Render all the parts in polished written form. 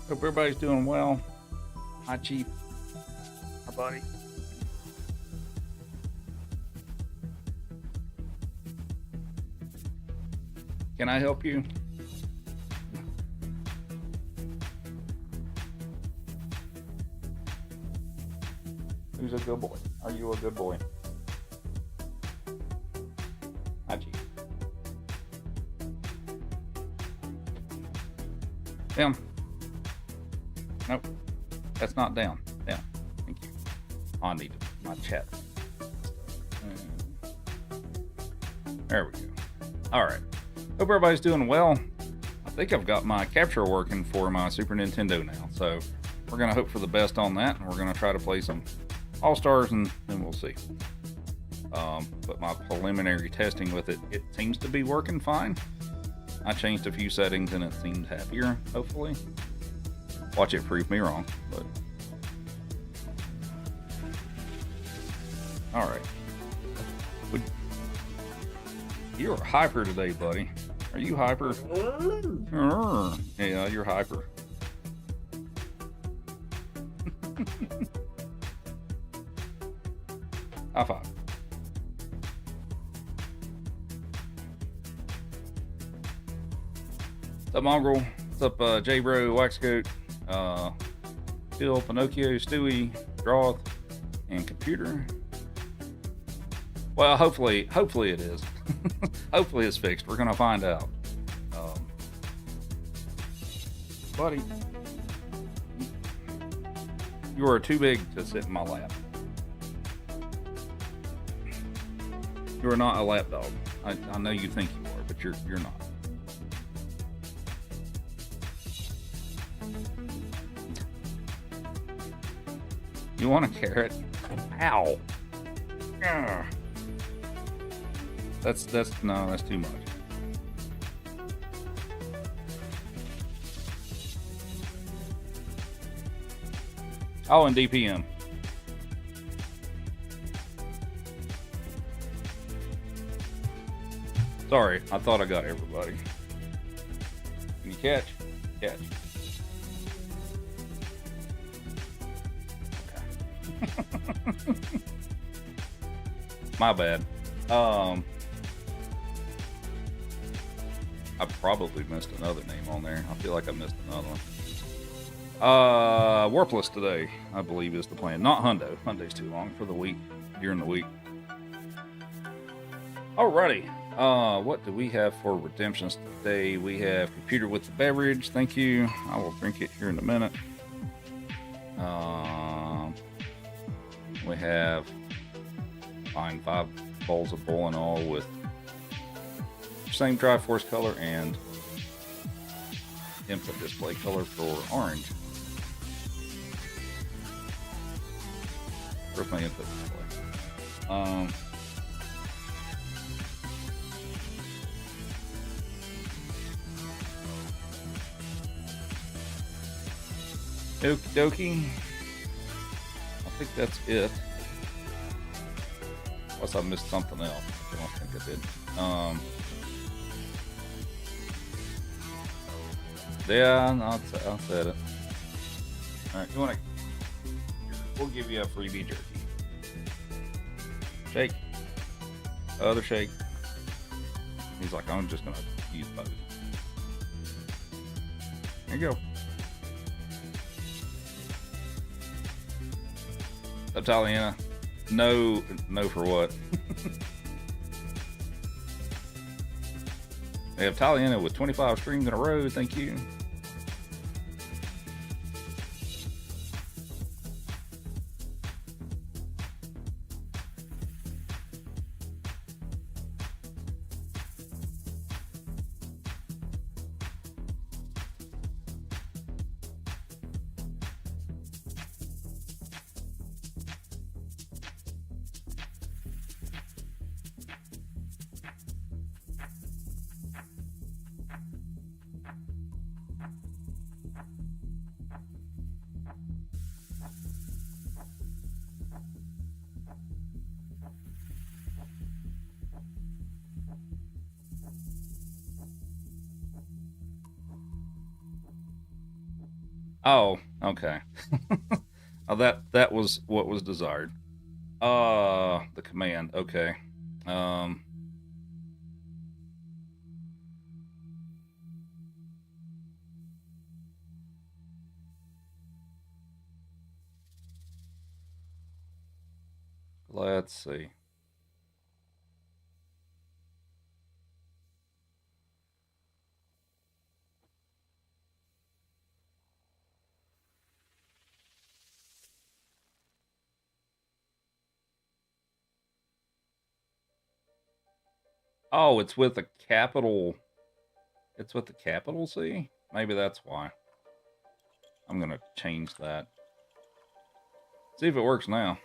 Hope everybody's doing well. Hi, Chief. Hi, buddy. Can I help you? Who's a good boy? Are you a good boy? Hi, Chief. Down. Nope. That's not down. Down. Thank you. I need my chat. There we go. All right. Hope everybody's doing well. I think I've got my capture working for my Super Nintendo now. So we're going to hope for the best on that. And we're going to try to play some All-Stars and then we'll see. But my preliminary testing with it seems to be working fine. I changed a few settings and it seemed happier, hopefully. Watch it prove me wrong, but all right. You're hyper today, buddy. Are you hyper? Yeah, you're hyper. High five. What's up, Mongrel? What's up, J-Bro, Waxcoat, Phil, Pinocchio, Stewie, Droth, and Computer? Well, hopefully it is. Hopefully it's fixed. We're gonna find out. Buddy, you are too big to sit in my lap. You are not a lap dog. I know you think you are, but you're not. You want a carrot? Ow! Ugh. That's too much. Oh, and DPM. Sorry, I thought I got everybody. Can you catch? Catch. Okay. My bad. I probably missed another name on there. I feel like I missed another one. Warpless today, I believe, is the plan. Not Hundo. Hundo's too long for the week, during the week. Alrighty. What do we have for redemptions today? We have Computer with the beverage. Thank you. I will drink it here in a minute. We have buying 5 bowls of boiling oil with same Triforce color and input display color for orange. Where's my input display? Okie dokie. I think that's it. Unless I missed something else. I don't think I did. Yeah, no, I said it. Alright, you wanna... We'll give you a freebie jerky. Shake. Other shake. He's like, I'm just gonna use both. There you go. Italiana. No for what? They have Italiana with 25 streams in a row. Thank you. Oh, okay. Oh, that was what was desired. The command. Okay. Um, let's see. Oh, it's with a capital. It's with the capital C. Maybe that's why. I'm gonna change that. See if it works now.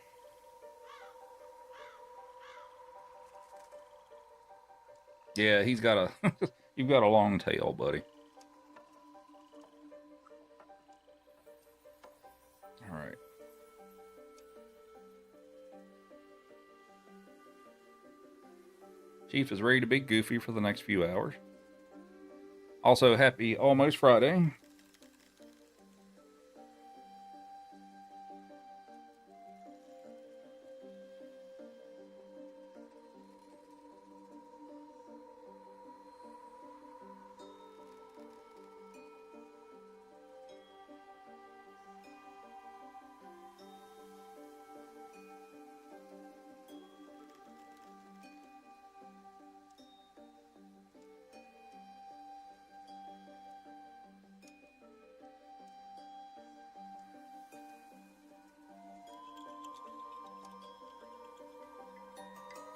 Yeah, he's got a. You've got a long tail, buddy. All right. Chief is ready to be goofy for the next few hours. Also, happy almost Friday.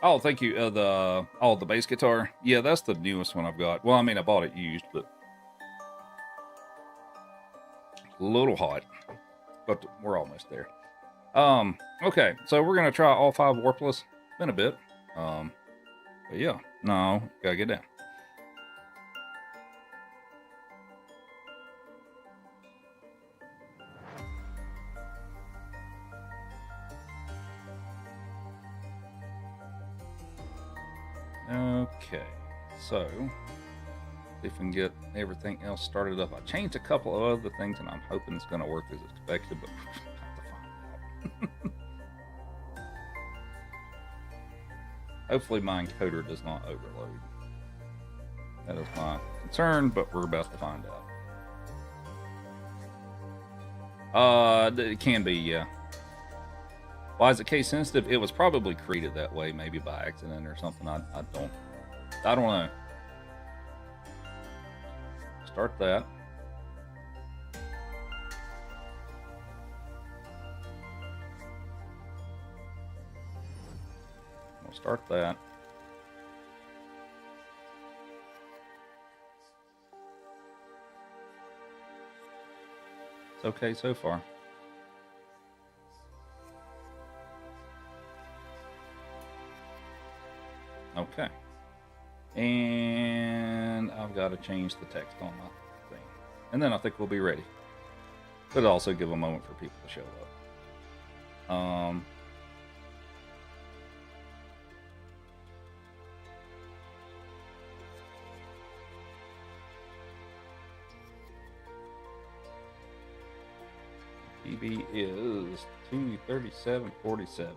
Oh, thank you. The bass guitar. Yeah, that's the newest one I've got. Well, I mean, I bought it used, but a little hot. But we're almost there. Okay, so we're gonna try all 5 warpless. Been a bit. But yeah, no, gotta get down. Okay, so see if we can get everything else started up. I changed a couple of other things, and I'm hoping it's gonna work as expected, but I have to find out. Hopefully my encoder does not overload. That is my concern, but we're about to find out. It can be, yeah. Why is it case sensitive? It was probably created that way, maybe by accident or something. I don't know. Start that. We'll start that. It's okay so far. Okay. And I've got to change the text on my thing. And then I think we'll be ready. But it'll also give a moment for people to show up. PB is 237.47.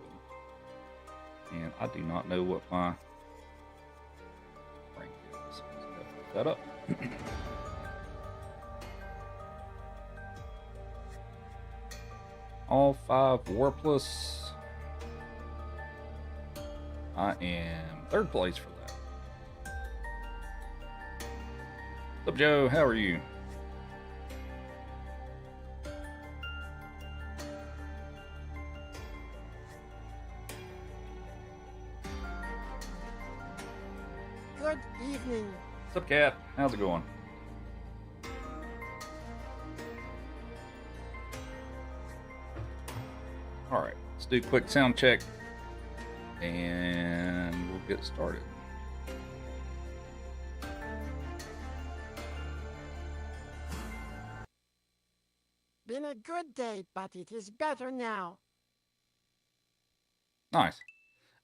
And I do not know what my rank is. Look that up. All 5 warpless. I am 3rd place for that. What's up, Joe? How are you? Good evening. What's up, Cat? How's it going? All right, let's do a quick sound check and we'll get started. Been a good day, but it is better now. Nice.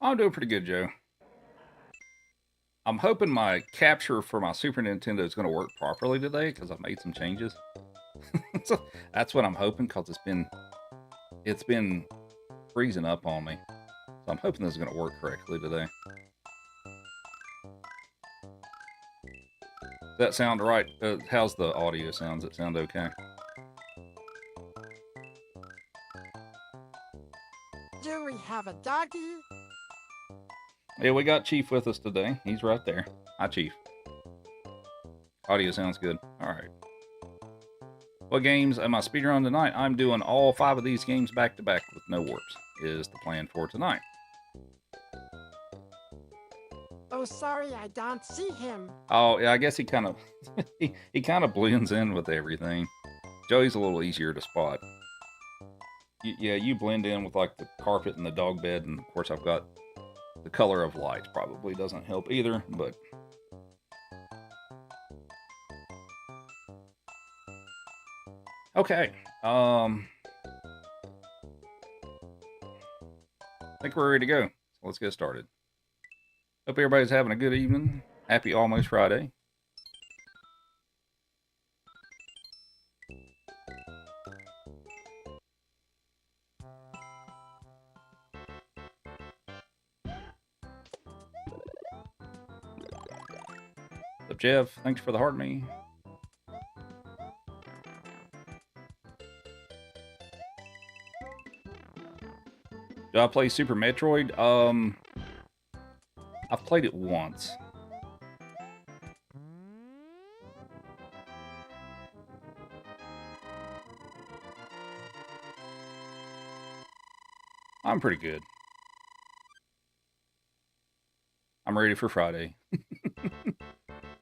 I'm doing pretty good, Joe. I'm hoping my capture for my Super Nintendo is going to work properly today because I've made some changes. So that's what I'm hoping, because it's been freezing up on me. So I'm hoping this is going to work correctly today. Does that sound right? How's the audio sound? Does it sound okay? Do we have a doggy? Yeah, we got Chief with us today. He's right there. Hi, Chief. Audio sounds good. All right. What games am I speedrunning tonight? I'm doing all 5 of these games back to back with no warps, is the plan for tonight. Oh, sorry, I don't see him. Oh, yeah, I guess he kind of he kind of blends in with everything. Joey's a little easier to spot. Yeah, you blend in with like the carpet and the dog bed, and of course I've got the color of lights probably doesn't help either, but okay. I think we're ready to go. So let's get started. Hope everybody's having a good evening. Happy almost Friday. What's up, Jeff? Thanks for the heart me. Do I play Super Metroid? I've played it once. I'm pretty good. I'm ready for Friday.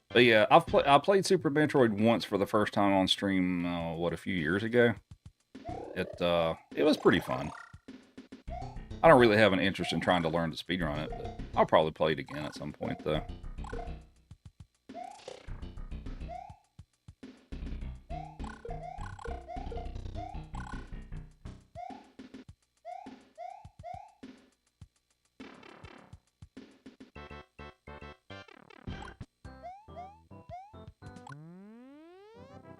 But yeah, I played Super Metroid once for the first time on stream. A few years ago. It was pretty fun. I don't really have an interest in trying to learn to speedrun it, but I'll probably play it again at some point, though.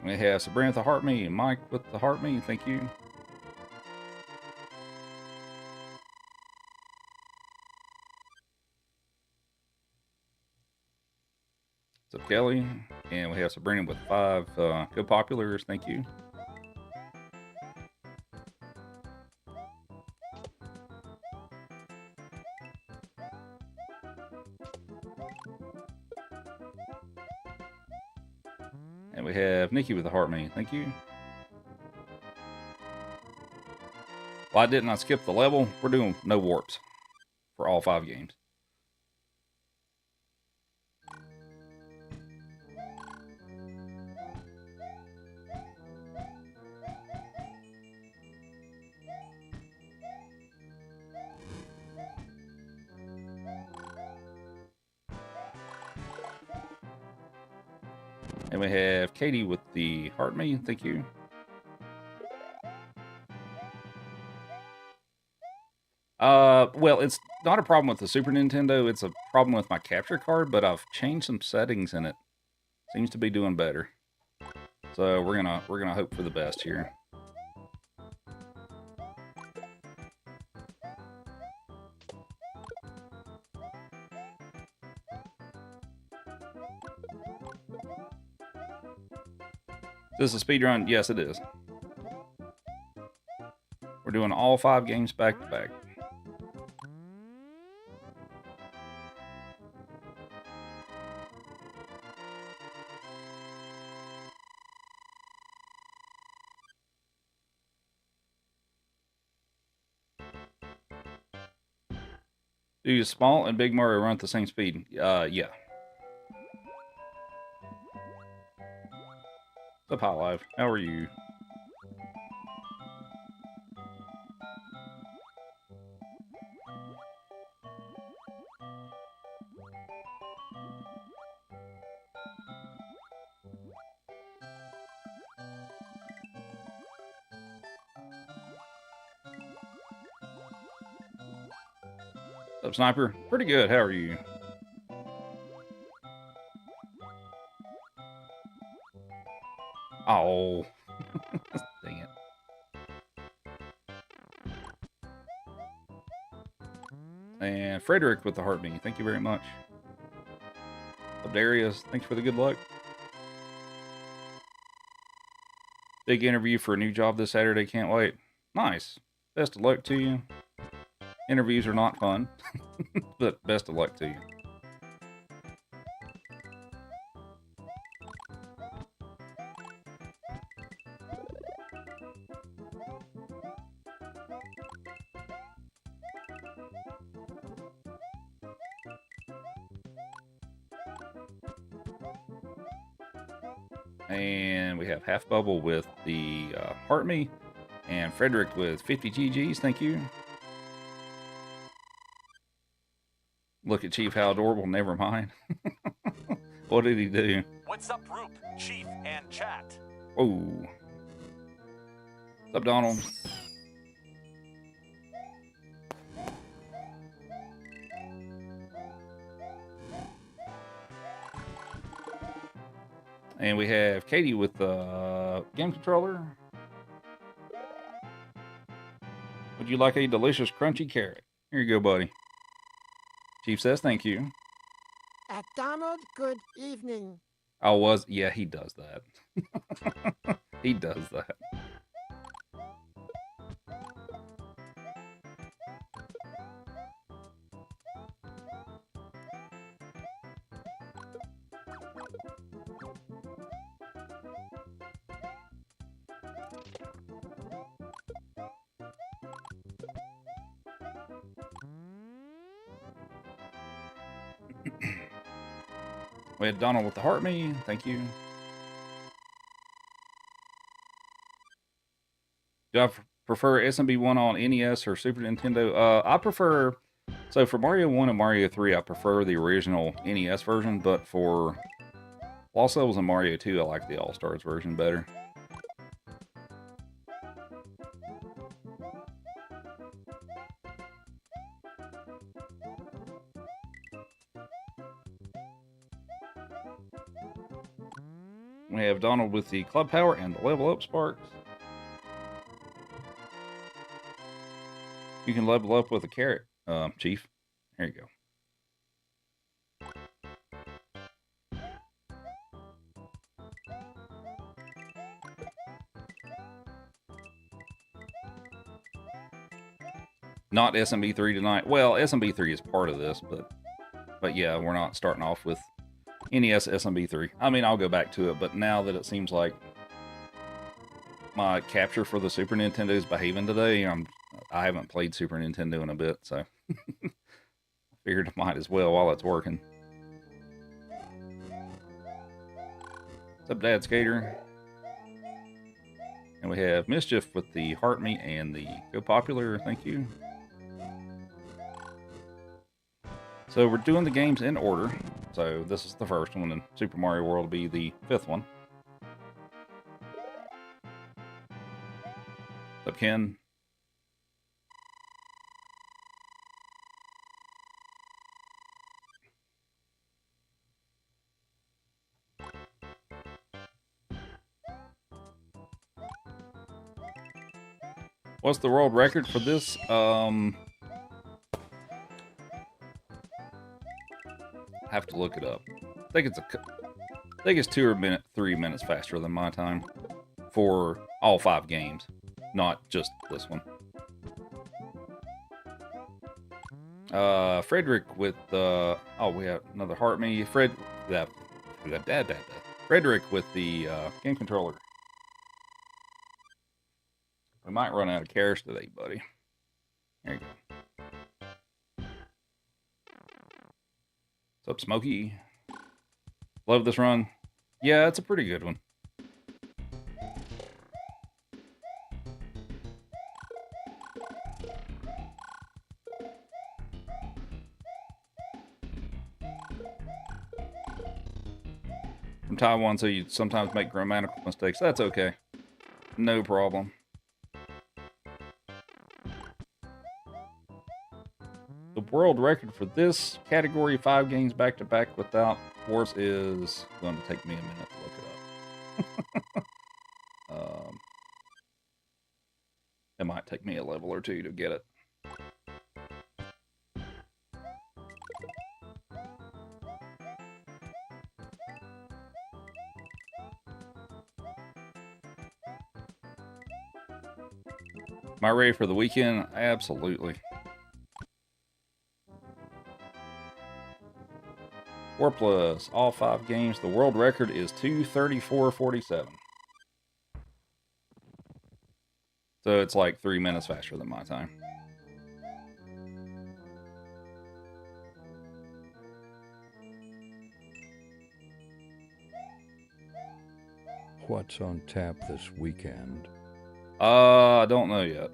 We have Sabrina with the heart me and Mike with the heart me. Thank you. What's up, Kelly? And we have Sabrina with 5 Go Populars. Thank you. And we have Nikki with the heart me. Thank you. Why didn't I skip the level? We're doing no warps for all 5 games. And we have Katie with the heart me. Thank you. Well, it's not a problem with the Super Nintendo. It's a problem with my capture card, but I've changed some settings in it. Seems to be doing better. So we're gonna hope for the best here. This is a speedrun? Yes, it is. We're doing all 5 games back to back. Do Small and Big Mario run at the same speed? Yeah. What's up, Hot Live? How are you? What's up, Sniper? Pretty good. How are you? Oh. And Frederick with the heart bean. Thank you very much. Darius, thanks for the good luck. Big interview for a new job this Saturday. Can't wait. Nice. Best of luck to you. Interviews are not fun, but best of luck to you. And we have Half Bubble with the Heart Me, and Frederick with 50 GGs. Thank you. Look at Chief, how adorable. Never mind. What did he do? What's up, Roop, Chief, and chat? Oh. What's up, Donald? And we have Katie with the game controller. Would you like a delicious crunchy carrot? Here you go, buddy. Chief says thank you. At Donald, good evening. Yeah, he does that. He does that. We had Donald with the heart me. Thank you. Do I prefer SMB1 on NES or Super Nintendo? I prefer... So for Mario 1 and Mario 3, I prefer the original NES version, but for Lost Levels and Mario 2, I like the All-Stars version better. We have Donald with the Club Power and the Level Up Sparks. You can level up with a carrot, Chief. There you go. Not SMB3 tonight. Well, SMB3 is part of this, but yeah, we're not starting off with NES SMB3. I mean, I'll go back to it, but now that it seems like my capture for the Super Nintendo is behaving today, I haven't played Super Nintendo in a bit, so I figured I might as well while it's working. What's up, Dad Skater? And we have Mischief with the Heart Me and the Go Popular. Thank you. So we're doing the games in order. So this is the first one, and Super Mario World will be the 5th one. What's up, Ken? What's the world record for this? Have to look it up. I think it's 2 or 3 minutes faster than my time for all 5 games, not just this one. Frederick with we have another heart me. Frederick with the game controller. We might run out of carrots today, buddy. There you go. What's up, Smokey? Love this run. Yeah, it's a pretty good one. From Taiwan, so you sometimes make grammatical mistakes. That's okay. No problem. The world record for this category, 5 games back-to-back without wars, is going to take me a minute to look it up. It might take me a level or 2 to get it. Am I ready for the weekend? Absolutely. 4+, all 5 games. The world record is 2:34:47. So it's like 3 minutes faster than my time. What's on tap this weekend? I don't know yet.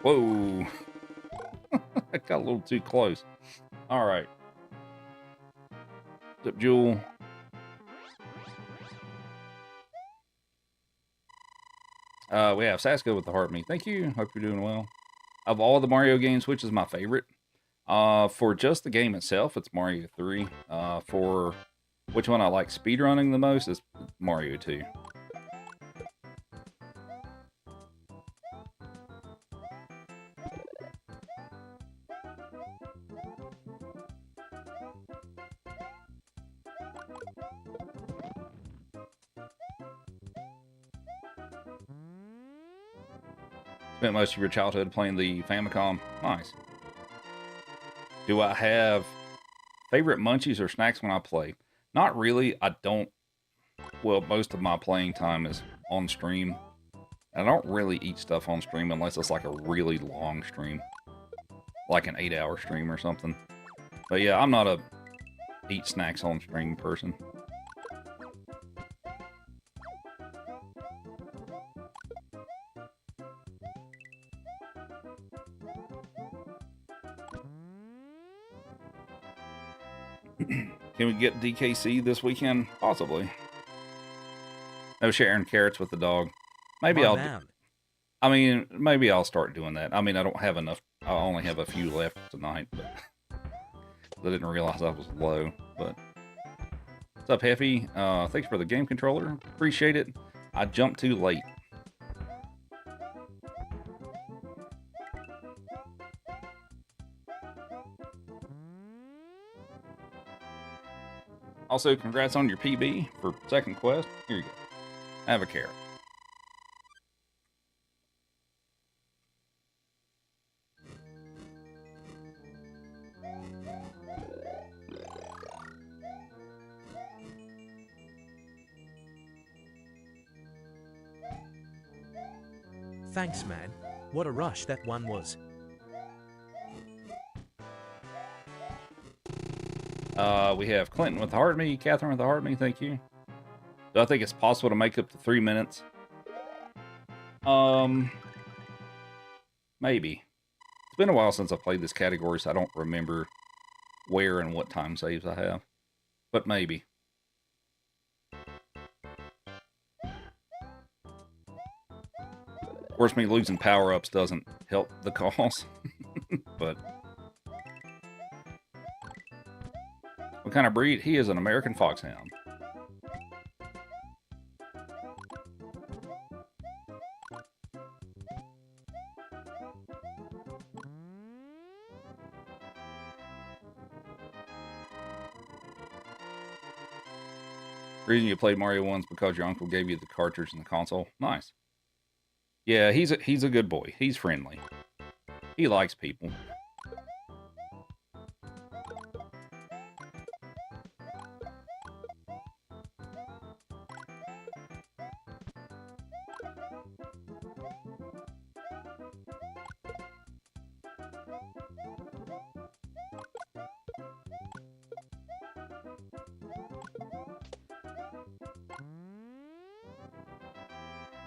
Whoa. I got a little too close. All right. Zip Jewel. We have Sasko with the heart me. Thank you. Hope you're doing well. Of all the Mario games, which is my favorite? For just the game itself, it's Mario 3. For which one I like speedrunning the most is Mario 2. Spent most of your childhood playing the Famicom. Nice. Do I have favorite munchies or snacks when I play? Not really. I don't. Well, most of my playing time is on stream. I don't really eat stuff on stream unless it's like a really long stream. Like an 8-hour stream or something. But yeah, I'm not a eat snacks on stream person. Can we get DKC this weekend? Possibly. No sharing carrots with the dog. Maybe I mean, maybe I'll start doing that. I mean, I don't have enough. I only have a few left tonight, but I didn't realize I was low. But what's up, Heffy? Thanks for the game controller. Appreciate it. I jumped too late. Also, congrats on your PB for second quest. Here you go. Have a carrot. Thanks, man. What a rush that one was. We have Clinton with the heart me, Catherine with the heart me, thank you. Do I think it's possible to make up to 3 minutes? Maybe. It's been a while since I played this category, so I don't remember where and what time saves I have. But maybe. Of course, me losing power-ups doesn't help the cause. But what kind of breed? He is an American Foxhound. Reason you played Mario 1 is because your uncle gave you the cartridge and the console. Nice. Yeah, he's a good boy. He's friendly. He likes people.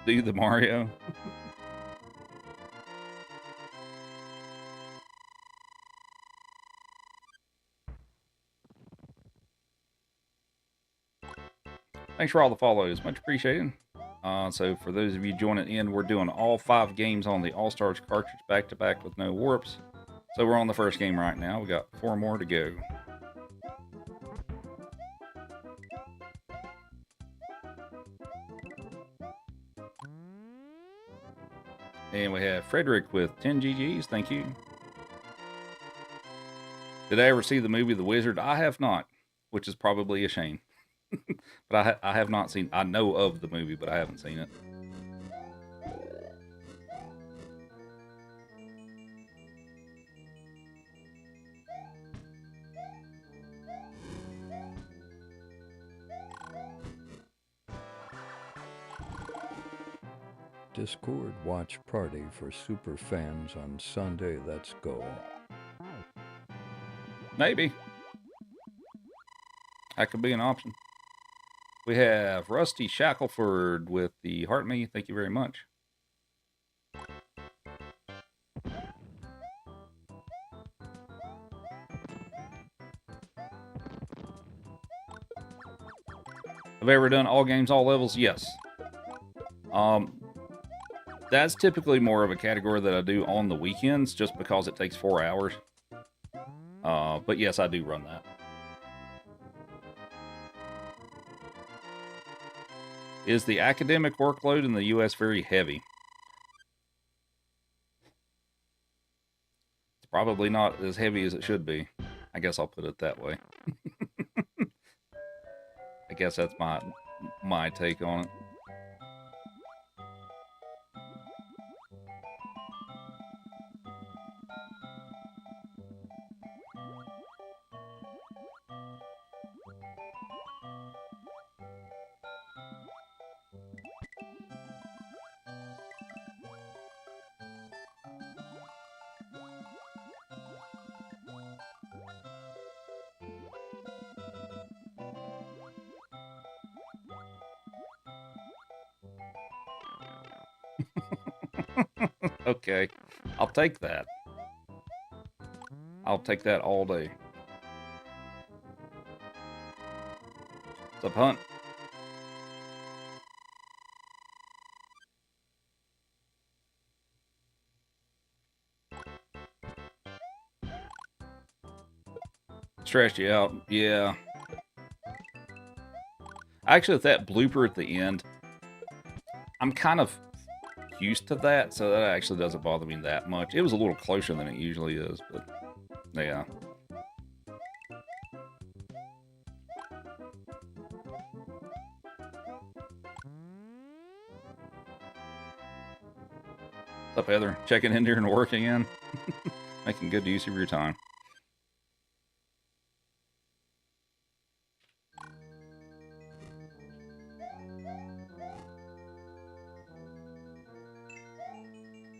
Do the Mario. Thanks for all the follows. Much appreciated. So for those of you joining in, we're doing all 5 games on the All-Stars cartridge back-to-back with no warps. So we're on the first game right now. We got 4 more to go. And we have Frederick with 10 GGs. Thank you. Did I ever see the movie The Wizard? I have not, which is probably a shame. But I have not seen. I know of the movie, but I haven't seen it. Discord watch party for super fans on Sunday. Let's go. Maybe that could be an option. We have Rusty Shackelford with the Heart Me. Thank you very much. Have I ever done all games, all levels? Yes. That's typically more of a category that I do on the weekends, just because it takes 4 hours. But yes, I do run that. Is the academic workload in the U.S. very heavy? It's probably not as heavy as it should be. I guess I'll put it that way. I guess that's my take on it. Okay, I'll take that. I'll take that all day. What's up, Hunt? Stressed you out. Yeah. Actually, with that blooper at the end, I'm kind of used to that, so that actually doesn't bother me that much. It was a little closer than it usually is, but yeah. What's up, Heather? Checking in during work again? Making good use of your time.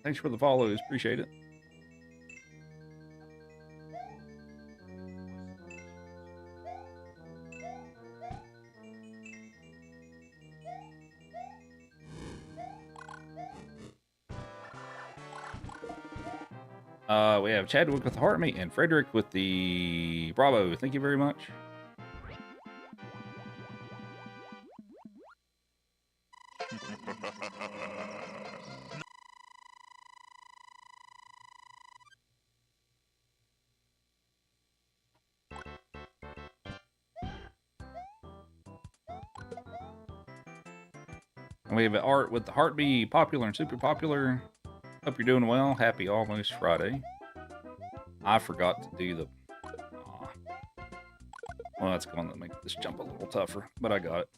Thanks for the follows. Appreciate it. We have Chadwick with the Heart Me and Frederick with the Bravo. Thank you very much. And we have Art with the Heart Me, popular and super popular. Hope you're doing well. Happy almost Friday. I forgot to do the... Well, that's going to make this jump a little tougher, but I got it.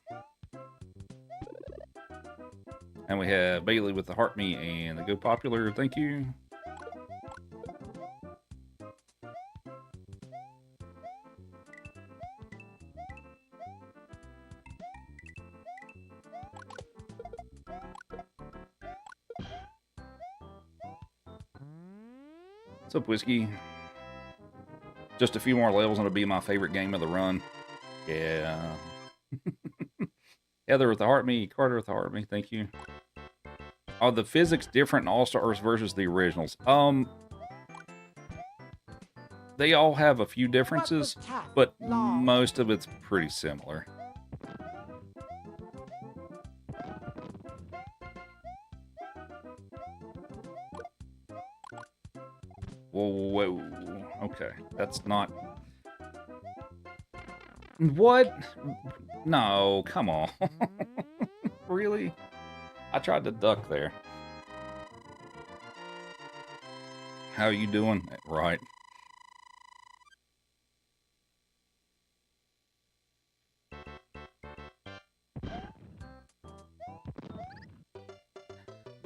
And we have Bailey with the Heart Me and the Go Popular. Thank you. What's up, Whiskey? Just a few more levels and it'll be my favorite game of the run. Yeah. Heather with the Heart Me, Carter with the Heart Me, thank you. Are the physics different in All-Stars versus the originals? They all have a few differences, but most of it's pretty similar. Whoa, okay, that's not... What? No, come on. Really? I tried to duck there. How are you doing? Right.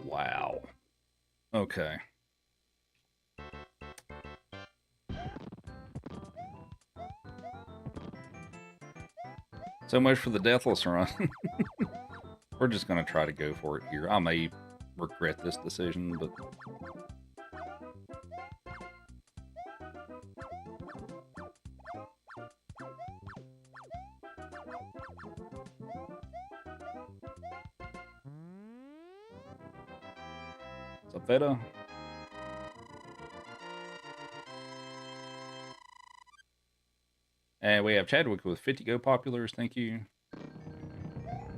Wow. Okay. So much for the deathless run. We're just going to try to go for it here. I may regret this decision, but... Zapeta. And we have Chadwick with 50 Go Populars. Thank you.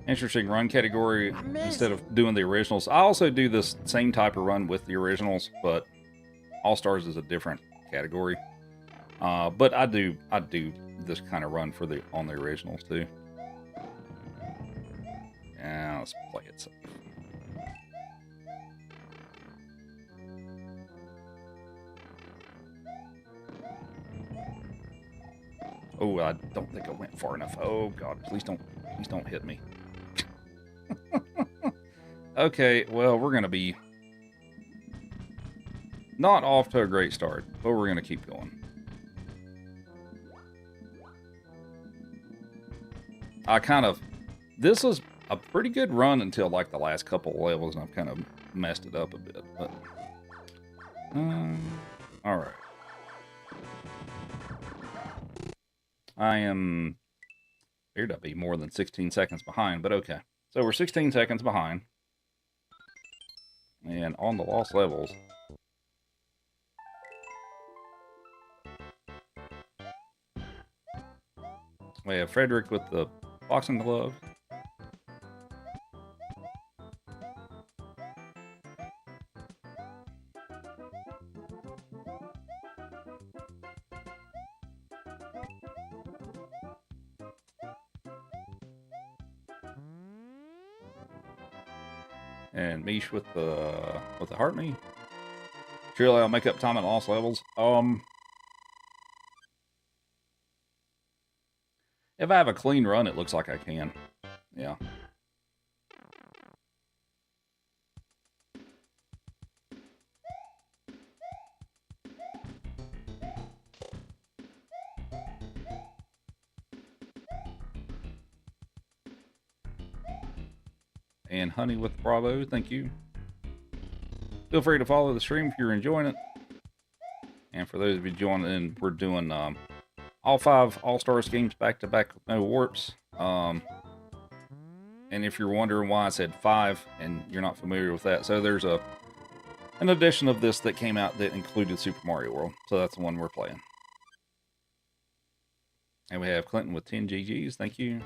Interesting run category instead of doing the originals. I also do this same type of run with the originals, but All-Stars is a different category. But I do this kind of run on the originals too. Yeah, let's play it safe. Oh, I don't think I went far enough. Oh God, please don't hit me. Okay, well, we're gonna be not off to a great start, but we're gonna keep going. This was a pretty good run until like the last couple of levels, and I've kind of messed it up a bit, but all right. I am appeared to be more than 16 seconds behind, but okay. So we're 16 seconds behind. And on the lost levels. We have Frederick with the boxing glove. And Mish with the heart me. Surely I'll make up time at lost levels. If I have a clean run, it looks like I can. Yeah. And Honey with Bravo, thank you. Feel free to follow the stream if you're enjoying it. And for those of you joining in, we're doing all 5 All-Stars games back-to-back with no warps. And if you're wondering why I said 5 and you're not familiar with that, so there's an edition of this that came out that included Super Mario World. So that's the one we're playing. And we have Clinton with 10 GGs, thank you.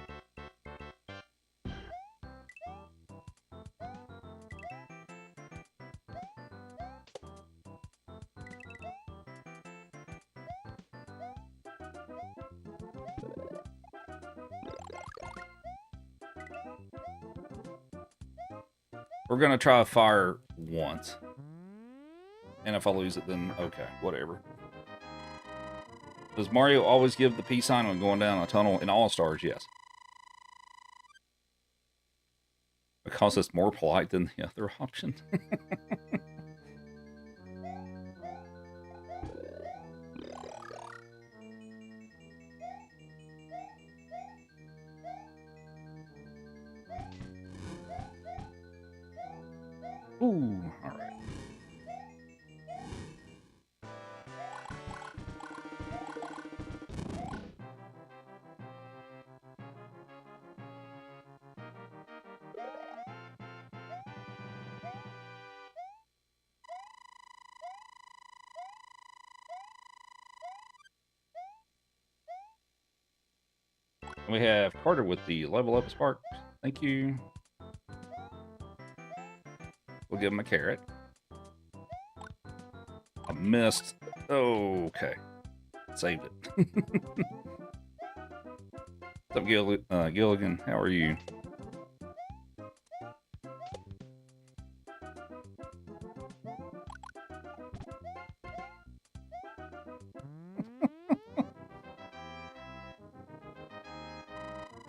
We're going to try fire once. And if I lose it, then okay, whatever. Does Mario always give the peace sign when going down a tunnel in All-Stars? Yes. Because it's more polite than the other option. Ooh, all right. We have Carter with the level up spark. Thank you. We'll give him a carrot. I missed. Oh, okay. Saved it. What's up, Gilligan? How are you?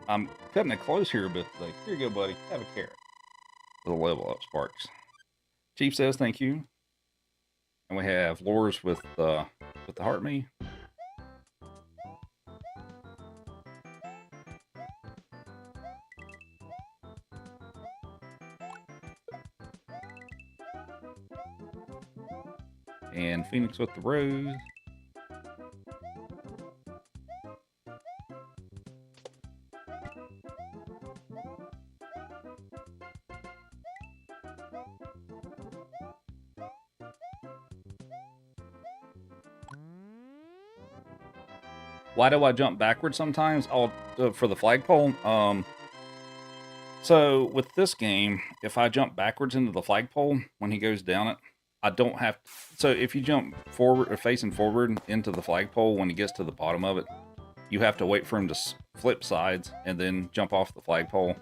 I'm cutting it close here a bit. Like, here you go, buddy. Have a carrot. The level up sparks. Chief says thank you. And we have Lures with the Heart Me. And Phoenix with the Rose. Why do I jump backwards sometimes? For the flagpole. So with this game, if I jump backwards into the flagpole when he goes down it, I don't have. So if you jump forward or facing forward into the flagpole when he gets to the bottom of it, you have to wait for him to flip sides and then jump off the flagpole.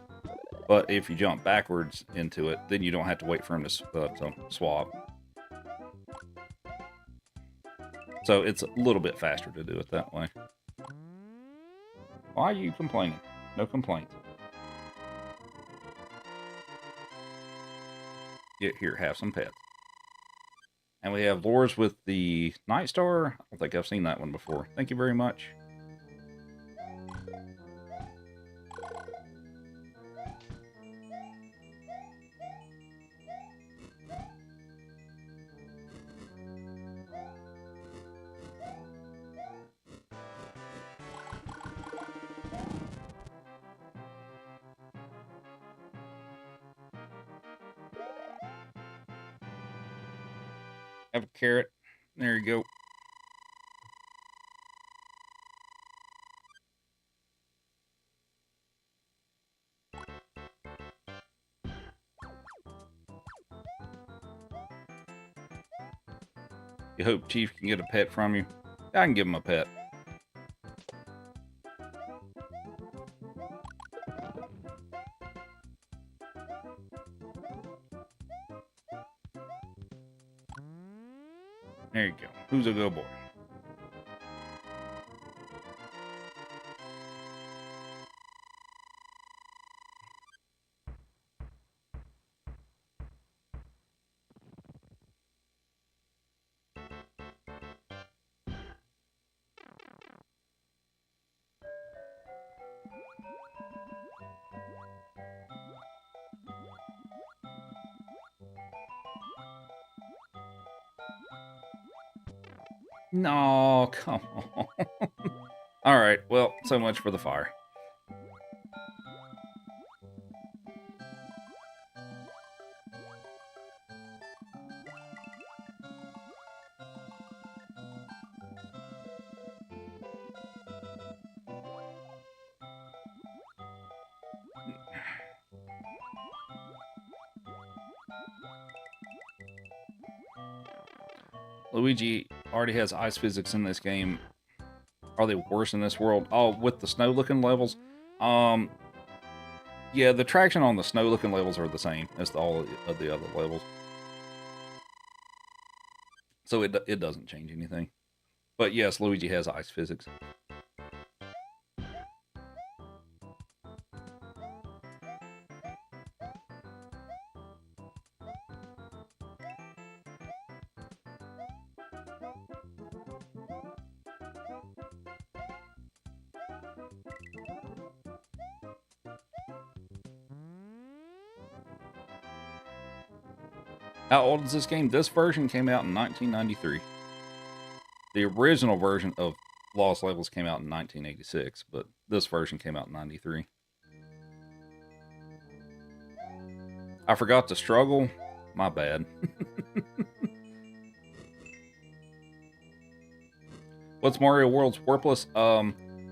But if you jump backwards into it, then you don't have to wait for him to swap. So it's a little bit faster to do it that way. Why are you complaining? No complaints. Get here, have some pets. And we have Lures with the Night Star. I don't think I've seen that one before. Thank you very much. Have a carrot. There you go. You hope Chief can get a pet from you? I can give him a pet. There you go. Who's a good boy? No, come on. All right, well, so much for the fire. Luigi already has ice physics in this game. Are they worse in this world? Oh, with the snow-looking levels? Yeah, the traction on the snow-looking levels are the same as all of the other levels. So it doesn't change anything. But yes, Luigi has ice physics. How old is this game? This version came out in 1993. The original version of Lost Levels came out in 1986, but this version came out in 93. I forgot to struggle. My bad. What's Mario World's Warpless?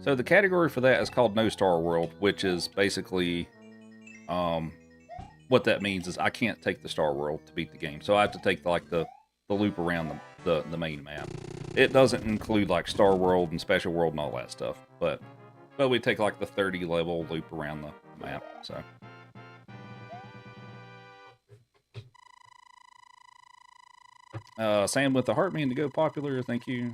So the category for that is called No Star World, which is basically, what that means is I can't take the Star World to beat the game. So I have to take the loop around the main map. It doesn't include like Star World and Special World and all that stuff, but we take like the 30 level loop around the map. So Sam with the Heart Me to go popular, thank you.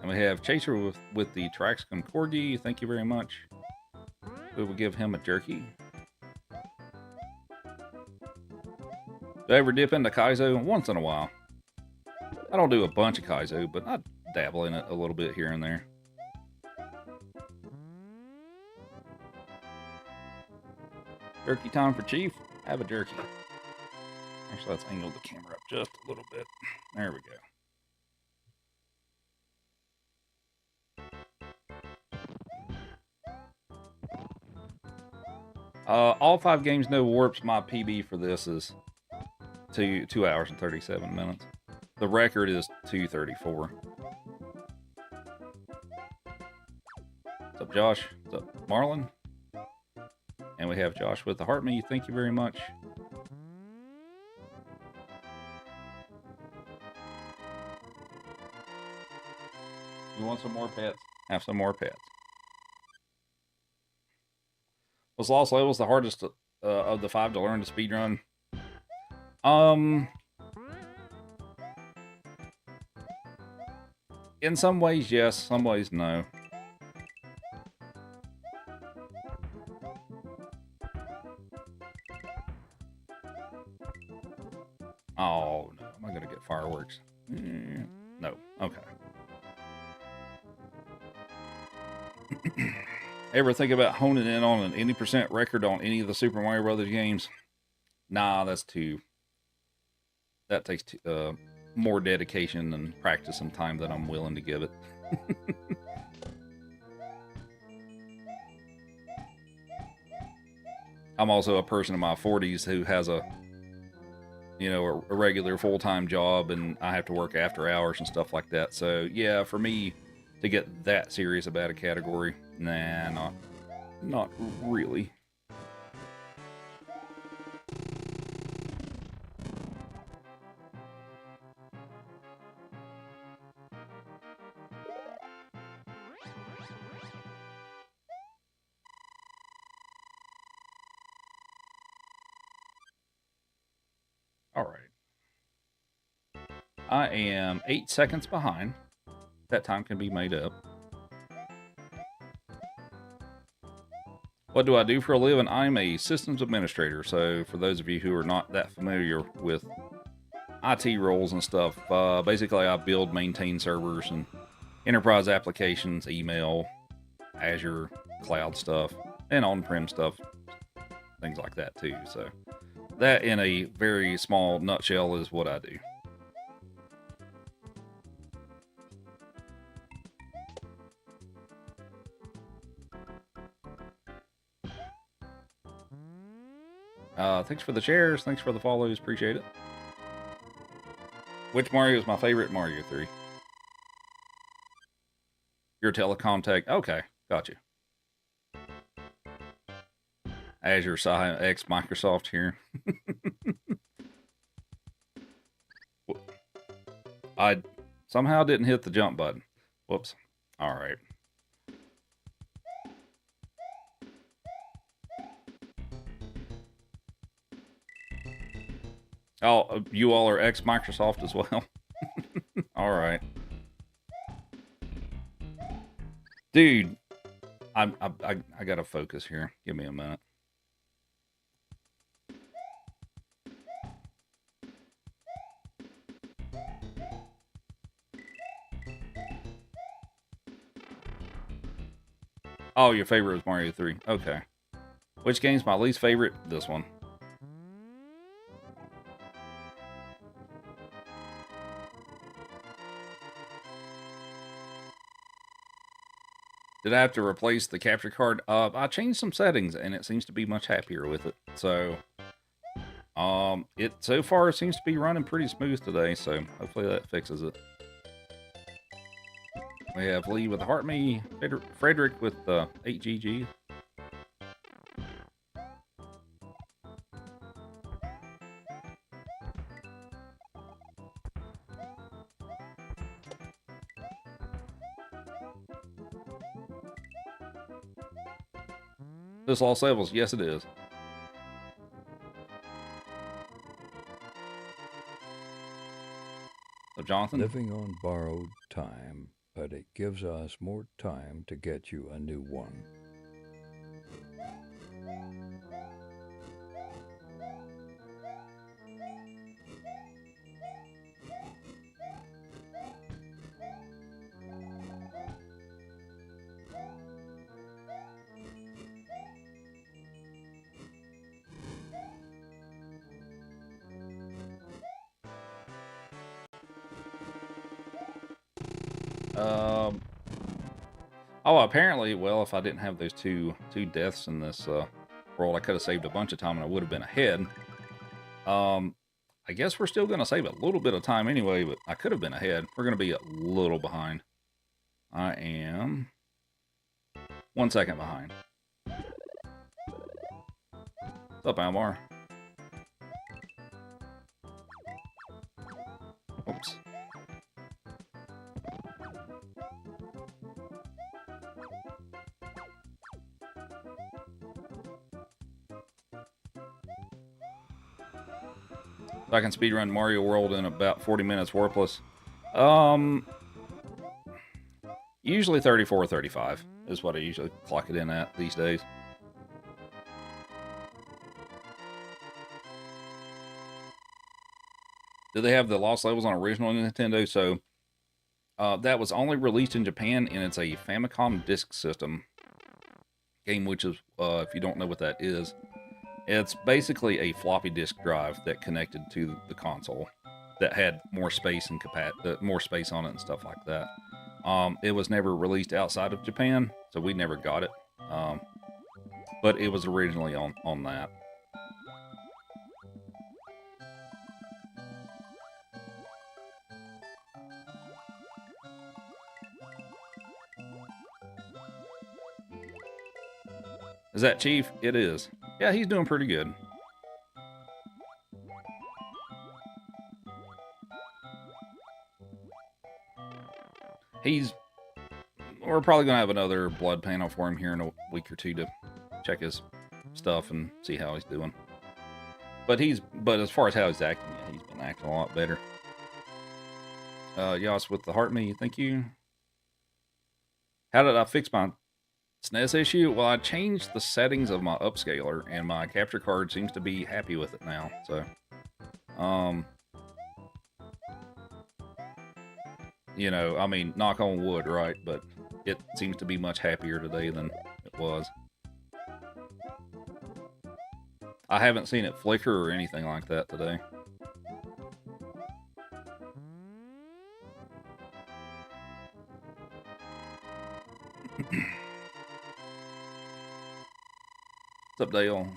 And we have Chaser with the Traxcon Corgi. Thank you very much. We will give him a jerky. Do I ever dip into Kaizo? Once in a while. I don't do a bunch of Kaizo, but I dabble in it a little bit here and there. Jerky time for Chief. Have a jerky. Actually, let's angle the camera up just a little bit. There we go. All 5 games, no warps. My PB for this is 2 hours and 37 minutes. The record is 2:34. What's up, Josh? What's up, Marlon? And we have Josh with the heart me. Thank you very much. You want some more pets? Have some more pets. Was Lost Levels the hardest of the 5 to learn to speedrun? In some ways, yes. Some ways, no. Oh, no. Am I going to get fireworks? No. Okay. Ever think about honing in on an 80% record on any of the Super Mario Brothers games? Nah, that's too... That takes more dedication and practice and time than I'm willing to give it. I'm also a person in my 40s who has a regular full-time job, and I have to work after hours and stuff like that. So yeah, for me to get that serious about a category, nah, not really. All right. I am 8 seconds behind. That time can be made up. What do I do for a living? I'm a systems administrator. So for those of you who are not that familiar with IT roles and stuff, basically I build, maintain servers and enterprise applications, email, Azure, cloud stuff, and on-prem stuff, things like that too. So that, in a very small nutshell, is what I do. Thanks for the shares. Thanks for the follows. Appreciate it. Which Mario is my favorite? Mario 3. Your telecontact. Okay, got you. Azure, X, Microsoft here. I somehow didn't hit the jump button. Whoops. All right. Oh, you all are X Microsoft as well. All right. Dude, I gotta focus here. Give me a minute. Oh, your favorite was Mario 3. Okay. Which game's my least favorite? This one. Did I have to replace the capture card? I changed some settings and it seems to be much happier with it. So, it so far seems to be running pretty smooth today. So hopefully that fixes it. We have Lee with the Heart Me, Frederick with the 8GG. This Lost Levels, yes it is. So Jonathan? Living on borrowed time. but it gives us more time to get you a new one. Oh, apparently, well, if I didn't have those two deaths in this world, I could have saved a bunch of time and I would have been ahead. I guess we're still going to save a little bit of time anyway, but I could have been ahead. We're going to be a little behind. I am 1 second behind. What's up, Almar? Oops. I can speedrun Mario World in about 40 minutes warpless. Usually 34 or 35 is what I usually clock it in at these days. Do they have the lost levels on original Nintendo? So that was only released in Japan, and it's a Famicom Disk System game, which is, if you don't know what that is, it's basically a floppy disk drive that connected to the console that had more space and more space on it and stuff like that. It was never released outside of Japan, so we never got it. But it was originally on that. Is that Chief? It is. Yeah, he's doing pretty good. We're probably going to have another blood panel for him here in a week or two to check his stuff and see how he's doing. But as far as how he's acting, yeah, he's been acting a lot better. Yas with the heart me, thank you. How did I fix my SNES issue? Well, I changed the settings of my upscaler, and my capture card seems to be happy with it now. So, you know, I mean, knock on wood, right? But it seems to be much happier today than it was. I haven't seen it flicker or anything like that today. What's up, Dale?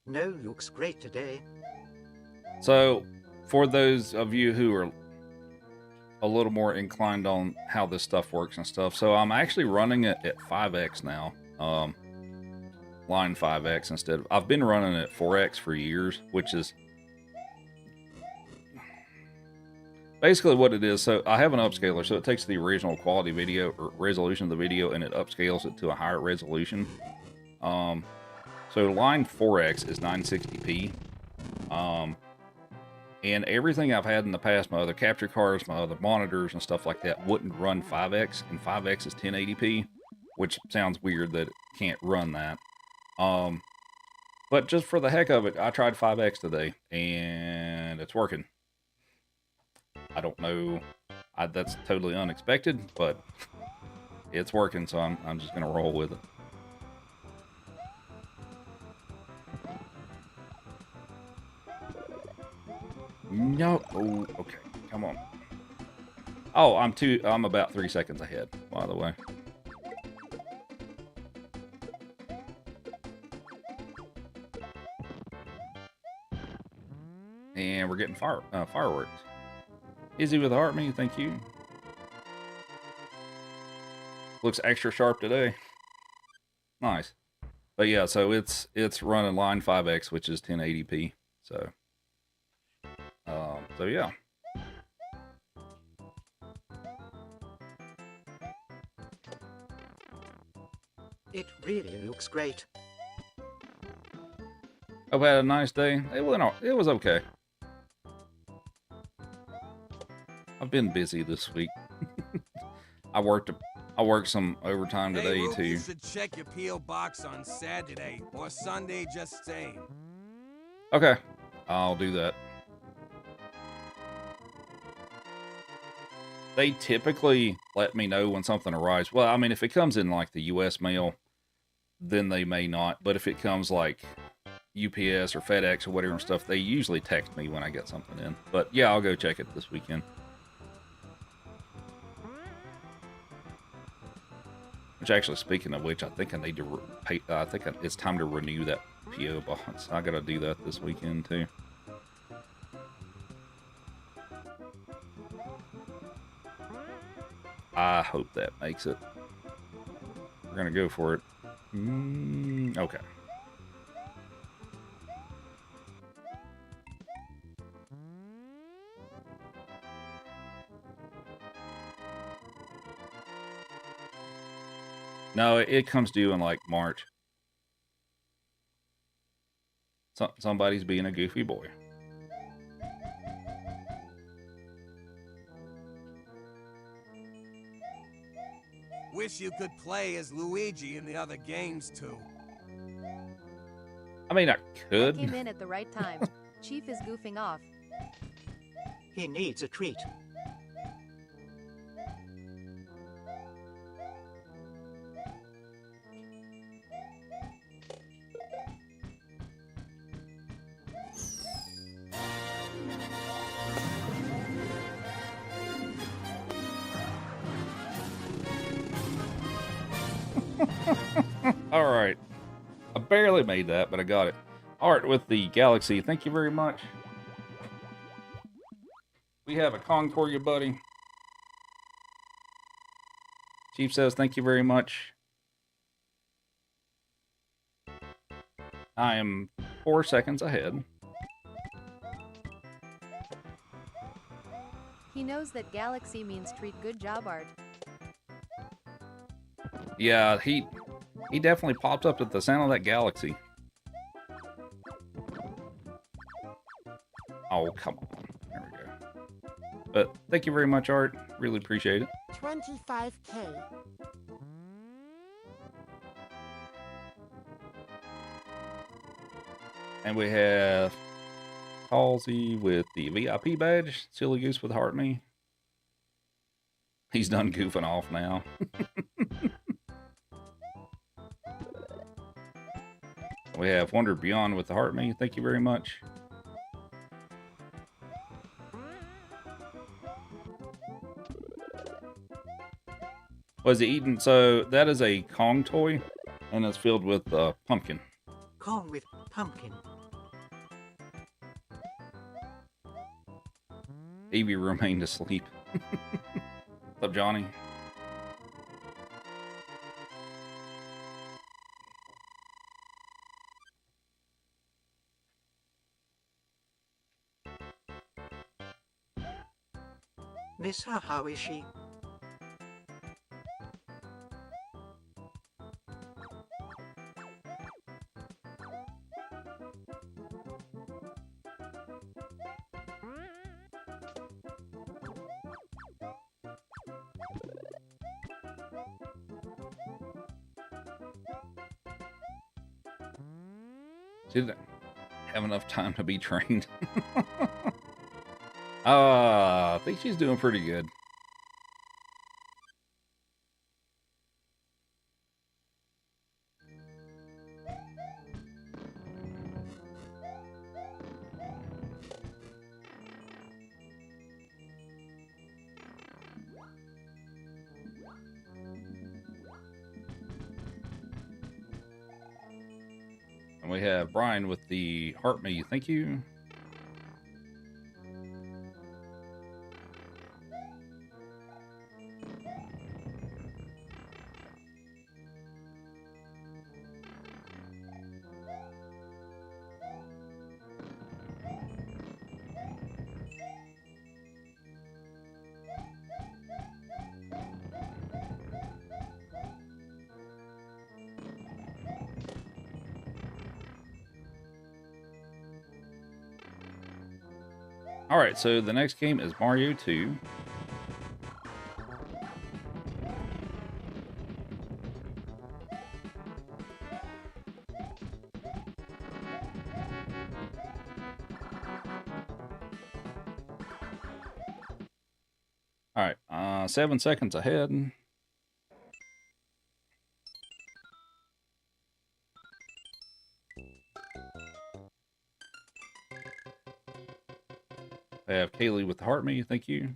No, looks great today. So, for those of you who are a little more inclined on how this stuff works and stuff, so I'm actually running it at 5x now. Line 5x instead of... I've been running it at 4x for years, which is basically what it is. So I have an upscaler, so it takes the original quality video or resolution of the video and it upscales it to a higher resolution. So line 4x is 960p. And everything I've had in the past, my other capture cards, my other monitors and stuff like that, wouldn't run 5x, and 5x is 1080p, which sounds weird that it can't run that. But just for the heck of it, I tried 5x today, and it's working. I don't know, that's totally unexpected, but it's working, so I'm just gonna roll with it. No, oh, okay, come on. Oh, I'm about 3 seconds ahead, by the way. And we're getting fireworks. Izzy with the heart me, thank you. Looks extra sharp today. Nice. But yeah, so it's running line 5x, which is 1080p. So yeah. It really looks great. I've had a nice day. It was okay. I've been busy this week. I worked some overtime today Hey, Rook, too. you should check your P.O. box on Saturday or Sunday, just saying. Okay, I'll do that. They typically let me know when something arrives. Well, I mean, if it comes in like the U.S. mail, then they may not. But if it comes like UPS or FedEx or whatever and stuff, they usually text me when I get something in. But yeah, I'll go check it this weekend. Which actually, speaking of which, I think I need to pay. I think it's time to renew that PO box. I gotta do that this weekend too. I hope that makes it. We're gonna go for it. Okay. No, it comes due in like March. Somebody's being a goofy boy. Wish you could play as Luigi in the other games, too. I mean, I I could. came in at the right time. Chief is goofing off. He needs a treat. All right. I barely made that, but I got it. Art with the Galaxy. Thank you very much. We have a Kong for you, buddy. Chief says thank you very much. I am 4 seconds ahead. He knows that galaxy means treat. Good job, Art. Yeah, he definitely popped up at the sound of that Galaxy. Oh, come on. There we go. But thank you very much, Art. Really appreciate it. 25K. And we have Halsey with the VIP badge. Silly Goose with Heart Me. He's done goofing off now. We have Wonder Beyond with the Heart Me. Thank you very much. Was he eating? So that is a Kong toy, and it's filled with pumpkin. Kong with pumpkin. Evie remained asleep. What's up, Johnny? Nissa, how is she? She didn't have enough time to be trained. I think she's doing pretty good. And we have Brian with the Heart Me. Thank you. All right, so the next game is Mario 2. All right, 7 seconds ahead. I have Kaylee with the heart me. Thank you.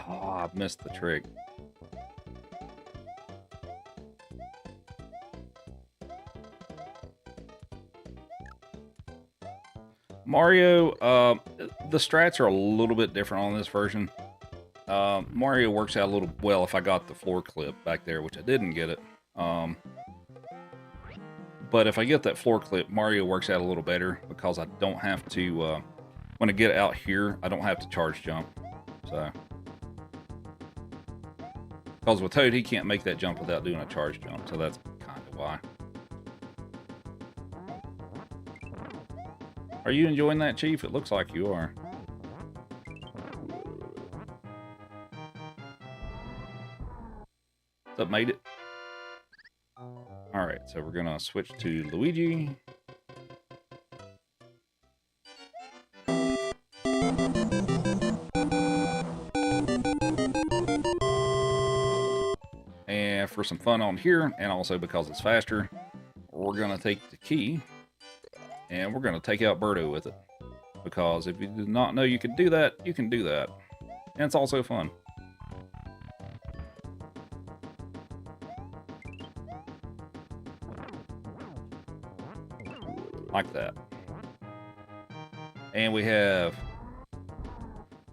Oh, I missed the trick. Mario, the strats are a little bit different on this version. Mario works out a little well if I got the floor clip back there, which I didn't get it. But if I get that floor clip, Mario works out a little better because I don't have to, when I get out here, I don't have to charge jump. So, because with Toad, he can't make that jump without doing a charge jump, so that's kind of why. Are you enjoying that, Chief? It looks like you are. What's up, made it? Alright, so we're gonna switch to Luigi. And for some fun on here, and also because it's faster, we're gonna take the key and we're gonna take out Birdo with it. Because if you did not know you could do that, you can do that. And it's also fun. Like that. And we have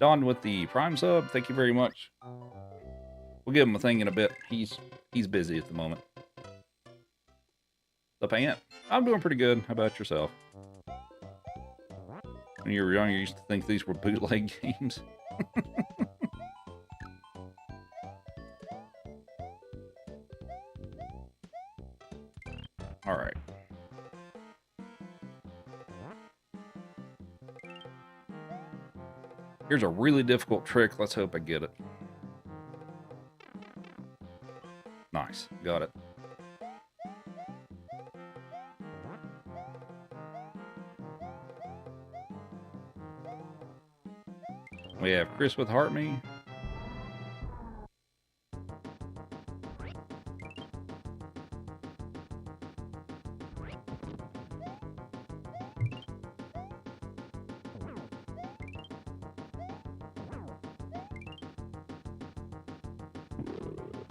Don with the Prime sub. Thank you very much. We'll give him a thing in a bit. He's busy at the moment. The Pant. I'm doing pretty good. How about yourself? When you were young, you used to think these were bootleg games. All right. Here's a really difficult trick. Let's hope I get it. Nice. Got it. We have Chris with Heart Me.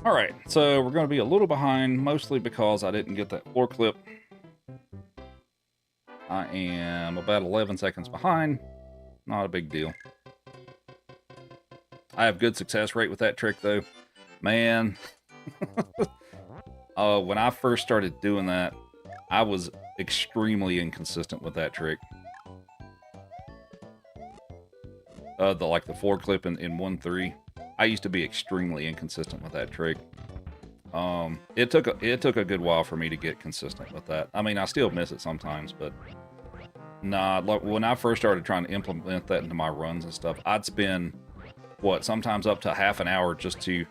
All right, so we're going to be a little behind, mostly because I didn't get that floor clip. I am about 11 seconds behind. Not a big deal. I have good success rate with that trick, though. Man, when I first started doing that, I was extremely inconsistent with that trick. The floor clip in 1-3. I used to be extremely inconsistent with that trick. It took a good while for me to get consistent with that. I mean, I still miss it sometimes, but nah. Like when I first started trying to implement that into my runs and stuff, I'd spend sometimes up to half an hour just to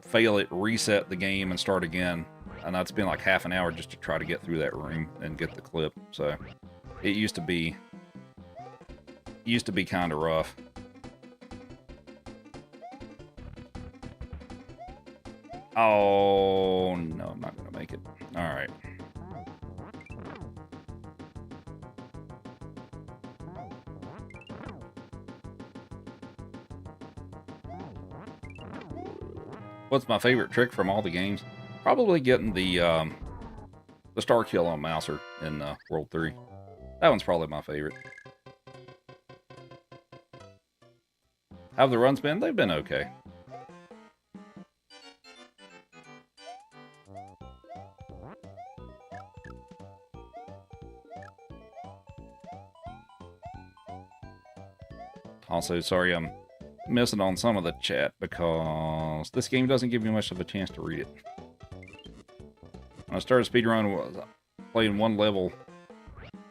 fail it, reset the game, and start again. And I'd spend like half an hour just to try to get through that room and get the clip. So it used to be kind of rough. Oh, no, I'm not going to make it. All right. What's my favorite trick from all the games? Probably getting the star kill on Mouser in World 3. That one's probably my favorite. How have the runs been? They've been okay. Also, sorry I'm missing on some of the chat because this game doesn't give you much of a chance to read it. When I started speedrun, I was playing one level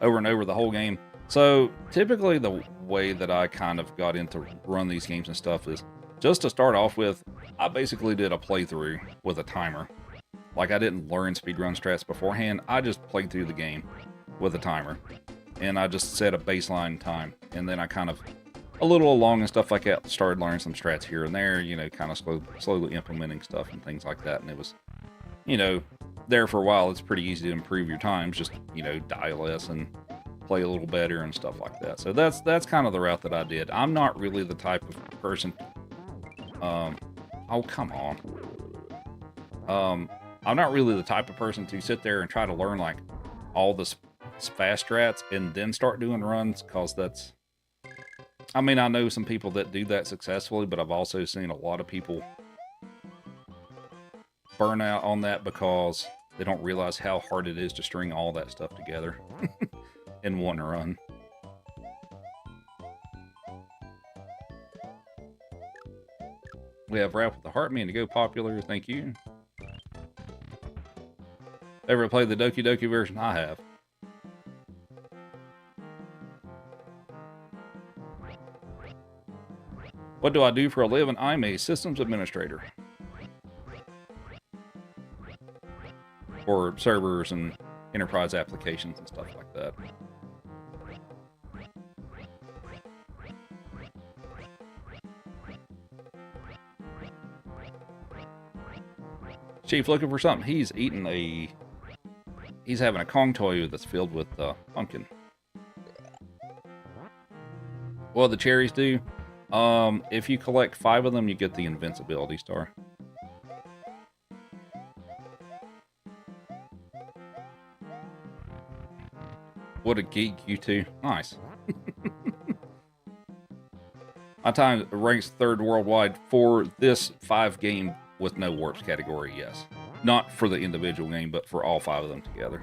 over and over the whole game. So typically the way that I kind of got into run these games and stuff is just to start off with, I basically did a playthrough with a timer. Like, I didn't learn speedrun strats beforehand. I just played through the game with a timer. And I just set a baseline time. And then I kind of, a little along and stuff like that, started learning some strats here and there, you know, kind of slowly implementing stuff and things like that. And it was, you know, there for a while. It's pretty easy to improve your times. Just, you know, die less and play a little better and stuff like that. So that's kind of the route that I did. I'm not really the type of person. Oh, come on. I'm not really the type of person to sit there and try to learn like all the fast strats and then start doing runs, because that's, I mean, I know some people that do that successfully, but I've also seen a lot of people burn out on that because they don't realize how hard it is to string all that stuff together in one run. We have Rap with the Heartman to go popular. Thank you. Ever played the Doki Doki version? I have. What do I do for a living? I'm a systems administrator. For servers and enterprise applications and stuff like that. Chief looking for something. He's eating a... He's having a Kong toy that's filled with pumpkin. What the cherries do? If you collect 5 of them, you get the invincibility star. What a geek, you two. Nice. My time ranks 3rd worldwide for this 5 game with no warps category, yes. Not for the individual game, but for all 5 of them together.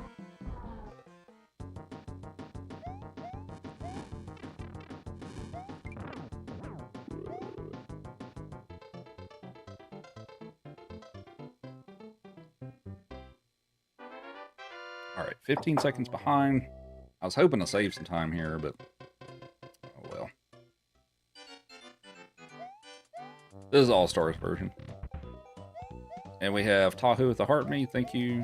Alright, 15 seconds behind. I was hoping to save some time here, but oh well. This is All-Stars version. And we have Tahoe with the Heart Me, thank you.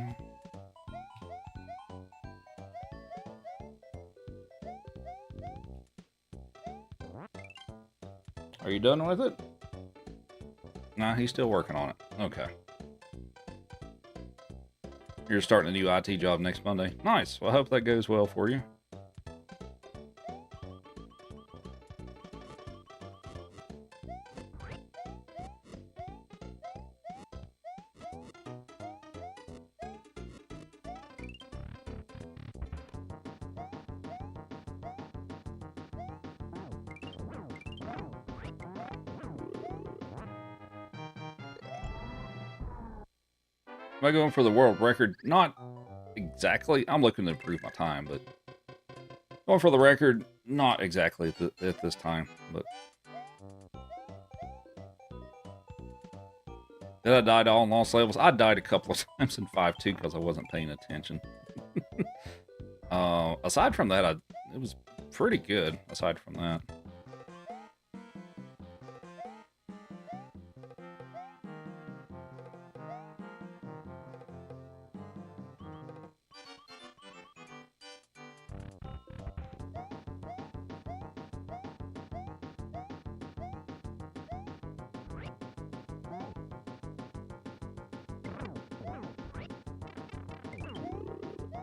Are you done with it? Nah, he's still working on it. Okay. You're starting a new IT job next Monday. Nice. Well, I hope that goes well for you. Am I going for the world record? Not exactly. I'm looking to improve my time, but going for the record, not exactly at this time. But did I die to all lost levels? I died a couple of times in 5-2 because I wasn't paying attention. Aside from that, it was pretty good. Aside from that.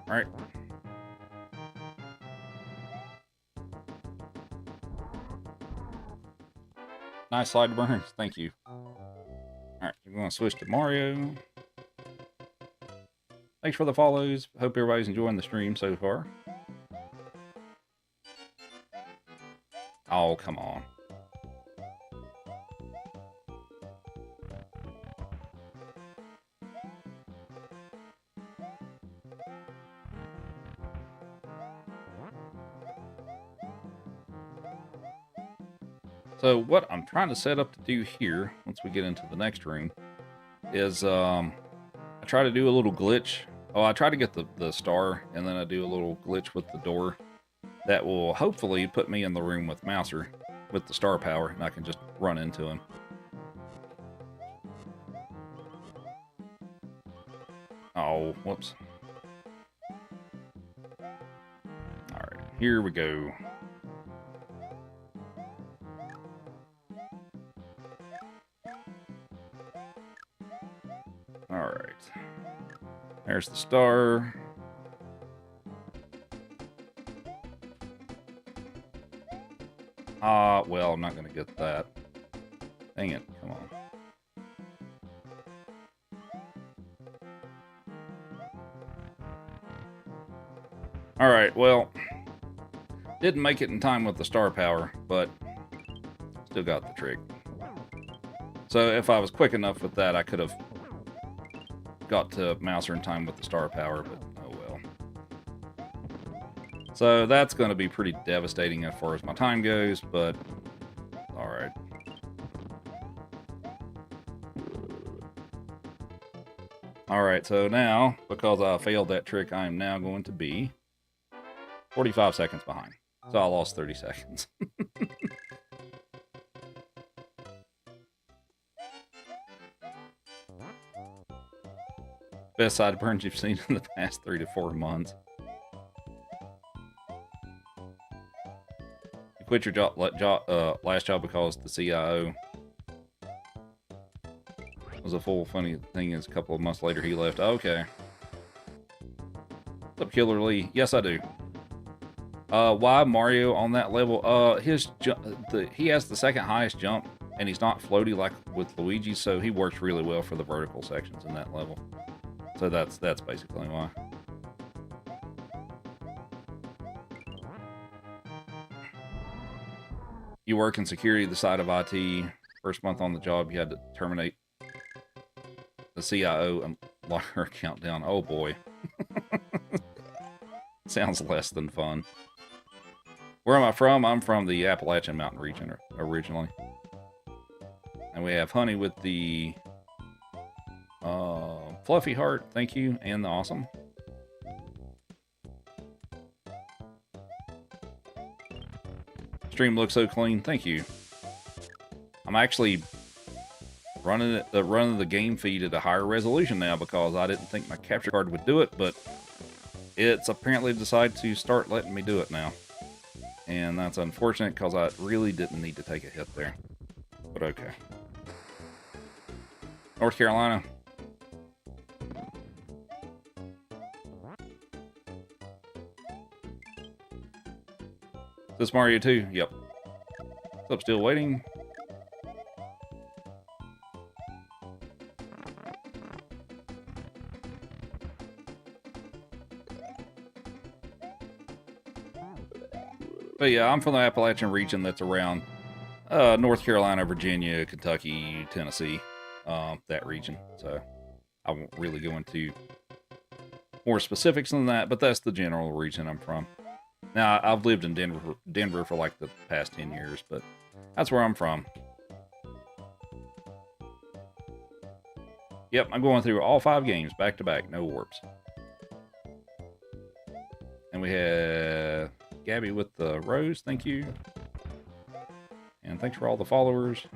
All right. Nice slide burns. Thank you. All right, we're going to switch to Mario. Thanks for the follows. Hope everybody's enjoying the stream so far. Oh, come on. So what I'm trying to set up to do here, once we get into the next room, is I try to do a little glitch. Oh, I try to get the star, and then I do a little glitch with the door that will hopefully put me in the room with Mouser with the star power, and I can just run into him. Oh, whoops. Alright, here we go. Alright. There's the star. Well, I'm not going to get that. Dang it, come on. Alright, well, didn't make it in time with the star power, but still got the trick. So if I was quick enough with that, I could have got to Mouser in time with the star power, but oh well. So that's going to be pretty devastating as far as my time goes, but alright. Alright, so now, because I failed that trick, I am now going to be 45 seconds behind. So I lost 30 seconds. Best sideburns you've seen in the past 3 to 4 months. You quit your last job because the CIO was a fool. Funny thing is, a couple of months later he left. Okay. What's up, Killer Lee? Yes, I do. Why Mario on that level? He has the second highest jump, and he's not floaty like with Luigi, so he works really well for the vertical sections in that level. So that's basically why. You work in security, the side of IT. First month on the job, you had to terminate the CIO and lock her account down. Oh boy. Sounds less than fun. Where am I from? I'm from the Appalachian Mountain region originally. And we have Honey with the Fluffy Heart, thank you, and the Awesome. Stream looks so clean, thank you. I'm actually running the game feed at a higher resolution now because I didn't think my capture card would do it, but it's apparently decided to start letting me do it now. And that's unfortunate because I really didn't need to take a hit there. But okay. North Carolina. This Mario 2? Yep. What's up, still waiting? But yeah, I'm from the Appalachian region that's around North Carolina, Virginia, Kentucky, Tennessee, that region. So I won't really go into more specifics than that, but that's the general region I'm from. Now, I've lived in Denver for like the past 10 years, but that's where I'm from. Yep, I'm going through all 5 games back to back, no warps. And we have Gabby with the rose, thank you. And thanks for all the followers.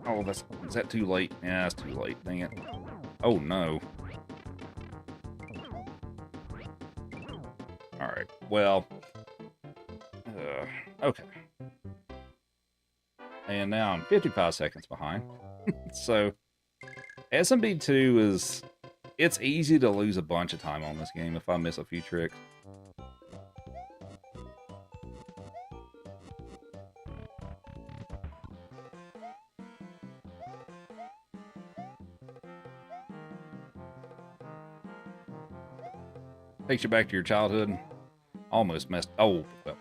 Oh, is that too late? Yeah, it's too late. Dang it. Oh, no. Alright, well. Okay. And now I'm 55 seconds behind. So, SMB2 is... It's easy to lose a bunch of time on this game if I miss a few tricks. Takes you back to your childhood. Almost messed... Oh, well.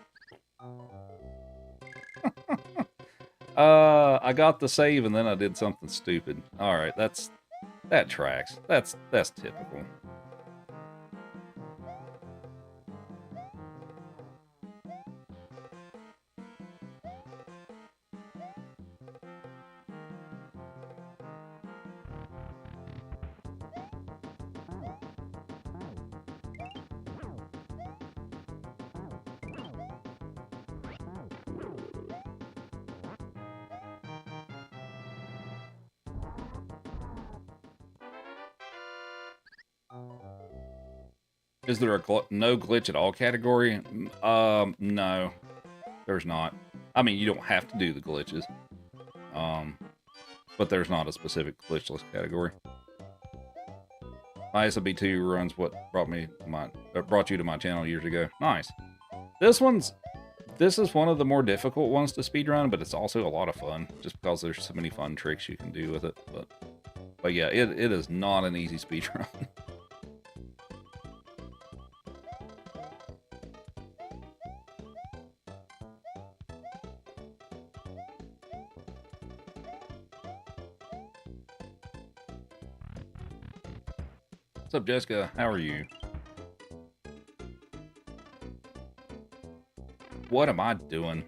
I got the save and then I did something stupid. Alright, that tracks. That's typical. Is there a no glitch at all category? No, there's not. I mean, you don't have to do the glitches. But there's not a specific glitchless category. My SMB2 runs what brought you to my channel years ago. Nice. This is one of the more difficult ones to speedrun, but it's also a lot of fun just because there's so many fun tricks you can do with it. But yeah, it is not an easy speedrun. What's up, Jessica? How are you? What am I doing?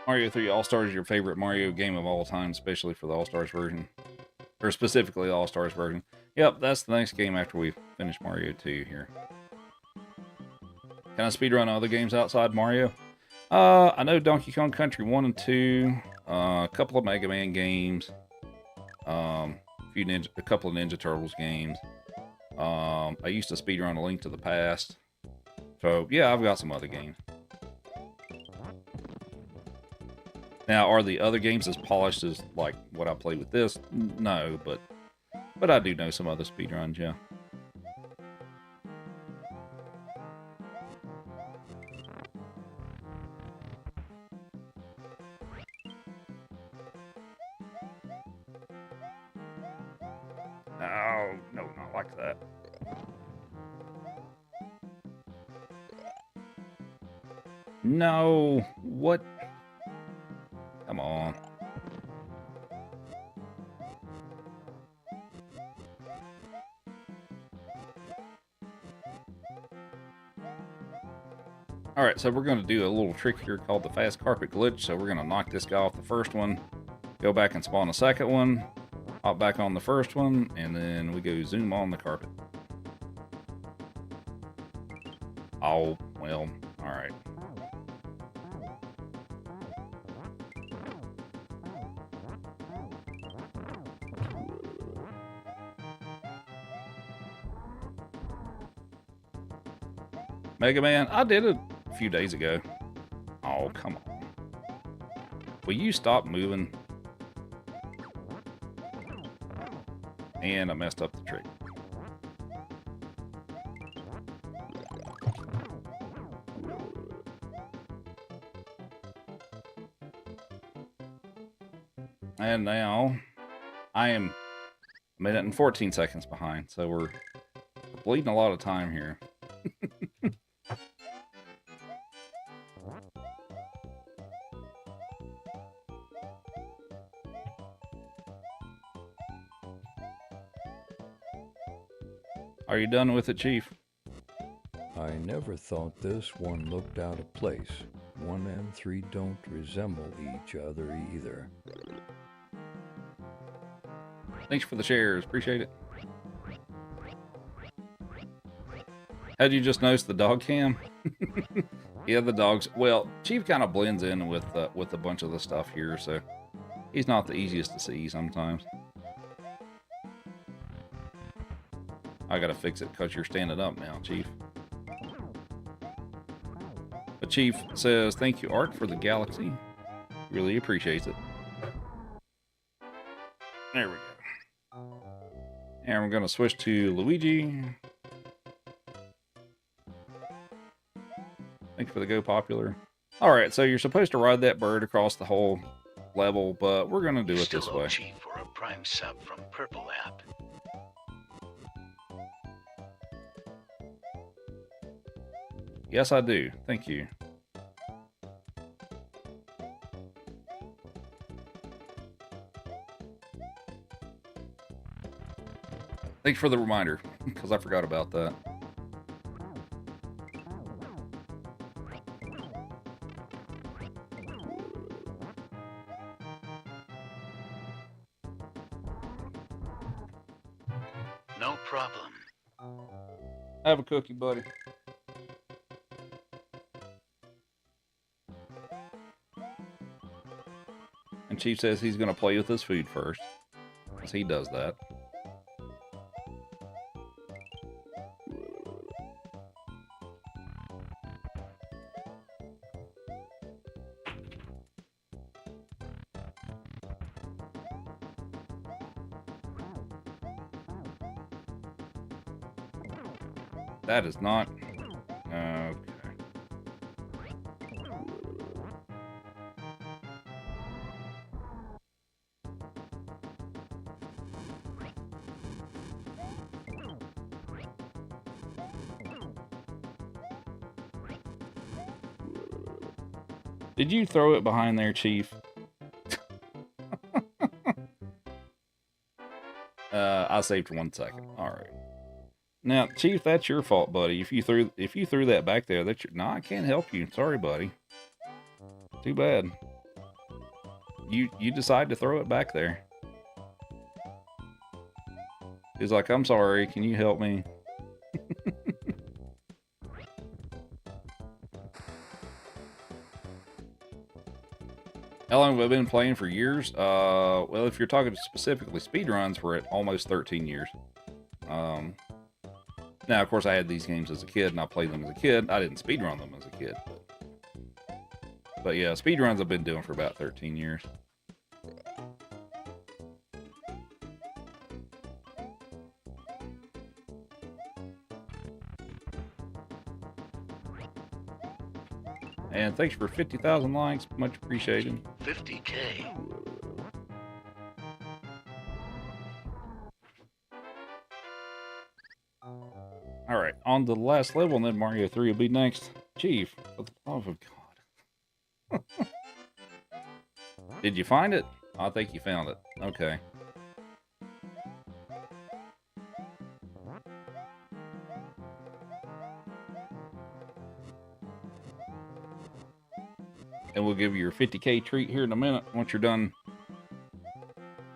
Mario 3 All-Stars is your favorite Mario game of all time, especially for the All-Stars version. Or specifically the All-Stars version. Yep, that's the next game after we finish Mario 2 here. Can I speedrun other games outside Mario? I know Donkey Kong Country 1 and 2, a couple of Mega Man games, a couple of Ninja Turtles games. I used to speedrun A Link to the Past. So, yeah, I've got some other games. Now, are the other games as polished as like what I played with this? No, but I do know some other speedruns, yeah. Oh, no, not like that. No, what? Come on. Alright, so we're going to do a little trick here called the fast carpet glitch. So we're going to knock this guy off the first one, go back and spawn a second one, hop back on the first one, and then we go zoom on the carpet. Oh, well, alright. Mega Man, I did it a few days ago. Oh, come on. Will you stop moving? And I messed up the trick. And now I am a minute and 14 seconds behind, so we're bleeding a lot of time here. Are you done with it, Chief? I never thought this one looked out of place. 1 and 3 don't resemble each other either. Thanks for the shares. Appreciate it. How'd you just notice the dog cam? Yeah, the dogs. Well, Chief kind of blends in with a bunch of the stuff here, so he's not the easiest to see sometimes. I gotta fix it because you're standing up now, Chief. But Chief says, thank you, Art, for the galaxy. Really appreciates it. There we go. And we're gonna switch to Luigi. Thanks for the Go Popular. Alright, so you're supposed to ride that bird across the whole level, but we're gonna do it this way. Chief for a prime sub from Purple App. Yes, I do. Thank you. Thanks for the reminder, because I forgot about that. No problem. Have a cookie, buddy. And Chief says he's going to play with his food first, because he does that. That is not... Okay. Did you throw it behind there, Chief? I saved for 1 second. All right. Now, Chief, that's your fault, buddy. If you threw that back there, that's your... No, I can't help you. Sorry, buddy. Too bad. You decide to throw it back there. He's like, I'm sorry. Can you help me? How long have I been playing? For years? Well, if you're talking specifically speedruns, we're at almost 13 years. Now, of course, I had these games as a kid, and I played them as a kid. I didn't speedrun them as a kid. But yeah, speedruns I've been doing for about 13 years. And thanks for 50,000 likes. Much appreciated. 50K. Alright, on to the last level, and then Mario 3 will be next. Chief, for the love of God. Did you find it? I think you found it. Okay. And we'll give you your 50K treat here in a minute once you're done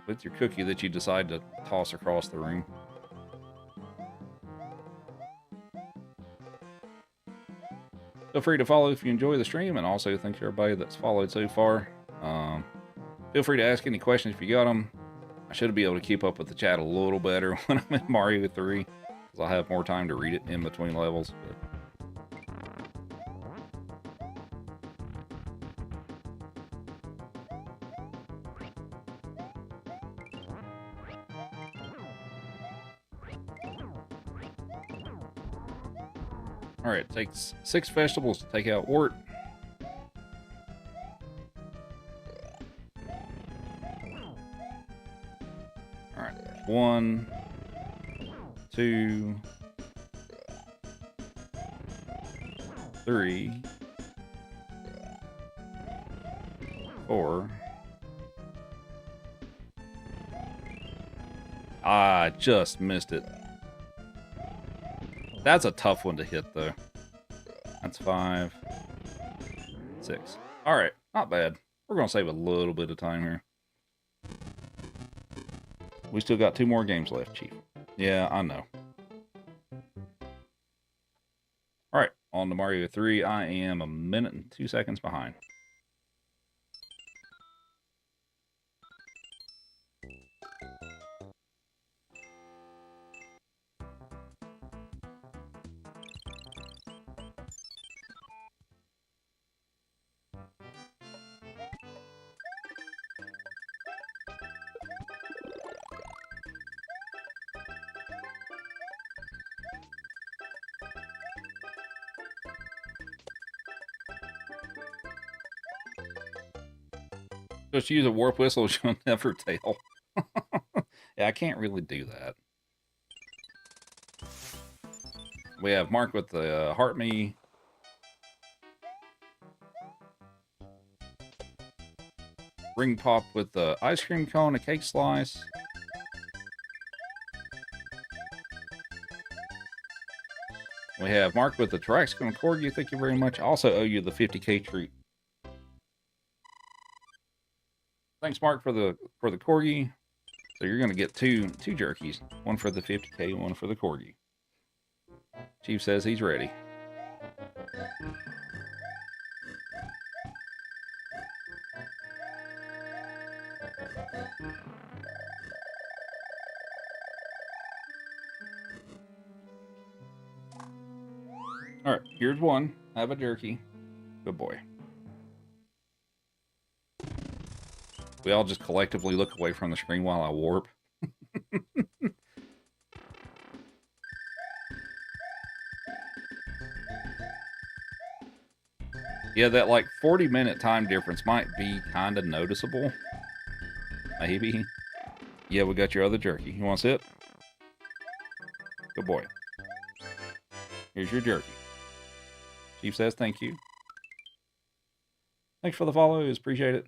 with your cookie that you decide to toss across the room. Feel free to follow if you enjoy the stream, and also thanks to everybody that's followed so far. Feel free to ask any questions if you got them. I should be able to keep up with the chat a little better when I'm in Mario 3, because I'll have more time to read it in between levels. But alright, it takes 6 vegetables to take out Wart. Alright, 1, 2, 3, 4. I just missed it. That's a tough one to hit, though. That's 5, 6. All right, not bad. We're going to save a little bit of time here. We still got 2 more games left, Chief. Yeah, I know. All right, on to Mario 3. I am 1 minute and 2 seconds behind. Just use a warp whistle, you'll never tell. Yeah, I can't really do that. We have Mark with the Heart Me. Ring Pop with the ice cream cone, a cake slice. We have Mark with the Taraxacum Corgi. Thank you very much. I also owe you the 50K treat. Thanks, Mark, for the Corgi. So you're going to get two jerkies. One for the 50K, one for the Corgi. Chief says he's ready. All right, here's one. Have a jerky. Good boy. We all just collectively look away from the screen while I warp. Yeah, that like 40-minute time difference might be kind of noticeable. Maybe. Yeah, we got your other jerky. You want to sit? Good boy. Here's your jerky. Chief says thank you. Thanks for the follows. Appreciate it.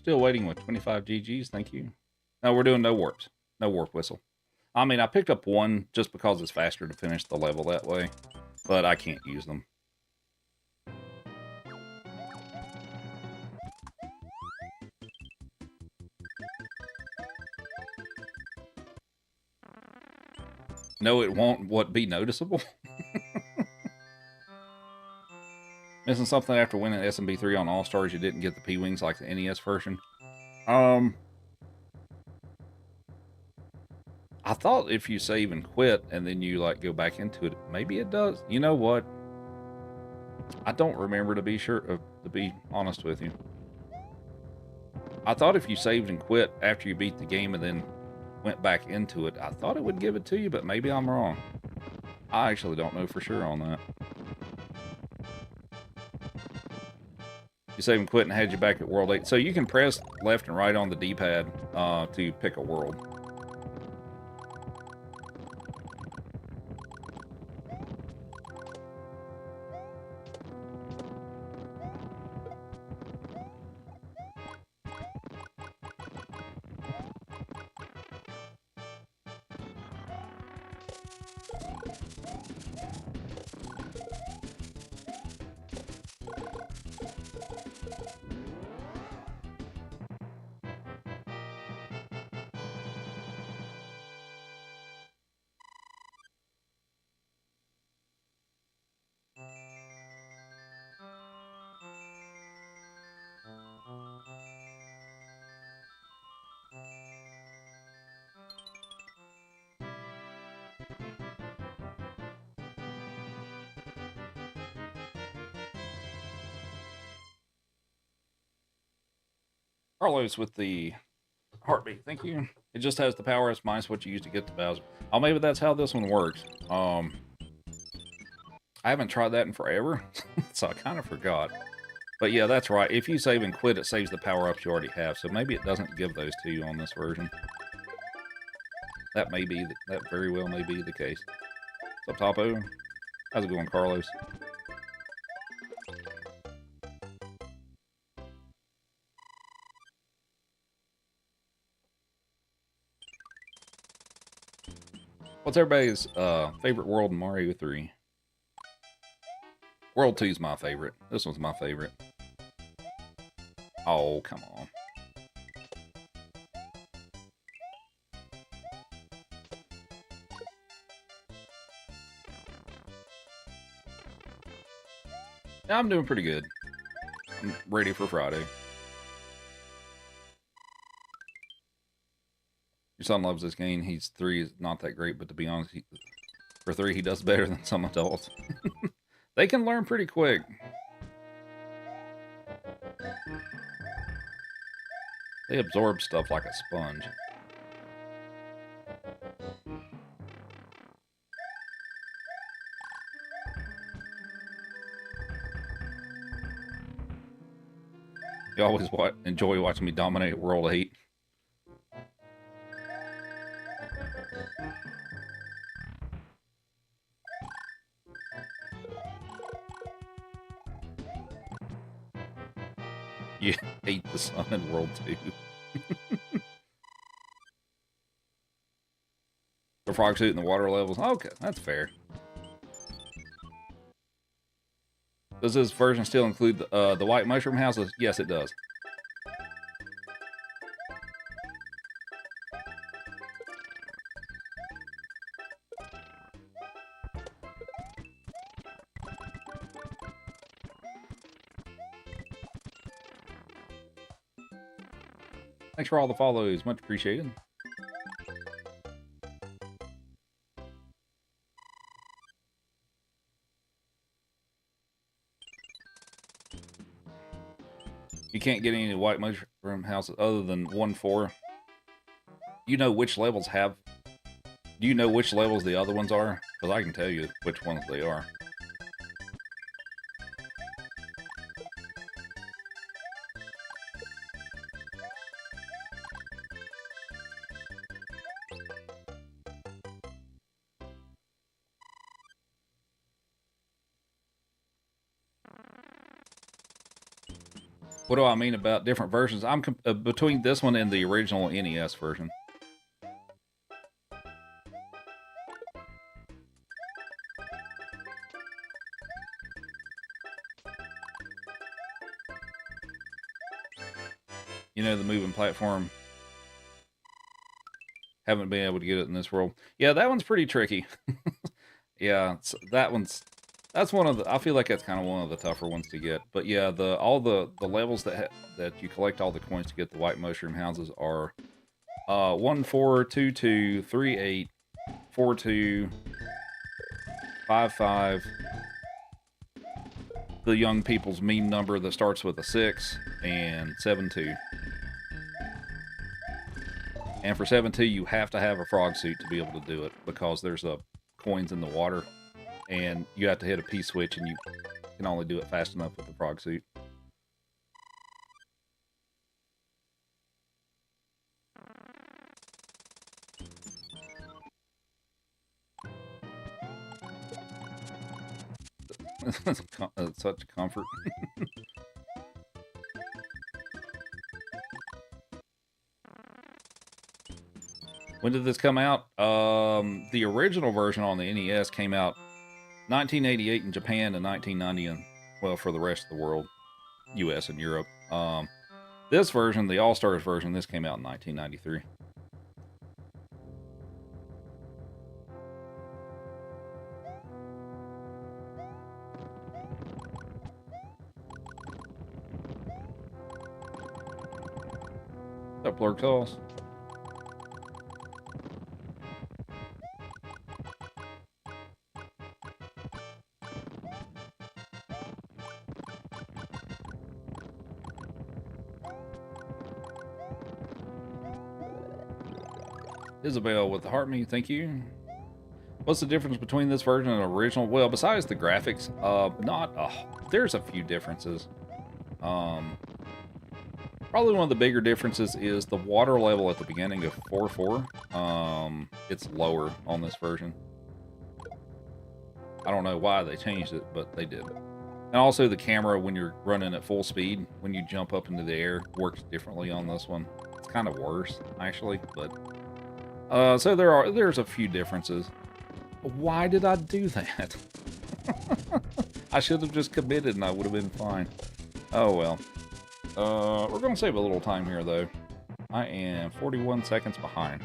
Still waiting with 25 GGs. Thank you. No, we're doing no warps. No warp whistle. I mean, I picked up one just because it's faster to finish the level that way, but I can't use them. No, it won't be noticeable. Missing something after winning SMB3 on All-Stars, you didn't get the P-Wings like the NES version. I thought if you save and quit and then you like go back into it, maybe it does. You know what? I don't remember, to be sure, to be honest with you. I thought if you saved and quit after you beat the game and then went back into it, I thought it would give it to you, but maybe I'm wrong. I actually don't know for sure on that. You save and quit and had you back at World 8. So you can press left and right on the D-pad to pick a world. Carlos with the heartbeat. Thank you. It just has the power S minus what you use to get to Bowser. Oh, maybe that's how this one works. I haven't tried that in forever, so I kind of forgot. But yeah, that's right. If you save and quit, it saves the power-ups you already have. So maybe it doesn't give those to you on this version. That may be, that very well may be the case. What's up, Topo? How's it going, Carlos? What's everybody's favorite world in Mario 3? World 2 is my favorite. This one's my favorite. Oh, come on. Yeah, I'm doing pretty good. I'm ready for Friday. Your son loves this game. He's 3, is not that great, but to be honest, for 3, he does better than some adults. They can learn pretty quick. They absorb stuff like a sponge. You always enjoy watching me dominate World 8. You hate the sun in World 2. The frog suit and the water levels. Okay, that's fair. Does this version still include the white mushroom houses? Yes, it does. Thanks for all the follows. Much appreciated. You can't get any white mushroom houses other than 1-4. You know which levels have... Do you know which levels the other ones are? Because I can tell you which ones they are. What do I mean about different versions? I'm between this one and the original NES version. You know, the moving platform. Haven't been able to get it in this world. Yeah, that one's pretty tricky. Yeah, that's one of the, I feel like that's kind of one of the tougher ones to get. But yeah, all the levels that you collect all the coins to get the white mushroom houses are 1, 4, 2, 2, 3, 8, 4, 2, 5, 5. The young people's meme number that starts with a 6 and 7, 2. And for 7, 2, you have to have a frog suit to be able to do it because there's coins in the water. And you have to hit a P switch, and you can only do it fast enough with the frog suit. It's such a comfort. When did this come out? The original version on the NES came out 1988 in Japan and 1990 in, well, for the rest of the world, US and Europe. This version, the All-Stars version, this came out in 1993. What's up, Blurk Sauce? Isabel with the heart me, thank you. What's the difference between this version and the original? Well, besides the graphics, there's a few differences. Probably one of the bigger differences is the water level at the beginning of 4-4. It's lower on this version. I don't know why they changed it, but they did. And also the camera, when you're running at full speed, when you jump up into the air, works differently on this one. It's kind of worse, actually, but... so there's a few differences. Why did I do that? I should have just committed and I would have been fine. Oh well. We're going to save a little time here though. I am 41 seconds behind.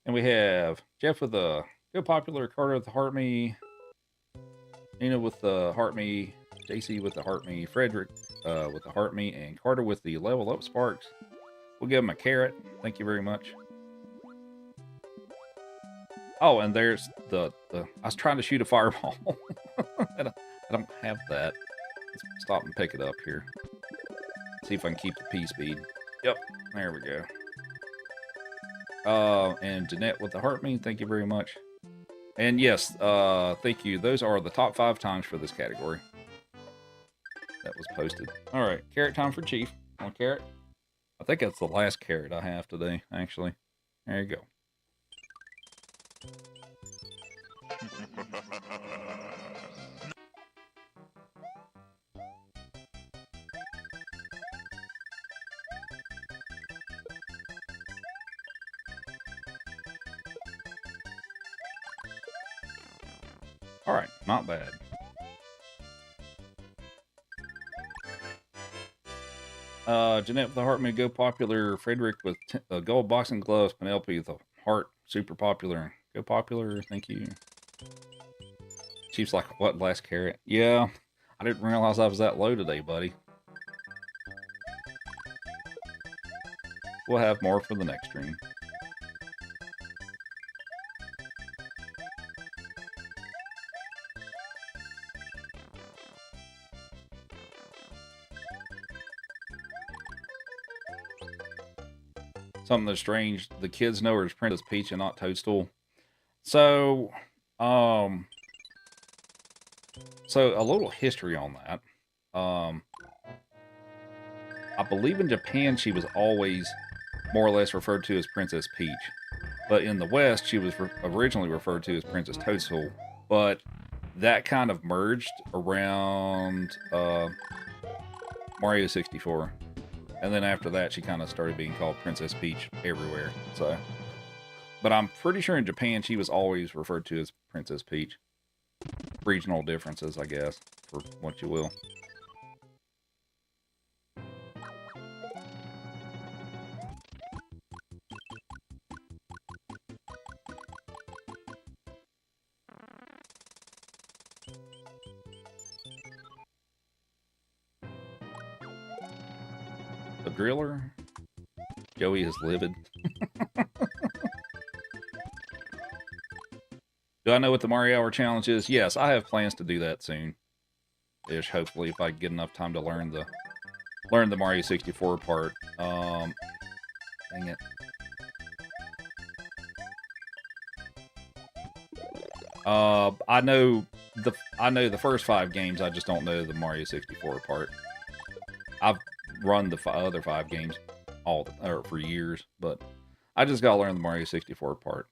And we have Jeff with the Go Popular, Carter with the Heart Me, Nina with the Heart Me, JC with the Heart Me, Frederick with the Heart Me, and Carter with the Level Up Sparks. We'll give him a carrot. Thank you very much. Oh, and there's the I was trying to shoot a fireball. I don't have that. Let's stop and pick it up here. See if I can keep the P speed. Yep, there we go. And Jeanette with the heart me, thank you very much. And yes, thank you. Those are the top 5 times for this category that was posted. All right, carrot time for Chief. On carrot. I think that's the last carrot I have today, actually. There you go. All right, not bad. Jeanette with the heart may go popular. Frederick with gold boxing gloves. Penelope with the heart super popular. Go popular. Thank you. Chief's like, what, last carrot? Yeah, I didn't realize I was that low today, buddy. We'll have more for the next stream. Something that's strange. The kids know her as Princess Peach and not Toadstool. So a little history on that. I believe in Japan she was always more or less referred to as Princess Peach, but in the West she was originally referred to as Princess Toadstool. But that kind of merged around Mario 64. And then after that, she kind of started being called Princess Peach everywhere. So, but I'm pretty sure in Japan, she was always referred to as Princess Peach. Regional differences, I guess, for what you will. The driller? Joey is livid. Do I know what the Mario Hour challenge is? Yes, I have plans to do that soon. Ish, hopefully, if I get enough time to learn the Mario 64 part. Dang it. I know the first 5 games. I just don't know the Mario 64 part. I've run the other 5 games for years, but I just gotta learn the Mario 64 part.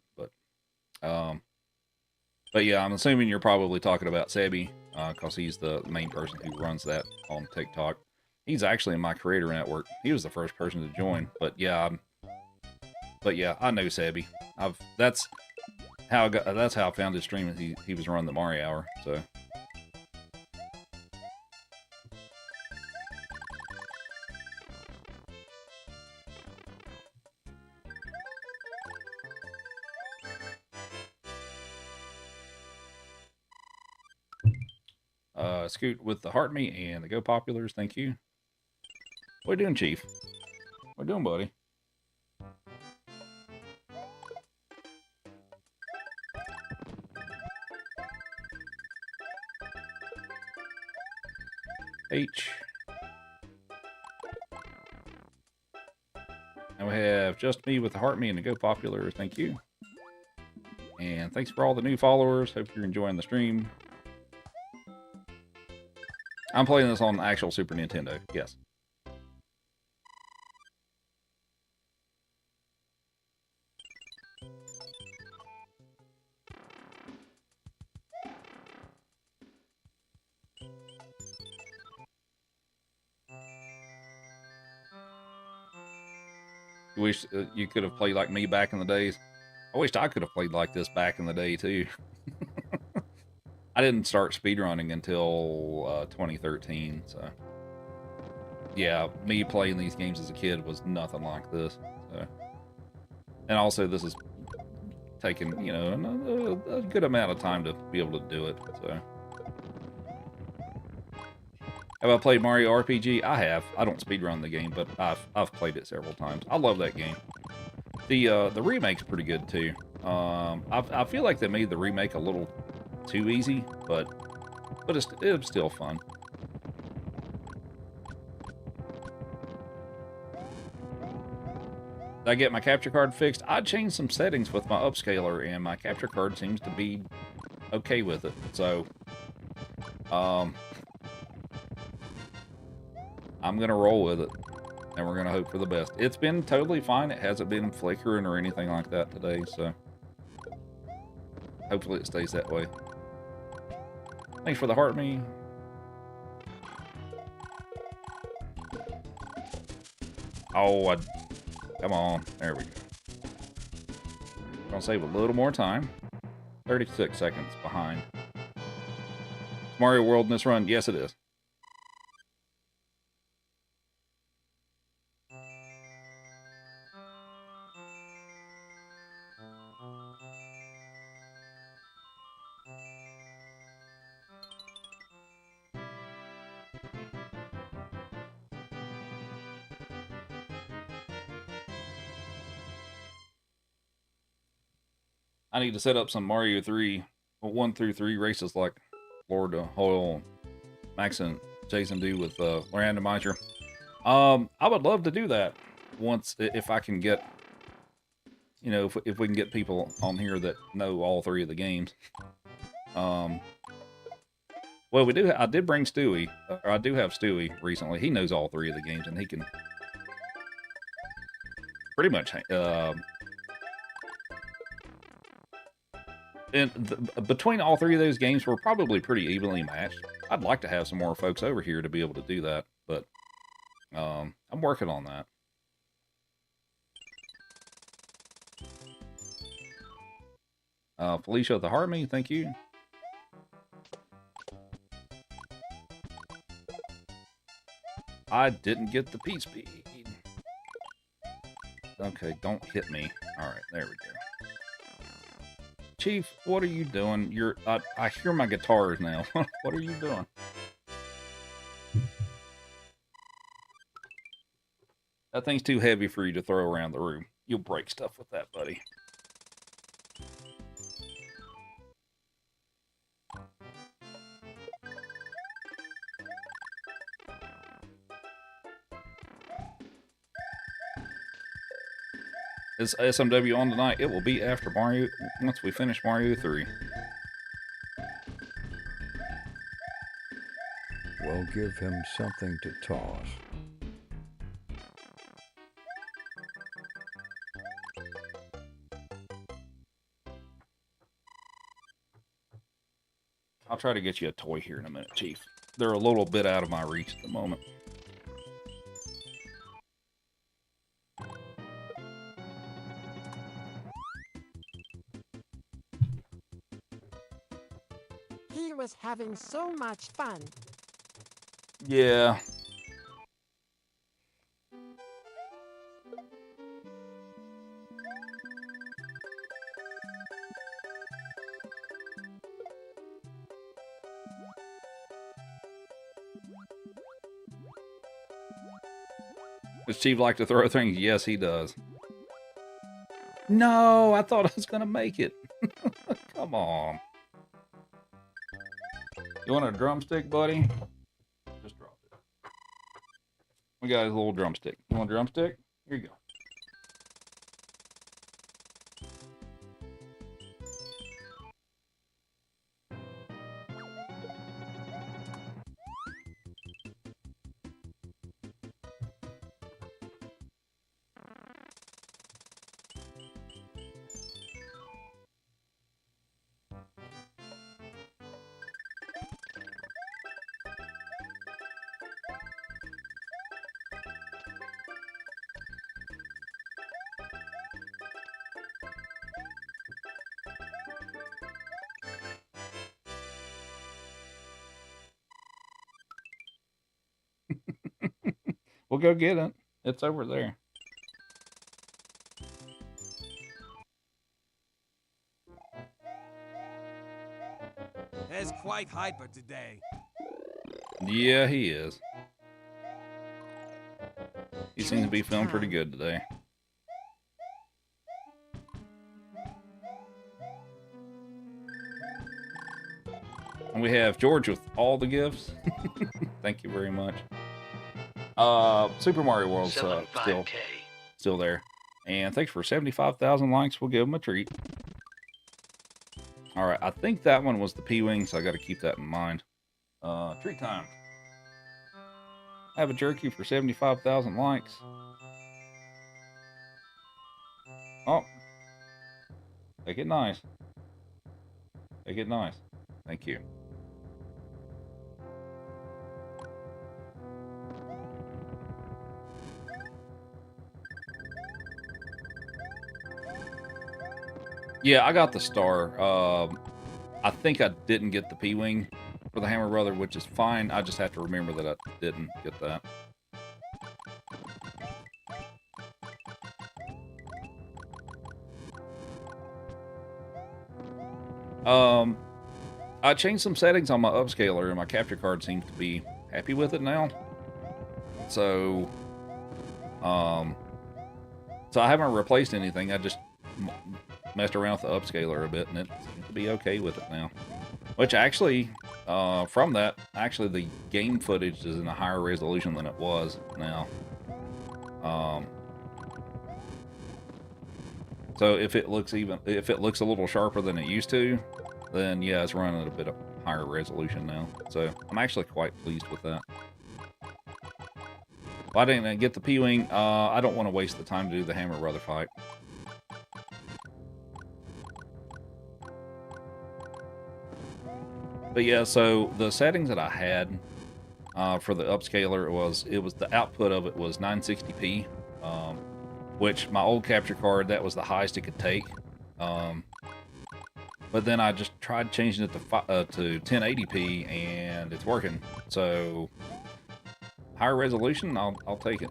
But yeah, I'm assuming you're probably talking about Sebi, because he's the main person who runs that on TikTok. He's actually in my creator network. He was the first person to join, but yeah, I know Sebi. That's how I found his stream. He was running the Mario Hour, so. Scoot with the heart me and the go populars, thank you. What you doing, Chief? What you doing, buddy? H. And we have just me with the heart me and the go popular, thank you. And thanks for all the new followers. Hope you're enjoying the stream. I'm playing this on the actual Super Nintendo, yes. You wish you could have played like me back in the days. I wished I could have played like this back in the day, too. I didn't start speedrunning until 2013, so yeah, me playing these games as a kid was nothing like this. So. And also, this is taking, you know, a good amount of time to be able to do it. So, have I played Mario RPG? I have. I don't speedrun the game, but I've played it several times. I love that game. The remake's pretty good too. I feel like they made the remake a little too easy, but it was still fun. Did I get my capture card fixed? I changed some settings with my upscaler, and my capture card seems to be okay with it. So, I'm gonna roll with it, and we're gonna hope for the best. It's been totally fine. It hasn't been flickering or anything like that today, so hopefully it stays that way. Thanks for the heart, me. Oh, come on. There we go. Gonna save a little more time. 36 seconds behind. Is Mario World in this run? Yes, it is. I need to set up some Mario 3, 1 through 3 races like Lord Hoyle, Max, and Jason do with Randomizer. I would love to do that once, if I can get, you know, if we can get people on here that know all 3 of the games. Well, I did bring Stewie, or I do have Stewie recently. He knows all 3 of the games, and he can pretty much, between all 3 of those games, we're probably pretty evenly matched. I'd like to have some more folks over here to be able to do that, but I'm working on that. Felicia the Harmony, thank you. I didn't get the P-Speed. Okay, don't hit me. Alright, there we go. Chief, what are you doing? I hear my guitars now. What are you doing? That thing's too heavy for you to throw around the room. You'll break stuff with that, buddy. Is SMW on tonight? It will be after Mario, once we finish Mario 3. Well, give him something to toss. I'll try to get you a toy here in a minute, Chief. They're a little bit out of my reach at the moment. He was having so much fun. Yeah. Does Chief like to throw things? Yes, he does. No, I thought I was going to make it. Come on. You want a drumstick, buddy? Just drop it. We got his little drumstick. You want a drumstick? Here you go. We'll go get it. It's over there. He's quite hyper today. Yeah, he is. He seems to be feeling pretty good today. And we have George with all the gifts. Thank you very much. Super Mario World's still there. And thanks for 75,000 likes. We'll give him a treat. All right, I think that one was the P-Wing, so I got to keep that in mind. Treat time. Have a jerky for 75,000 likes. Oh. Make it nice. Make it nice. Thank you. Yeah, I got the star. I think I didn't get the P-Wing for the Hammer Brother, which is fine. I just have to remember that I didn't get that. I changed some settings on my upscaler, and my capture card seems to be happy with it now. So I haven't replaced anything. I just messed around with the upscaler a bit, and it seems to be okay with it now. Which actually, from that, actually the game footage is in a higher resolution than it was now. So if it looks a little sharper than it used to, then yeah, it's running at a bit of higher resolution now. So I'm actually quite pleased with that. Why didn't I get the P-Wing? I don't want to waste the time to do the Hammer Brother fight. But yeah, so the settings that I had for the upscaler it was the output of it was 960p, which my old capture card, that was the highest it could take. But then I just tried changing it to 1080p, and it's working. So higher resolution, I'll take it.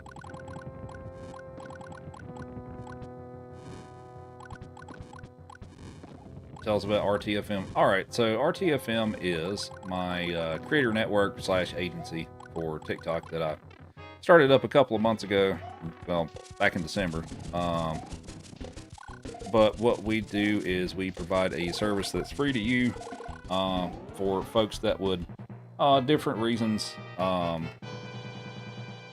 Tell us about RTFM. All right, so RTFM is my creator network / agency for TikTok that I started up a couple of months ago. Well, back in December. But what we do is we provide a service that's free to you for folks that would, different reasons.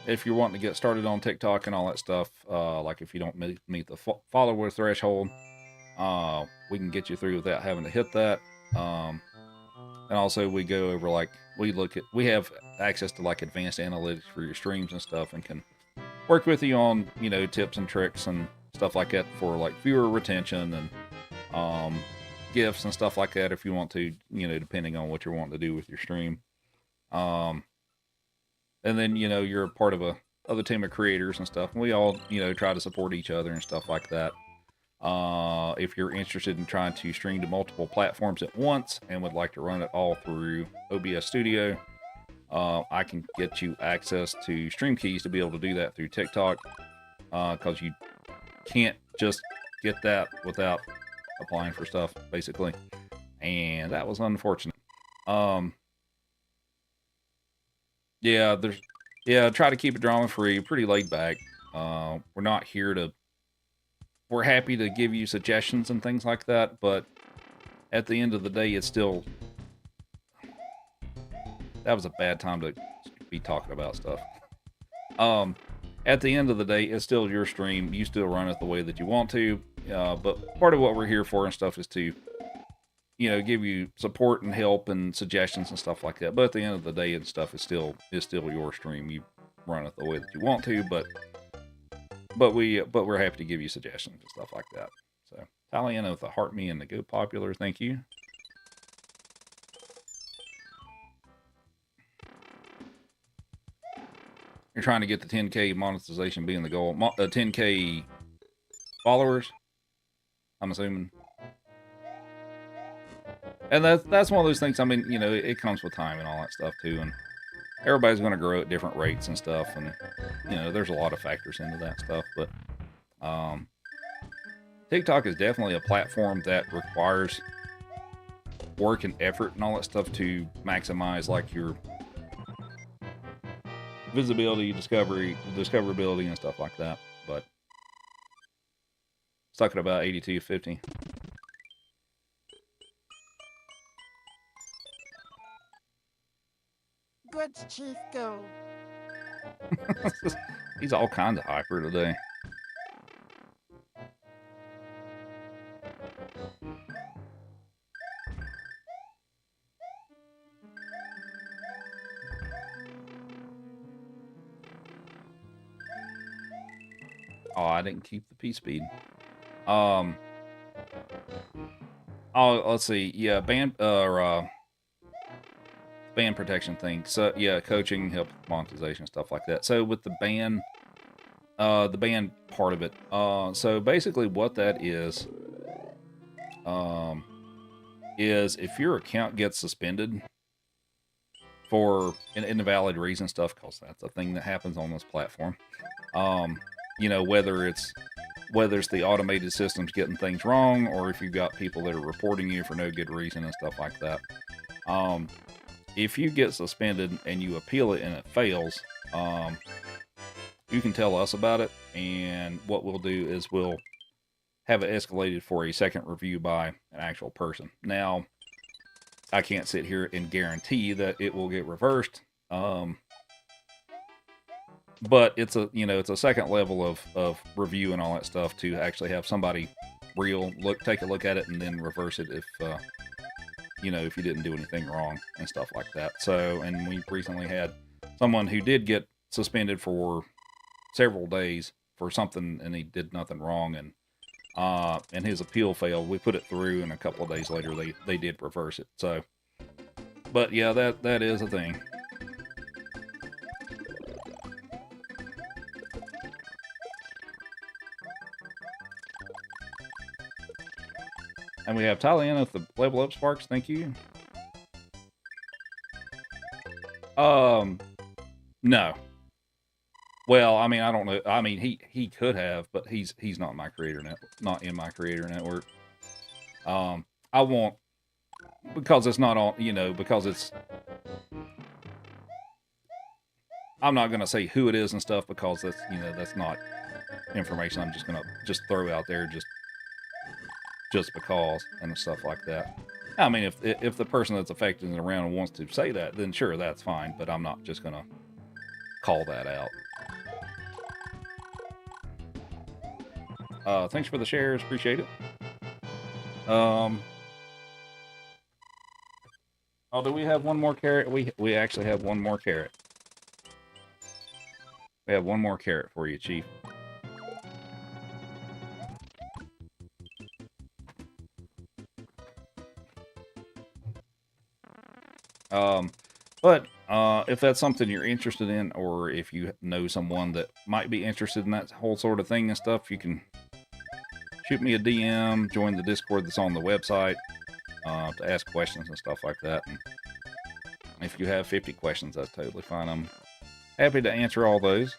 If you're wanting to get started on TikTok and all that stuff, like if you don't meet the follower threshold, we can get you through without having to hit that. And also we go over, like, we have access to like advanced analytics for your streams and stuff, and can work with you on, you know, tips and tricks and stuff like that for like viewer retention and gifts and stuff like that if you want to, you know, depending on what you're wanting to do with your stream. And then, you know, you're a part of a other team of creators and stuff, and we all, you know, try to support each other and stuff like that. If you're interested in trying to stream to multiple platforms at once and would like to run it all through OBS Studio, I can get you access to stream keys to be able to do that through TikTok, because you can't just get that without applying for stuff, basically. And that was unfortunate. Yeah, try to keep it drama free, pretty laid back. We're not here to, we're happy to give you suggestions and things like that, but at the end of the day, it's still, that was a bad time to be talking about stuff. At the end of the day, it's still your stream. You still run it the way that you want to. But part of what we're here for and stuff is to, you know, give you support and help and suggestions and stuff like that. But at the end of the day and stuff, it's still your stream. You run it the way that you want to, but we're happy to give you suggestions and stuff like that. So, Taliana with the heart me and the Go Popular, thank you. You're trying to get the 10K monetization being the goal. 10K followers, I'm assuming. And that's one of those things, I mean, you know, it comes with time and all that stuff too. And everybody's going to grow at different rates and stuff. And, you know, there's a lot of factors into that stuff. But TikTok is definitely a platform that requires work and effort and all that stuff to maximize, like, your visibility, discoverability, and stuff like that. But stuck at about 82.50. Good, Chief, go. He's all kinds of hyper today. Oh, I didn't keep the P speed. Um. Oh, let's see. Yeah, band band protection thing. So yeah, coaching, help with monetization, stuff like that. So with the band part of it. So basically, what that is if your account gets suspended for an invalid reason stuff, because that's a thing that happens on this platform. You know, whether it's the automated systems getting things wrong, or if you've got people that are reporting you for no good reason and stuff like that. If you get suspended and you appeal it and it fails, you can tell us about it, and what we'll do is we'll have it escalated for a second review by an actual person. Now, I can't sit here and guarantee that it will get reversed, but it's a second level of review and all that stuff to actually have somebody take a look at it and then reverse it if if you didn't do anything wrong and stuff like that. So, and we recently had someone who did get suspended for several days for something, and he did nothing wrong, and his appeal failed. We put it through, and a couple of days later they did reverse it. So, but yeah, that is a thing. And we have Thailand with the level up sparks. Thank you. No. Well, I mean, I don't know. I mean, he could have, but he's not in my creator network. I won't, because it's not on, because it's, I'm not going to say who it is and stuff, because that's not information I'm just going to throw out there just because and stuff like that. I mean, if the person that's affected is around and wants to say that, then sure, that's fine, but I'm not just going to call that out. Thanks for the shares. Appreciate it. Oh, do we have one more carrot? We actually have one more carrot. We have one more carrot for you, Chief. But if that's something you're interested in, or if you know someone that might be interested in that whole sort of thing and stuff, you can shoot me a DM, join the Discord that's on the website to ask questions and stuff like that. And if you have 50 questions, that's totally fine. I'm happy to answer all those,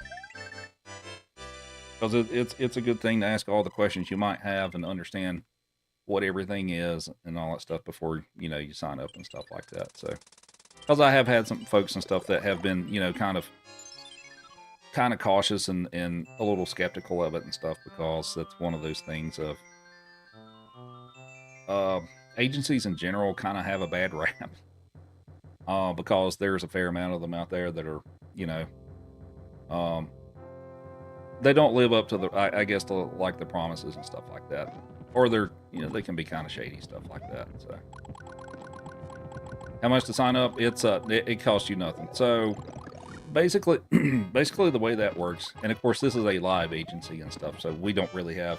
because it's a good thing to ask all the questions you might have and understand what everything is and all that stuff before you sign up and stuff like that. So, because I have had some folks and stuff that have been kind of cautious and a little skeptical of it and stuff, because that's one of those things of agencies in general kind of have a bad rap, because there's a fair amount of them out there that are they don't live up to I guess to like the promises and stuff like that, or they're they can be kind of shady, stuff like that. So, how much to sign up? It costs you nothing. So basically the way that works, and of course this is a live agency and stuff, so we don't really have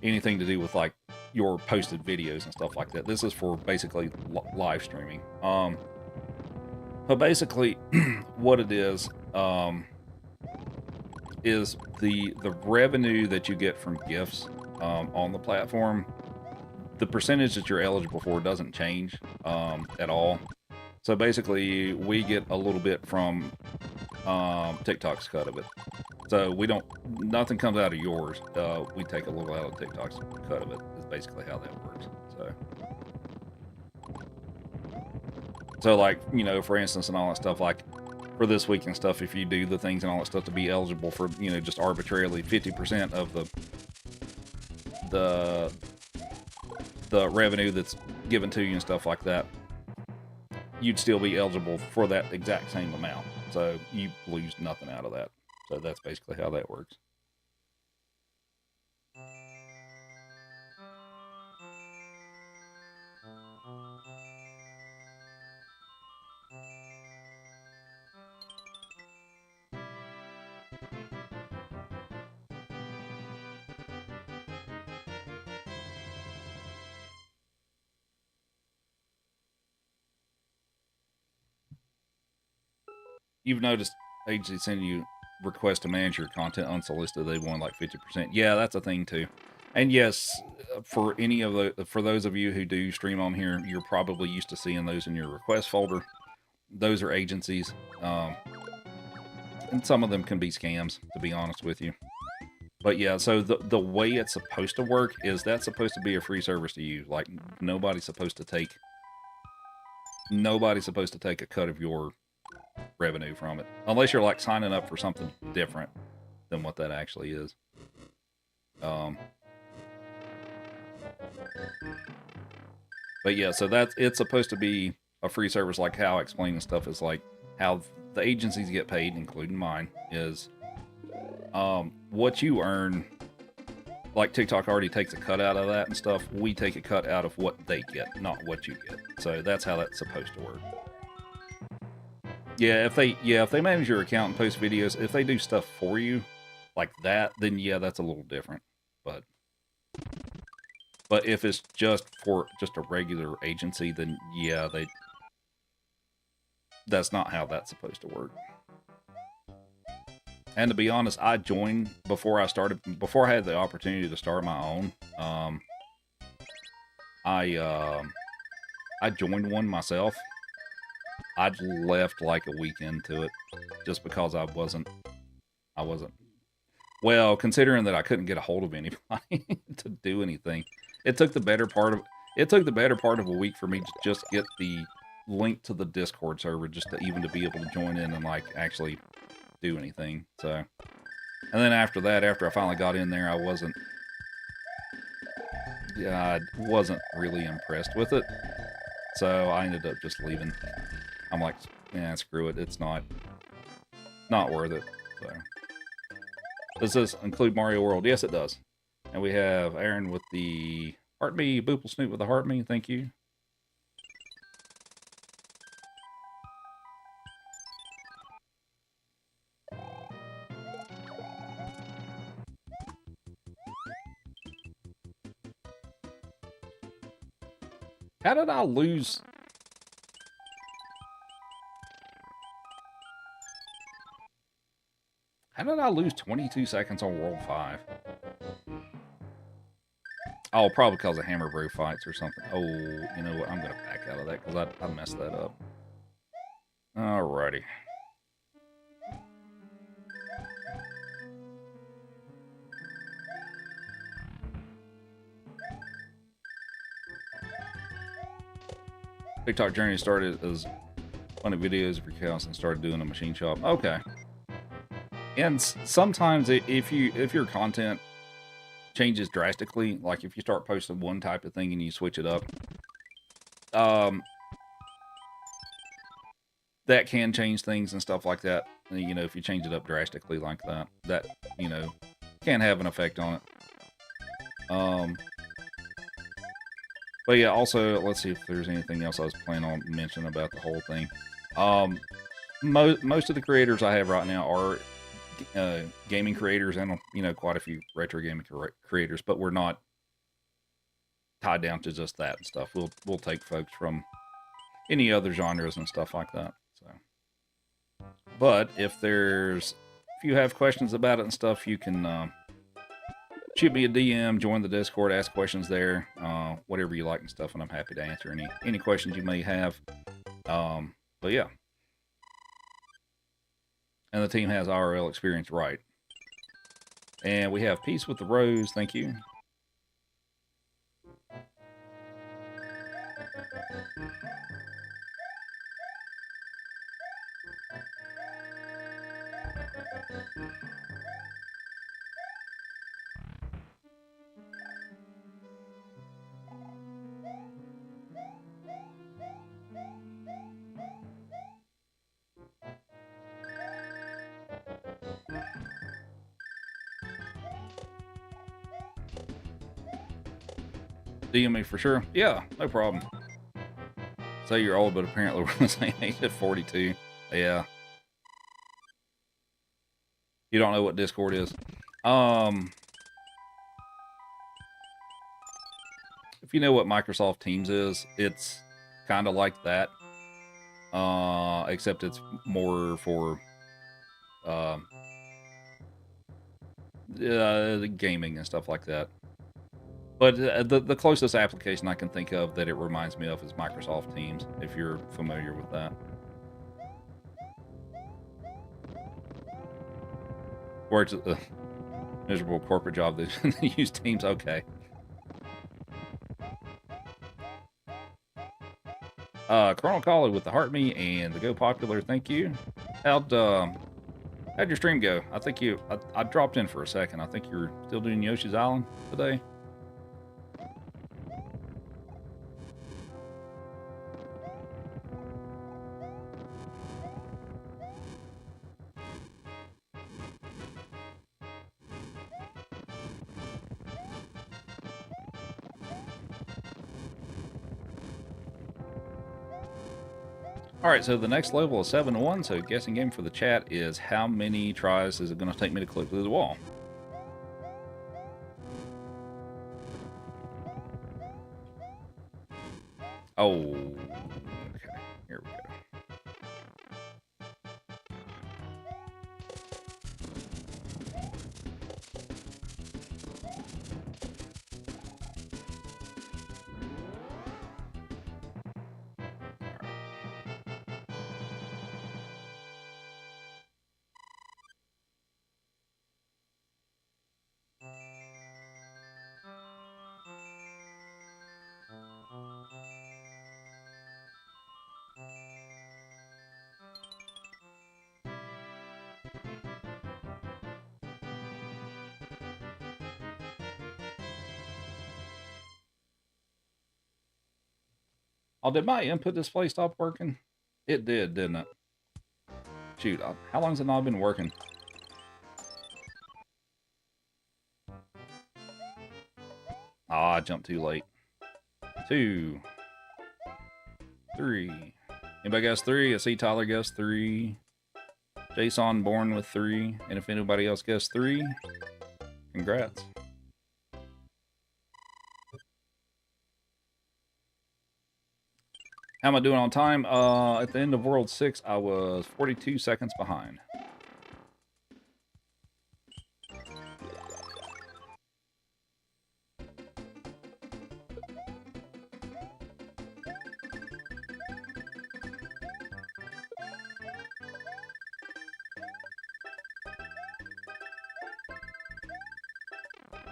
anything to do with like your posted videos and stuff like that. This is for basically live streaming. But basically what it is the revenue that you get from gifts on the platform. The percentage that you're eligible for doesn't change at all. So basically, we get a little bit from TikTok's cut of it. So nothing comes out of yours. We take a little out of TikTok's cut of it. Is basically how that works. So like, for instance, and all that stuff, like for this week and stuff, if you do the things and all that stuff to be eligible for, just arbitrarily 50% of the revenue that's given to you and stuff like that, you'd still be eligible for that exact same amount. So you lose nothing out of that. So that's basically how that works. you've noticed agencies send you request to manage your content unsolicited. They want like 50%. Yeah, that's a thing too. And yes, for any of for those of you who do stream on here, you're probably used to seeing those in your request folder. Those are agencies, and some of them can be scams, to be honest with you. But yeah, so the way it's supposed to work is that's supposed to be a free service to you. Like nobody's supposed to take a cut of your revenue from it, unless you're like signing up for something different than what that actually is. But yeah, so it's supposed to be a free service, like how explaining stuff is like how the agencies get paid, including mine, is what you earn. Like TikTok already takes a cut out of that and stuff. We take a cut out of what they get, not what you get. So that's how that's supposed to work. Yeah, if they manage your account and post videos, if they do stuff for you like that, then yeah, that's a little different. But if it's just for a regular agency, then yeah, that's not how that's supposed to work. And to be honest, I joined before I had the opportunity to start my own. I joined one myself. I'd left like a week into it just because I wasn't well, considering that I couldn't get a hold of anybody to do anything. It took the better part of a week for me to just get the link to the Discord server just to be able to join in and like actually do anything. So, and then after that, after I finally got in there, I wasn't really impressed with it. So I ended up just leaving. I'm like, yeah, screw it. It's not worth it. So, does this include Mario World? Yes, it does. And we have Aaron with the heart me, Boople Snoot with the heart me. Thank you. How did I lose? How did I lose 22 seconds on World 5? Oh, probably because of Hammer Brew fights or something. Oh, you know what? I'm going to back out of that because I messed that up. Alrighty. TikTok journey started as funny videos of your chaos and started doing a machine shop. Okay. And sometimes if your content changes drastically, like if you start posting one type of thing and you switch it up, that can change things and stuff like that. You know, if you change it up drastically like that, you know, can have an effect on it. But yeah, also, let's see if there's anything else I was planning on mentioning about the whole thing. Most of the creators I have right now are gaming creators, and you know, quite a few retro gaming creators, but we're not tied down to just that and stuff. We'll take folks from any other genres and stuff like that. So, but if you have questions about it and stuff, you can shoot me a DM, join the Discord, ask questions there, whatever you like and stuff, and I'm happy to answer any questions you may have. But yeah. And the team has IRL experience, right? And we have Peace with the Rose, thank you. DM me for sure. Yeah, no problem. Say you're old, but apparently we're the same age at 42. Yeah. You don't know what Discord is. If you know what Microsoft Teams is, it's kind of like that. except it's more for the gaming and stuff like that. But the closest application I can think of that it reminds me of is Microsoft Teams, if you're familiar with that. Where it's a miserable corporate job that use Teams. Okay. Colonel Collie with the Heart Me and the Go Popular, thank you. How'd your stream go? I think I dropped in for a second. I think you're still doing Yoshi's Island today. Alright, so the next level is 7-1, so guessing game for the chat is how many tries is it going to take me to click through the wall? Oh, okay, here we go. Oh, did my input display stop working? It did, didn't it? Shoot, how long has it not been working? Ah, I jumped too late. 2, 3. Anybody guess 3? I see Tyler guessed 3. Jason born with 3. And if anybody else guessed 3, congrats. How am I doing on time? At the end of World 6, I was 42 seconds behind.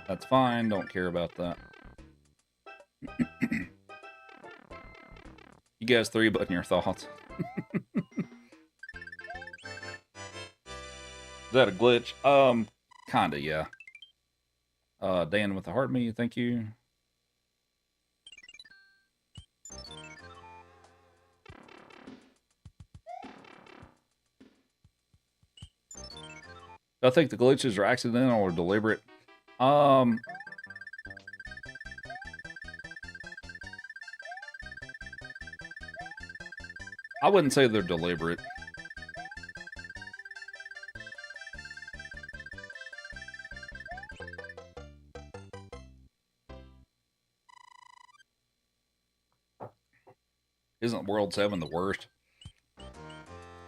That's fine, don't care about that. You guys 3 button your thoughts. Is that a glitch? Kinda, yeah. Dan with the Heart Me, thank you. I think the glitches are accidental or deliberate. I wouldn't say they're deliberate. Isn't World 7 the worst?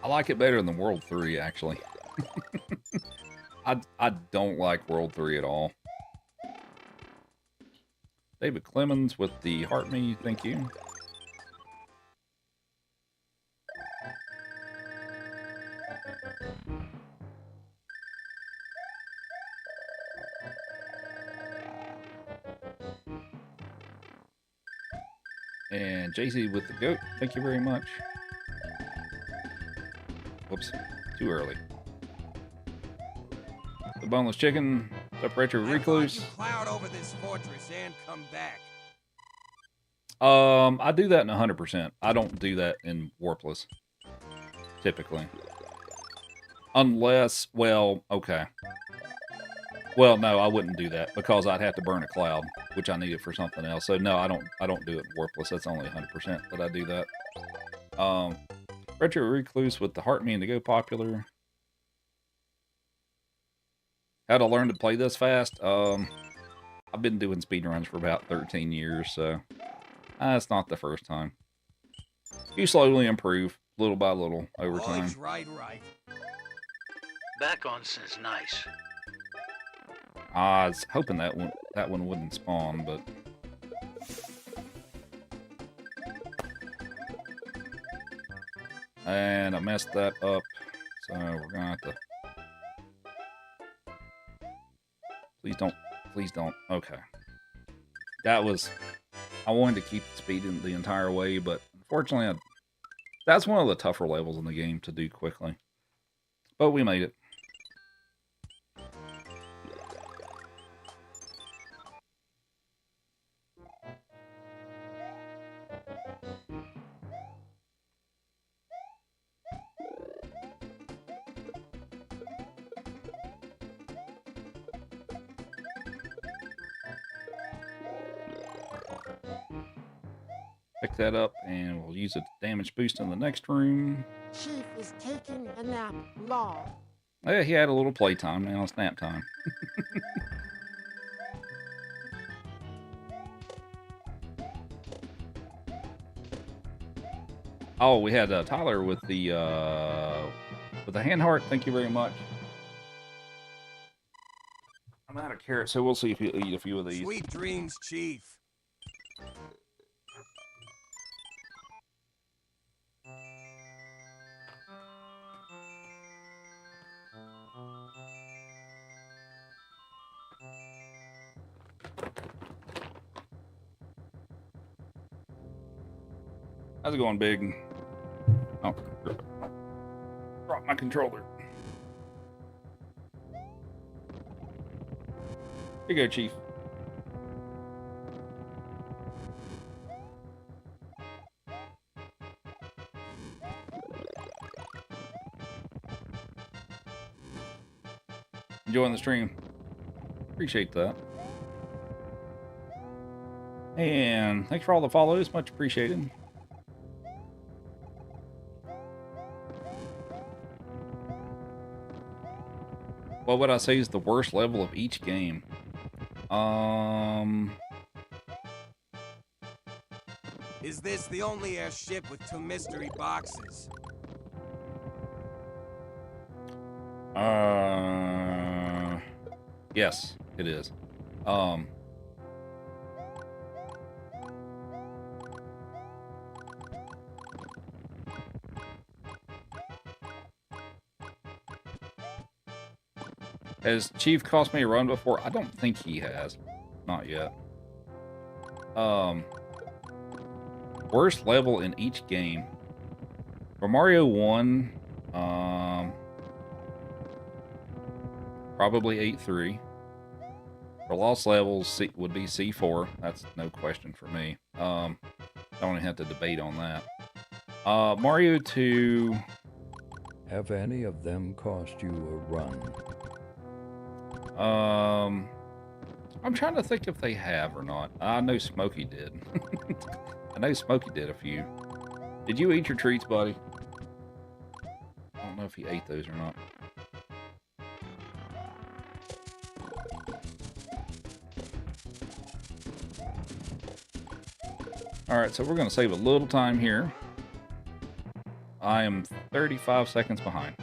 I like it better than World 3, actually. I don't like World 3 at all. David Clemens with the Heart Me, thank you. And JC with the goat, thank you very much. Whoops, too early. The boneless chicken, Retro Recluse. Cloud over this fortress and come back. I do that in 100%. I don't do that in Warpless, typically. Unless, well, okay. Well, no, I wouldn't do that because I'd have to burn a cloud, which I needed for something else. So no, I don't do it in Warpless. That's only 100% that I do that. Retro Recluse with the Heart Me and the Go Popular. How to learn to play this fast? I've been doing speedruns for about 13 years, so it's not the first time. You slowly improve. little by little over time. Boys, right. Back on since nice. I was hoping that one wouldn't spawn, but and I messed that up, so we're gonna have to. Please don't. Okay, that was. I wanted to keep the speed in the entire way, but unfortunately, that's one of the tougher levels in the game to do quickly. But we made it. Pick that up, and we'll use a damage boost in the next room. Chief is taking a nap. Law. Yeah, he had a little playtime. Now it's nap time. Oh, we had Tyler with the hand heart. Thank you very much. I'm out of carrots, so we'll see if he'll eat a few of these. Sweet dreams, Chief. How's it going, Big? Oh, drop my controller. Here you go, Chief. Enjoying the stream. Appreciate that. And thanks for all the follows. Much appreciated. What would I say is the worst level of each game? Is this the only airship with 2 mystery boxes? Yes, it is. Has Chief cost me a run before? I don't think he has. Not yet. Worst level in each game. For Mario 1, probably 8-3. For Lost Levels, would be C4. That's no question for me. Don't even have to debate on that. Mario 2... Have any of them cost you a run? I'm trying to think if they have or not. I know Smokey did. I know Smokey did a few. Did you eat your treats, buddy? I don't know if he ate those or not. Alright, so we're going to save a little time here. I am 35 seconds behind.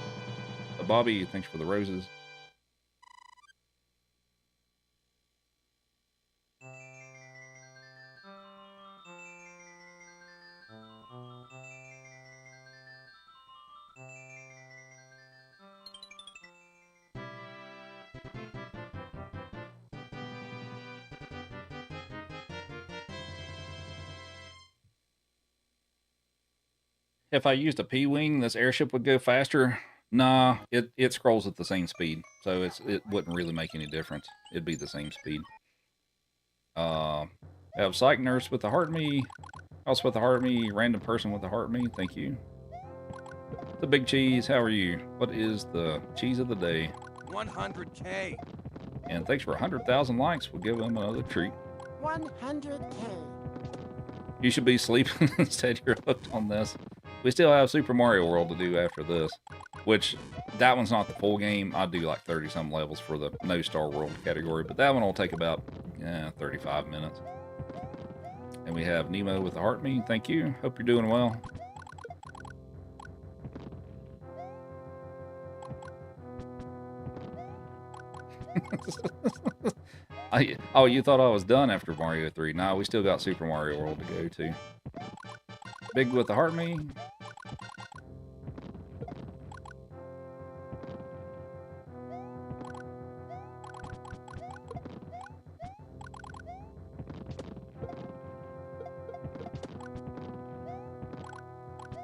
So Bobby, thanks for the roses. If I used a P-Wing, this airship would go faster. Nah, it scrolls at the same speed, so it wouldn't really make any difference. It'd be the same speed. I have Psych Nurse with the Heart Me, House with the Heart Me, Random Person with the Heart Me. Thank you. The Big Cheese, how are you? What is the cheese of the day? 100K. And thanks for 100,000 likes. We'll give him another treat. 100K. You should be sleeping instead. You're hooked on this. We still have Super Mario World to do after this, which that one's not the full game. I do like 30-some levels for the No Star World category, but that one will take about 35 minutes. And we have Nemo with the Heart Me. Thank you. Hope you're doing well. Oh, you thought I was done after Mario 3? Nah, we still got Super Mario World to go to. Big with the heart me.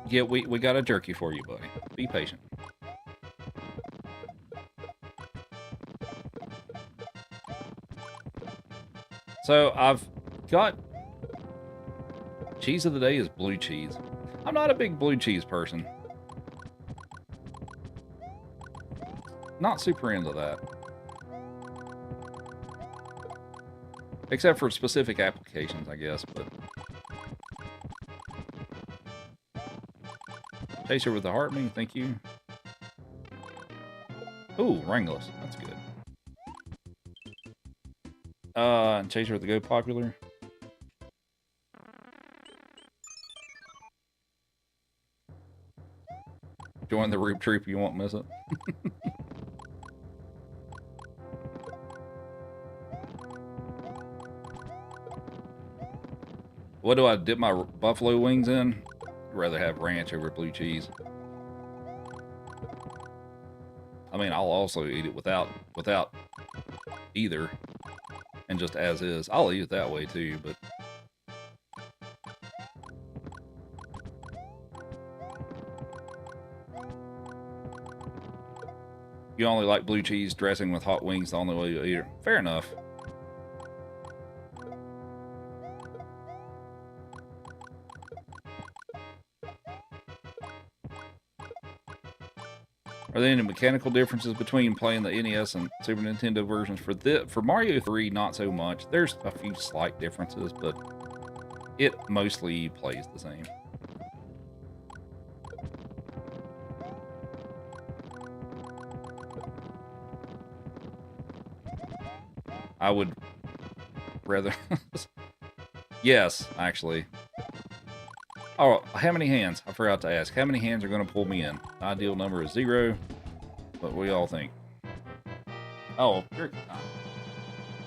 Yeah, we got a jerky for you, buddy. Be patient. So I've got cheese of the day is blue cheese. I'm not a big blue cheese person. Not super into that. Except for specific applications, I guess, but Chaser with the heart me, thank you. Ooh, Wranglers, that's good. And Chaser with the Go Popular. Join the Roop Troop, you won't miss it. What do I dip my buffalo wings in? I'd rather have ranch over blue cheese. I mean, I'll also eat it without either, and just as is. I'll eat it that way too, but you only like blue cheese dressing with hot wings the only way you eat it. Fair enough. Are there any mechanical differences between playing the NES and Super Nintendo versions? For Mario 3, not so much. There's a few slight differences, but it mostly plays the same. I would rather... Yes, actually. Oh, how many hands? I forgot to ask. How many hands are going to pull me in? The ideal number is 0. What we all think. Oh, jerky time.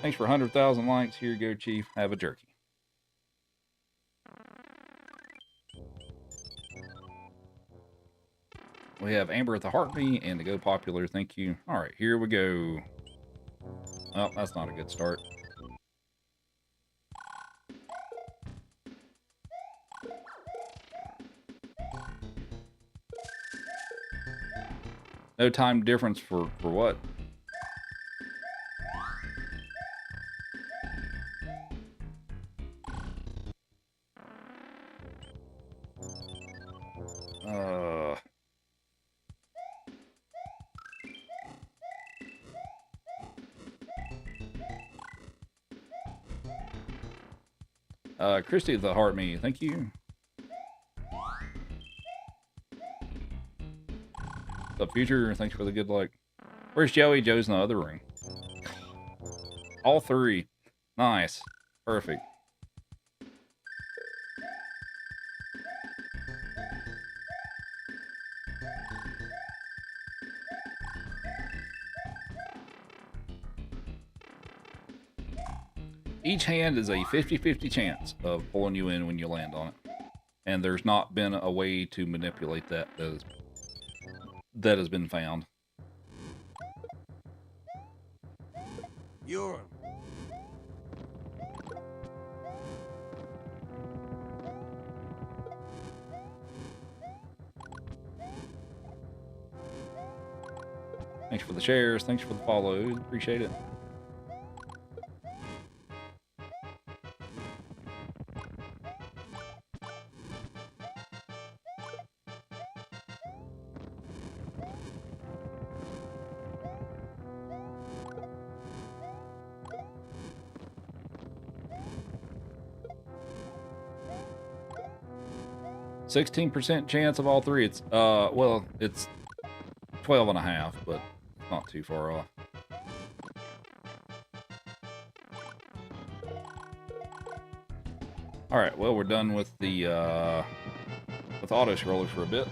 Thanks for 100,000 likes. Here you go, Chief. Have a jerky. We have Amber at the Heart Me and the Go Popular. Thank you. All right, here we go. Well, that's not a good start. No time difference for what? Christy the Heart Me, thank you. What's up, Future? Thanks for the good luck. Where's Joey? Joe's in the other room. All 3. Nice. Perfect. Each hand is a 50-50 chance of pulling you in when you land on it. And there's not been a way to manipulate that that has been found. You're... Thanks for the shares. Thanks for the follows. Appreciate it. %16 chance of all 3. It's well, it's 12.5, but not too far off. All right, well, we're done with the auto scroller for a bit.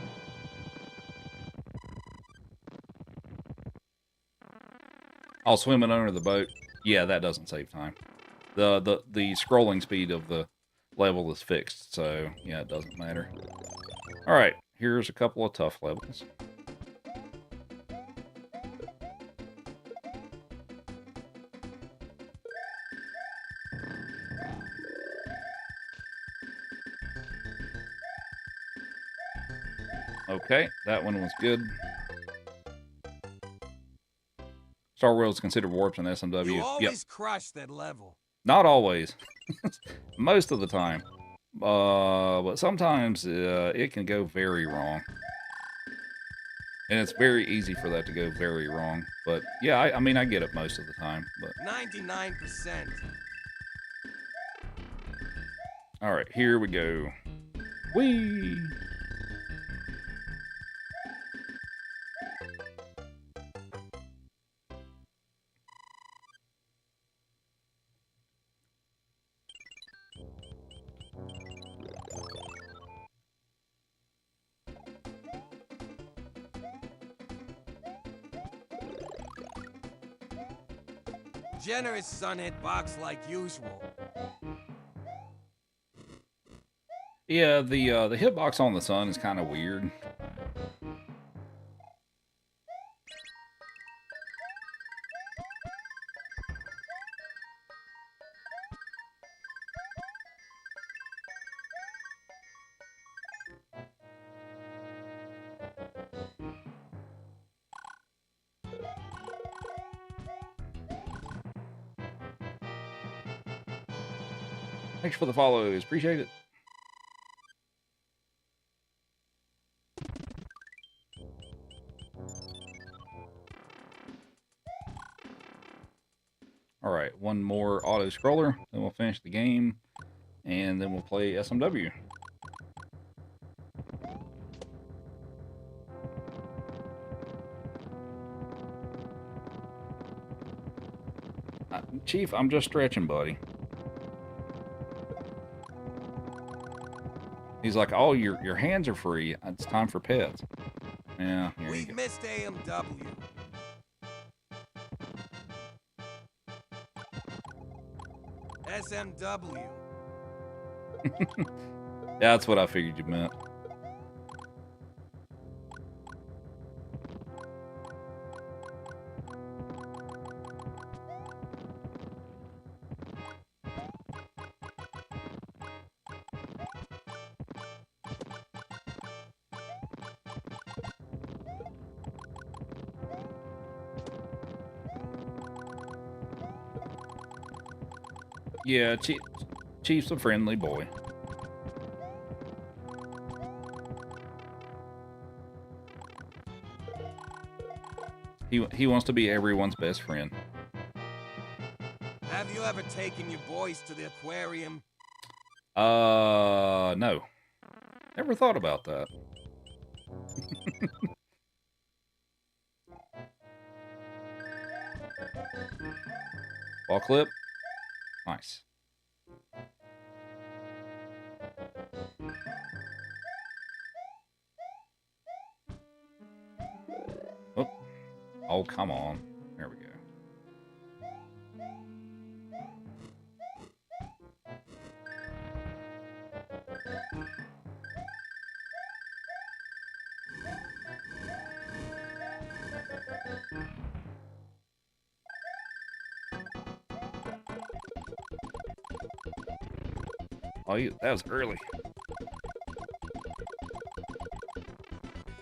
I'll swim it under the boat. Yeah, that doesn't save time. The scrolling speed of the level is fixed, so yeah, it doesn't matter. All right, here's a couple of tough levels. Okay, that one was good. Star World is considered warped in SMW. You Yep. always crush that level. Not always. Most of the time. But sometimes it can go very wrong. And it's very easy for that to go very wrong. But yeah, I mean, I get it most of the time. But 99%. all right, here we go. Whee! Generous sun hitbox like usual. Yeah, the hitbox on the sun is kind of weird. Thanks for the follows. Appreciate it. All right, one more auto scroller, then we'll finish the game, and then we'll play SMW. Chief, I'm just stretching, buddy. He's like, oh, your hands are free. It's time for pets. Yeah, here you We've go. missed AMW. SMW. That's what I figured you meant. Yeah, Chief's a friendly boy. He wants to be everyone's best friend. Have you ever taken your boys to the aquarium? No. Never thought about that. Ball clip. Nice. Oh. Oh, come on. There we go. Oh, that was early.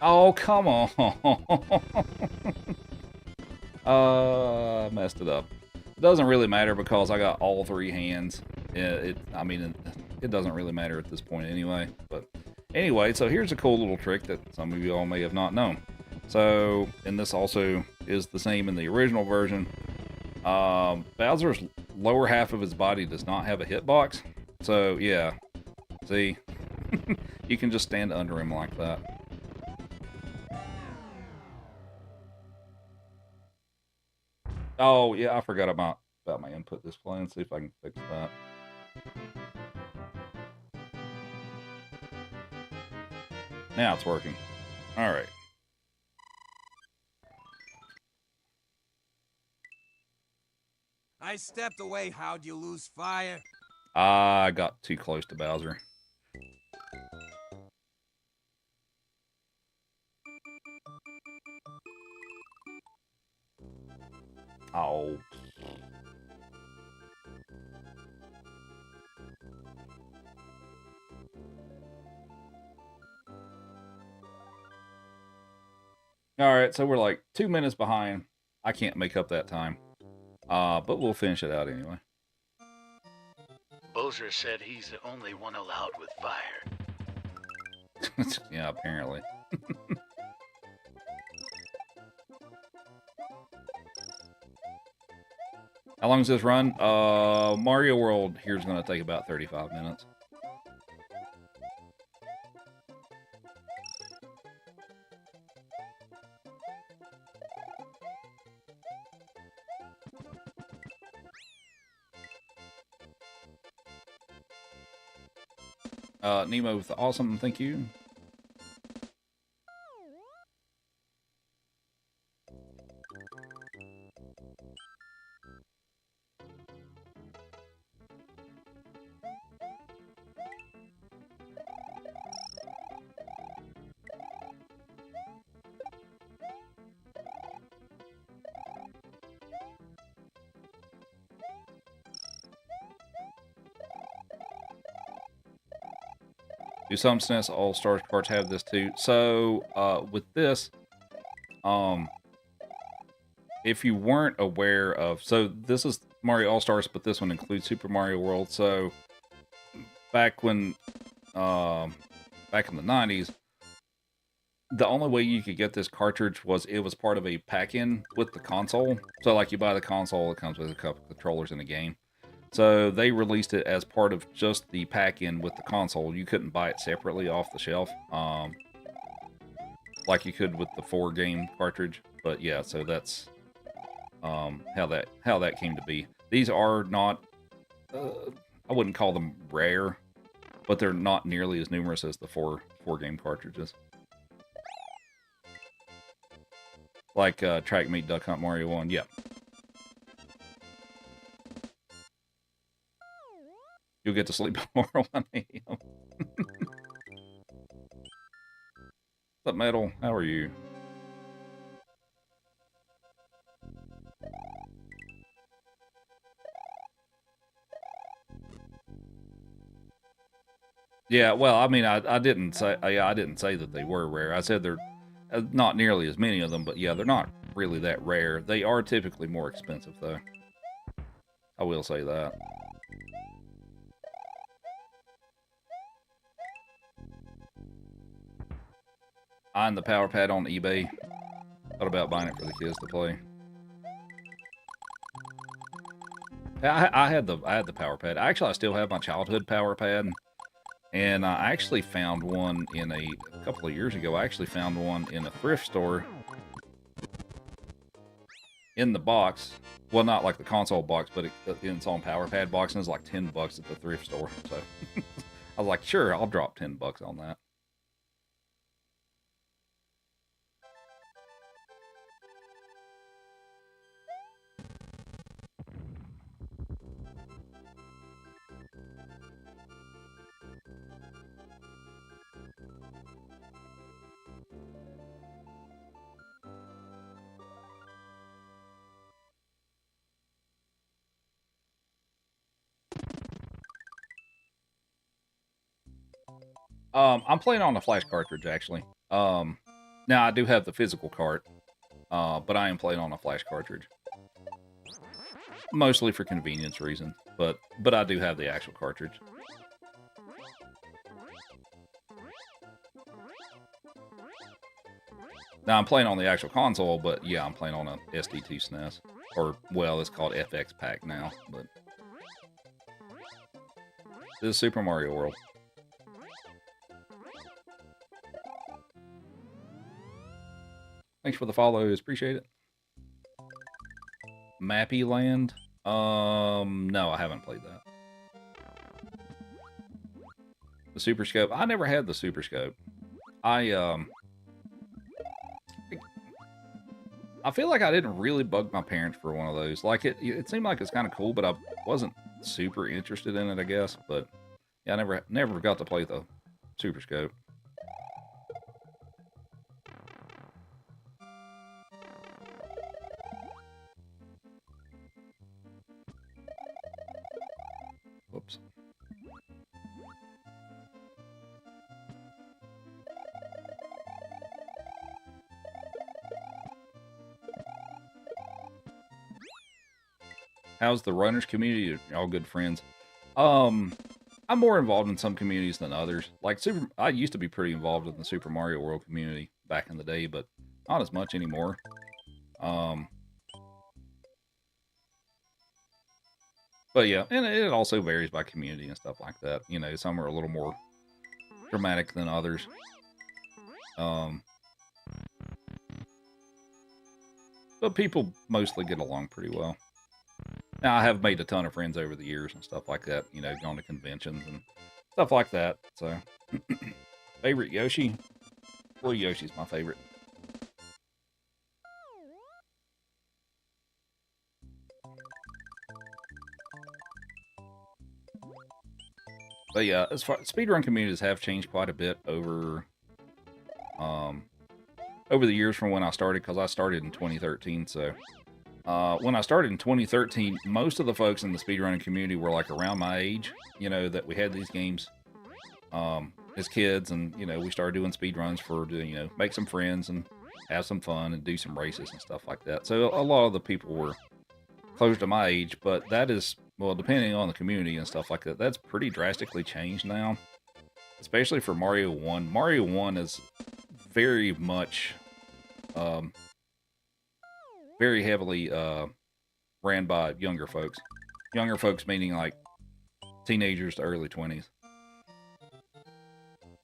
Oh, come on. Messed it up. It doesn't really matter because I got all three hands. I mean, it doesn't really matter at this point anyway. But anyway, so here's a cool little trick that some of you all may have not known. So, and this also is the same in the original version. Bowser's lower half of his body does not have a hitbox. So, yeah. See? You can just stand under him like that. Oh, yeah, I forgot about my input display. Let's see if I can fix that. Now it's working. All right. I I stepped away. How'd you lose fire? I got too close to Bowser. Oh. All right, so we're like 2 minutes behind. I can't make up that time. But we'll finish it out anyway. Bowser said he's the only one allowed with fire. Yeah, apparently. How long does this run? Mario World here is going to take about 35 minutes. Nemo with the awesome, thank you. Do some SNES All-Stars cards have this too? So, with this, if you weren't aware of, so this is Mario All-Stars, but this one includes Super Mario World. So, back when, back in the 90s, the only way you could get this cartridge was it was part of a pack-in with the console. So, like, you buy the console, it comes with a couple of controllers and a game. So they released it as part of just the pack-in with the console. You couldn't buy it separately off the shelf, like you could with the 4-game cartridge. But yeah, so that's how that came to be. These are not, I wouldn't call them rare, but they're not nearly as numerous as the 4-game cartridges. Like Track Meet Duck Hunt Mario 1, yeah. You'll get to sleep tomorrow 1 a.m. What's up, Metal? How are you? Yeah, well, I mean, I didn't say that they were rare. I said they're not nearly as many of them, but yeah, they're not really that rare. They are typically more expensive, though. I will say that. Eyeing the Power Pad on eBay. Thought about buying it for the kids to play. I had the Power Pad. Actually, I still have my childhood Power Pad, and I actually found one in a couple of years ago. I actually found one in a thrift store in the box. Well, not like the console box, but in its own Power Pad box, and it was like $10 at the thrift store. So I was like, sure, I'll drop $10 on that. I'm playing on the flash cartridge, actually. Now, I do have the physical cart, but I am playing on a flash cartridge. Mostly for convenience reasons, but I do have the actual cartridge. Now, I'm playing on the actual console, but yeah, I'm playing on a SDT SNES. Or, well, it's called FX Pack now, but... This is Super Mario World. Thanks for the follows. Appreciate it. Mappy Land? No, I haven't played that. The Super Scope? I never had the Super Scope. I feel like I didn't really bug my parents for one of those. Like it seemed like it's kind of cool, but I wasn't super interested in it, I guess. But yeah, I never got to play the Super Scope. Whoops. How's the runners community? All good friends. I'm more involved in some communities than others. Like I used to be pretty involved in the Super Mario World community back in the day, but not as much anymore. But yeah, and it also varies by community and stuff like that. You know, some are a little more dramatic than others. But people mostly get along pretty well. Now, I have made a ton of friends over the years and stuff like that, you know, going to conventions and stuff like that. So, favorite Yoshi? Well, Yoshi's my favorite. But yeah, as far speedrun communities have changed quite a bit over the years from when I started, because I started in 2013. So when I started in 2013, most of the folks in the speedrunning community were like around my age, you know, that we had these games as kids, and you know, we started doing speedruns for, you know, make some friends and have some fun and do some races and stuff like that. So a lot of the people were close to my age, but that is, well, depending on the community and stuff like that, that's pretty drastically changed now, especially for Mario 1. Mario 1 is very much, very heavily ran by younger folks. Younger folks meaning like teenagers to early 20s.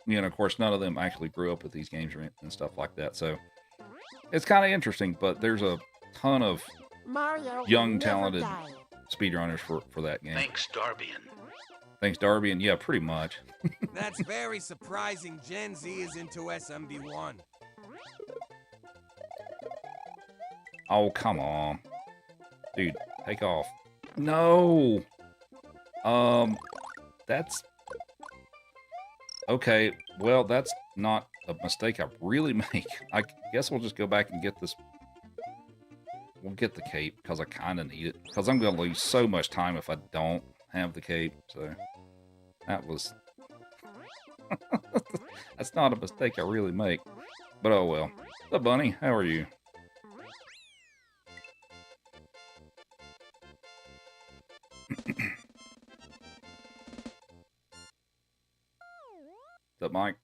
You know, of course, none of them actually grew up with these games and stuff like that. So it's kind of interesting, but there's a ton of Mario young, talented speedrunners for that game. Thanks, Darbian. Thanks, Darbian. Yeah, pretty much. That's very surprising. Gen Z is into SMB1. Oh, come on. Dude, take off. No! That's... Okay, well, that's not a mistake I really make. I guess we'll just go back and get this... We'll get the cape, because I kind of need it. Because I'm going to lose so much time if I don't have the cape, so... That was... That's not a mistake I really make. But oh well. What's up, Bunny? How are you? What's up, Mike?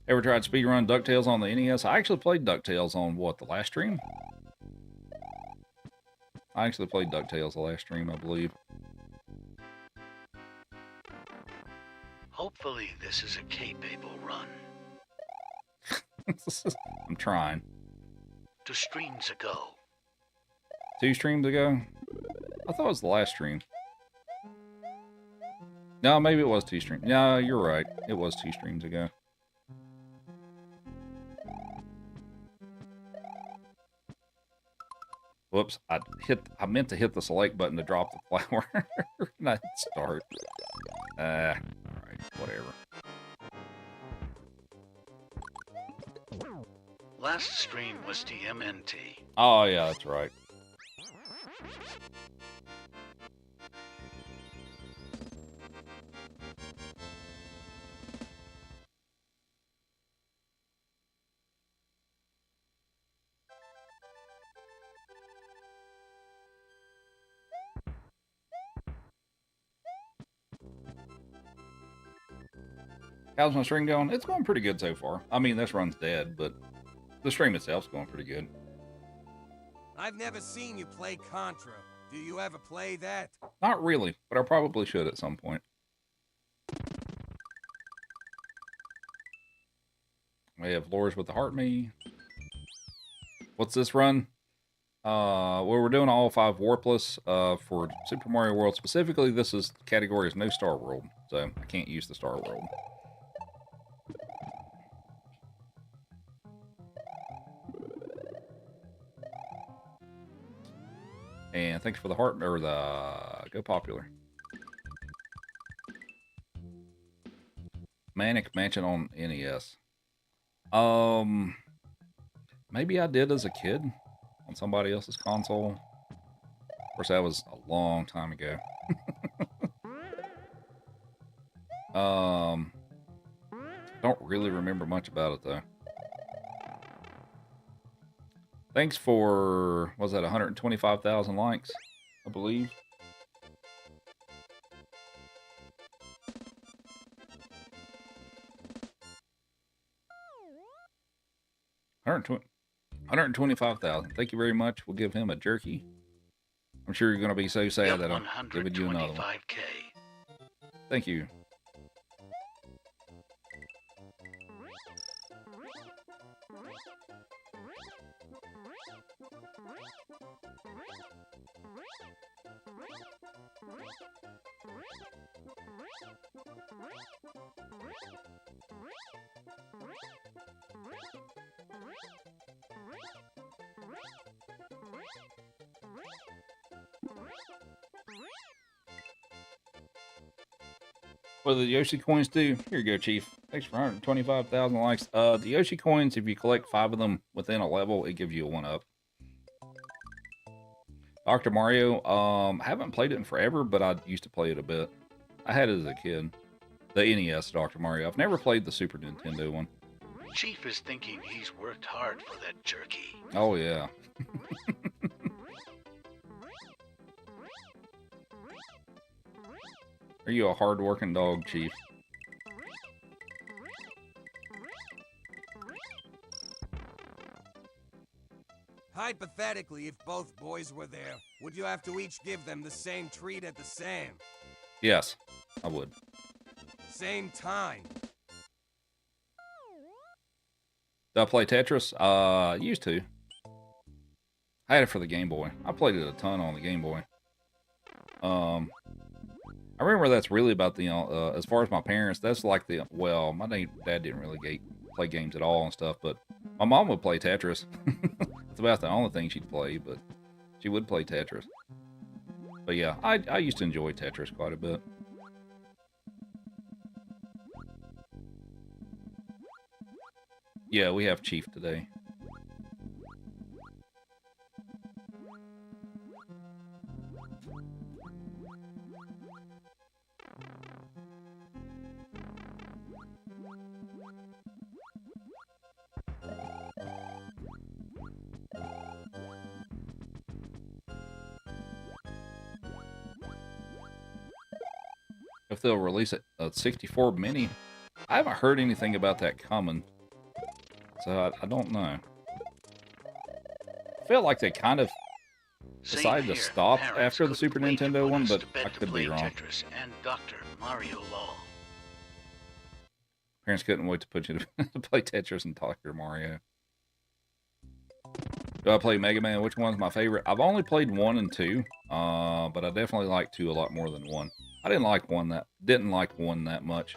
Ever tried speedrun DuckTales on the NES? I actually played DuckTales on, what, the last stream? I actually played DuckTales the last stream, I believe. Hopefully this is a capable run. I'm trying. 2 streams ago. 2 streams ago? I thought it was the last stream. No, maybe it was 2 streams. No, you're right. It was 2 streams ago. Whoops, I meant to hit the select button to drop the flower. And I hit start. Alright, whatever. Last stream was TMNT. Oh, yeah, that's right. How's my stream going? It's going pretty good so far. I mean, this run's dead, but the stream itself's going pretty good. I've never seen you play Contra. Do you ever play that? Not really, but I probably should at some point. We have Lures with the Heart Me. What's this run? Well, we're doing all 5 Warpless for Super Mario World. Specifically, this is category is no Star World, so I can't use the Star World. Thanks for the heart or the Go Popular. Manic Mansion on NES. Maybe I did as a kid on somebody else's console. Of course, that was a long time ago. Don't really remember much about it though. Thanks for, was that 125,000 likes, I believe. $125,000. Thank you very much. We'll give him a jerky. I'm sure you're going to be so sad that I'm giving you another one. 125K. Thank you. What do the Yoshi coins do? Here you go, Chief. Thanks for 125,000 likes. The Yoshi coins, if you collect 5 of them within a level, it gives you a 1-up. Dr. Mario, I haven't played it in forever, but I used to play it a bit. I had it as a kid. The NES Dr. Mario. I've never played the Super Nintendo one. Chief is thinking he's worked hard for that jerky. Oh, yeah. Are you a hard-working dog, Chief? Hypothetically, if both boys were there, would you have to each give them the same treat at the same? Yes, I would. Same time. Did I play Tetris? Used to. I had it for the Game Boy. I played it a ton on the Game Boy. I remember that's really about the, as far as my parents, that's like the, well, my dad didn't really play games at all and stuff, but my mom would play Tetris. It's about the only thing she'd play, but she would play Tetris. But yeah, I used to enjoy Tetris quite a bit. Yeah, we have Chief today. If they'll release a 64 mini, I haven't heard anything about that coming, so I don't know. I feel like they kind of decided to stop after the Super Nintendo one, but I could be wrong. Tetris and Dr. Mario Law. Parents couldn't wait to put you to play Tetris and Dr. Mario. Do I play Mega Man? Which one's my favorite? I've only played 1 and 2, but I definitely like 2 a lot more than 1. I didn't like 1 that much.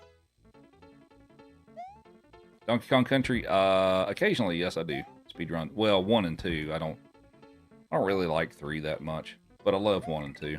Donkey Kong Country, occasionally, yes, I do speedrun. Well, 1 and 2, I don't really like 3 that much, but I love 1 and 2.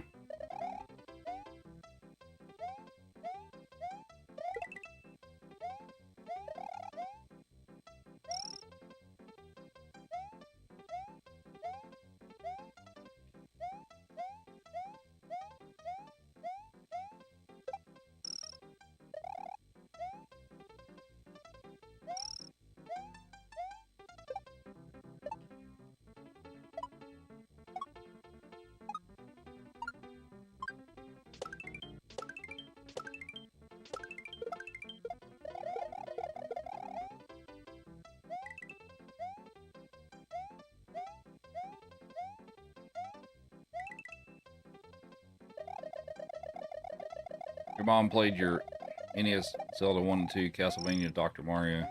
Your mom played your NES, Zelda 1 and 2, Castlevania, Dr. Mario,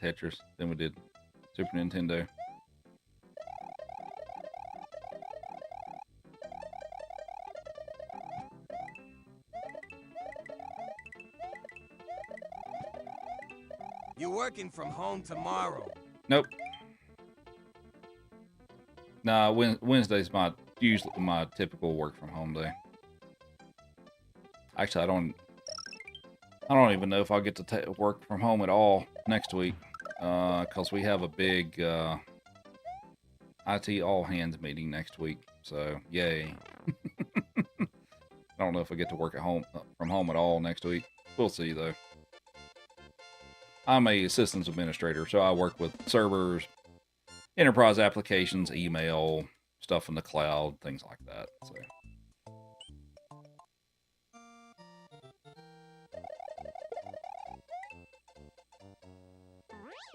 Tetris. Then we did Super Nintendo. You working from home tomorrow? Nope. Nah, Wednesday's my usually my typical work from home day. Actually, I don't even know if I'll get to work from home at all next week, because we have a big IT all hands meeting next week. So yay! I don't know if I get to work at home from home at all next week. We'll see though. I'm a systems administrator, so I work with servers, enterprise applications, email, stuff in the cloud, things like that. So.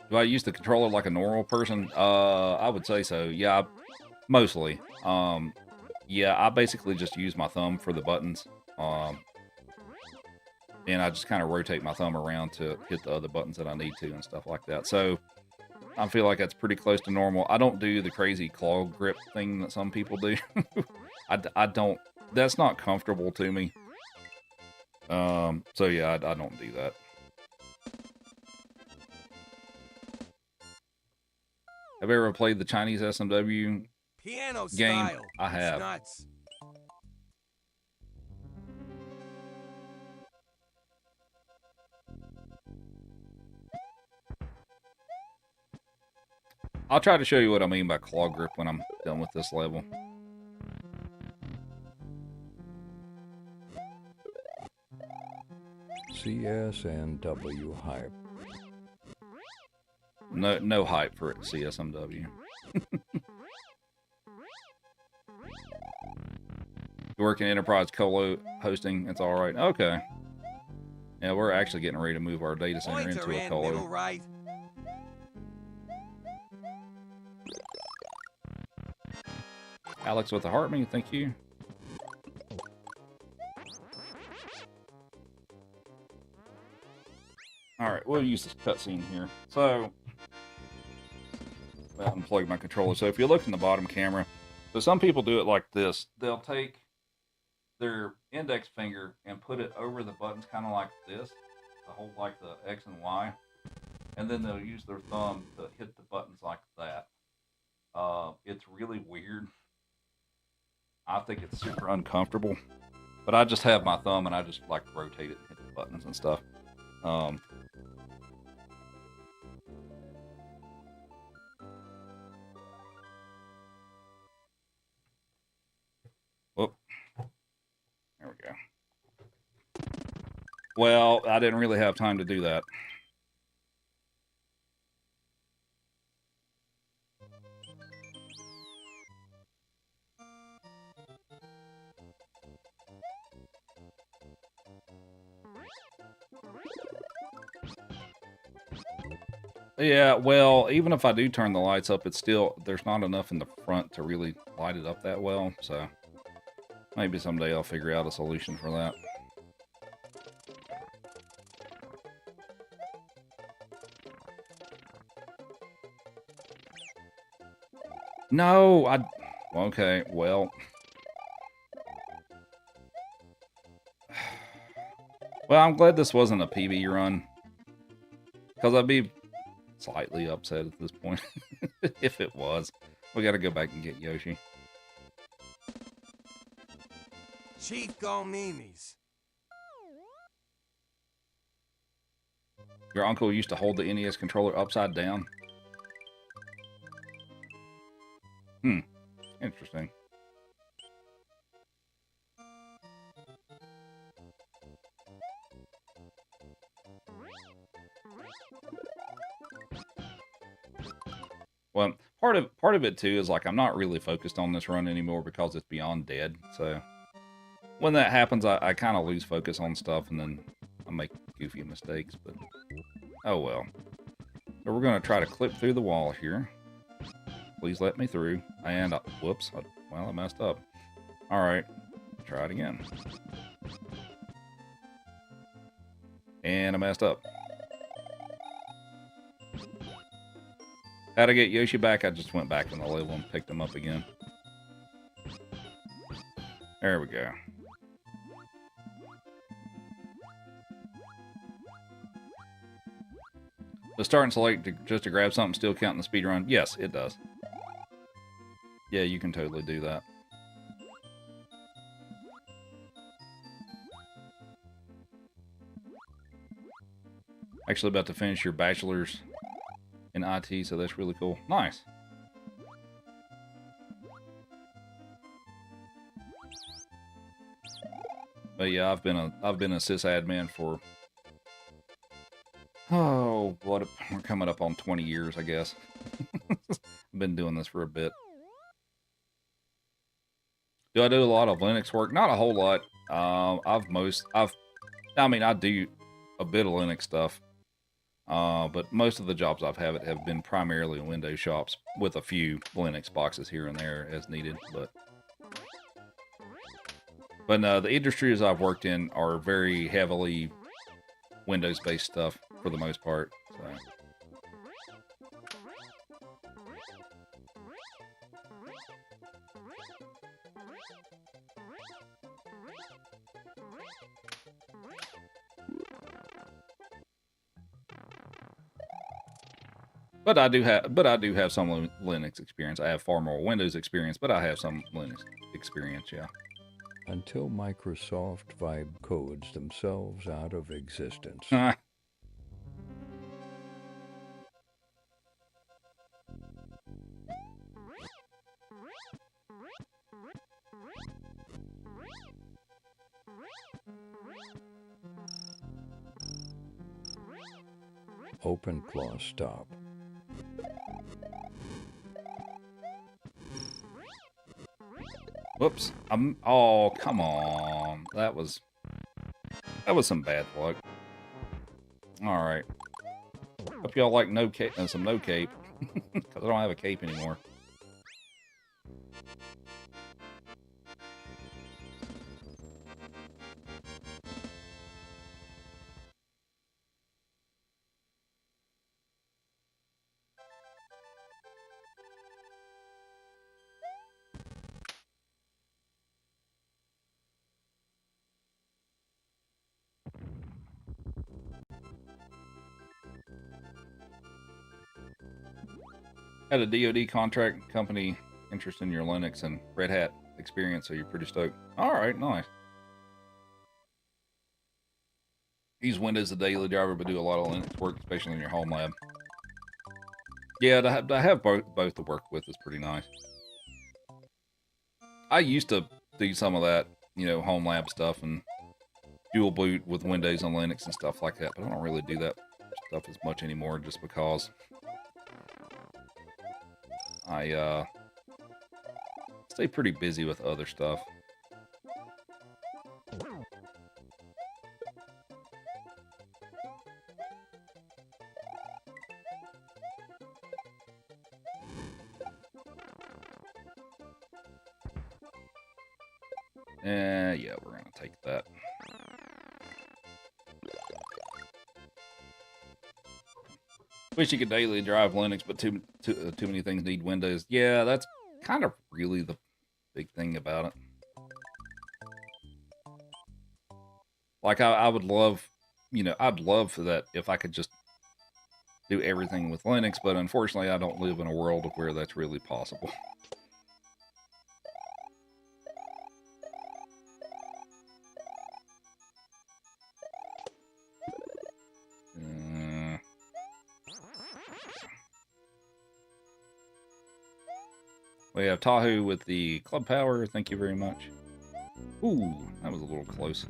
Do I use the controller like a normal person? I would say so. Yeah, mostly. Yeah, I basically just use my thumb for the buttons. And I just kind of rotate my thumb around to hit the other buttons that I need to and stuff like that. So I feel like that's pretty close to normal. I don't do the crazy claw grip thing that some people do. I don't. That's not comfortable to me. So yeah, I don't do that. Have you ever played the Chinese SMW Piano game? style. I have. It's nuts. I'll try to show you what I mean by claw grip when I'm done with this level. CS and W hype. No hype for CSMW. You work in enterprise colo hosting, it's alright. Okay. Yeah, we're actually getting ready to move our data center Pointer into a in, colo. middle right. Alex with the heart me, thank you. Alright, we'll use this cutscene here. So, I'll unplug my controller. So if you look in the bottom camera, so some people do it like this. They'll take their index finger and put it over the buttons kind of like this, to hold like the X and Y. And then they'll use their thumb to hit the buttons like that. It's really weird. I think it's super uncomfortable. But I just have my thumb and I just like rotate it and hit the buttons and stuff. Whoop. There we go. Well, I didn't really have time to do that. Yeah, well, even if I do turn the lights up, it's still, there's not enough in the front to really light it up that well, so maybe someday I'll figure out a solution for that. No, okay, well. Well, I'm glad this wasn't a PB run, because I'd be slightly upset at this point if it was. We gotta go back and get Yoshi. Chief go memes. Your uncle used to hold the NES controller upside down. Interesting. Well, part of it too is like I'm not really focused on this run anymore because it's beyond dead. So when that happens, I kind of lose focus on stuff and then I make goofy mistakes. But oh well. So we're gonna try to clip through the wall here. Please let me through. And whoops, well I messed up. All right, try it again. And I messed up. How'd I get Yoshi back? I just went back in the level and picked him up again. There we go. The start and select just to grab something still count in the speed run? Yes, it does. Yeah, you can totally do that. Actually about to finish your bachelor's in IT, so that's really cool. Nice. But yeah, I've been a sysadmin for we're coming up on 20 years, I guess. I've been doing this for a bit. Do I do a lot of Linux work? Not a whole lot. I do a bit of Linux stuff. But most of the jobs I've had have been primarily Windows shops with a few Linux boxes here and there as needed. But the industries I've worked in are very heavily Windows-based stuff for the most part. So. But I do have some Linux experience. I have far more Windows experience, but I have some Linux experience, yeah. Until Microsoft vibe codes themselves out of existence. OpenClaw stop. Whoops. Oh, come on. That was some bad luck. All right. Hope y'all like some no cape. Because I don't have a cape anymore. Had a DoD contract company interest in your Linux and Red Hat experience, so you're pretty stoked. All right, nice. Use Windows as a daily driver, but do a lot of Linux work, especially in your home lab. Yeah, to have both to work with is pretty nice. I used to do some of that, home lab stuff and dual boot with Windows and Linux and stuff like that, but I don't really do that stuff as much anymore just because I stay pretty busy with other stuff. Yeah, we're gonna take that. Wish you could daily drive Linux, but too many things need Windows. Yeah, that's kind of really the big thing about it. Like, I would love, I'd love for that if I could just do everything with Linux, but unfortunately I don't live in a world of where that's really possible. We have Tahoe with the club power. Thank you very much. Ooh, that was a little close.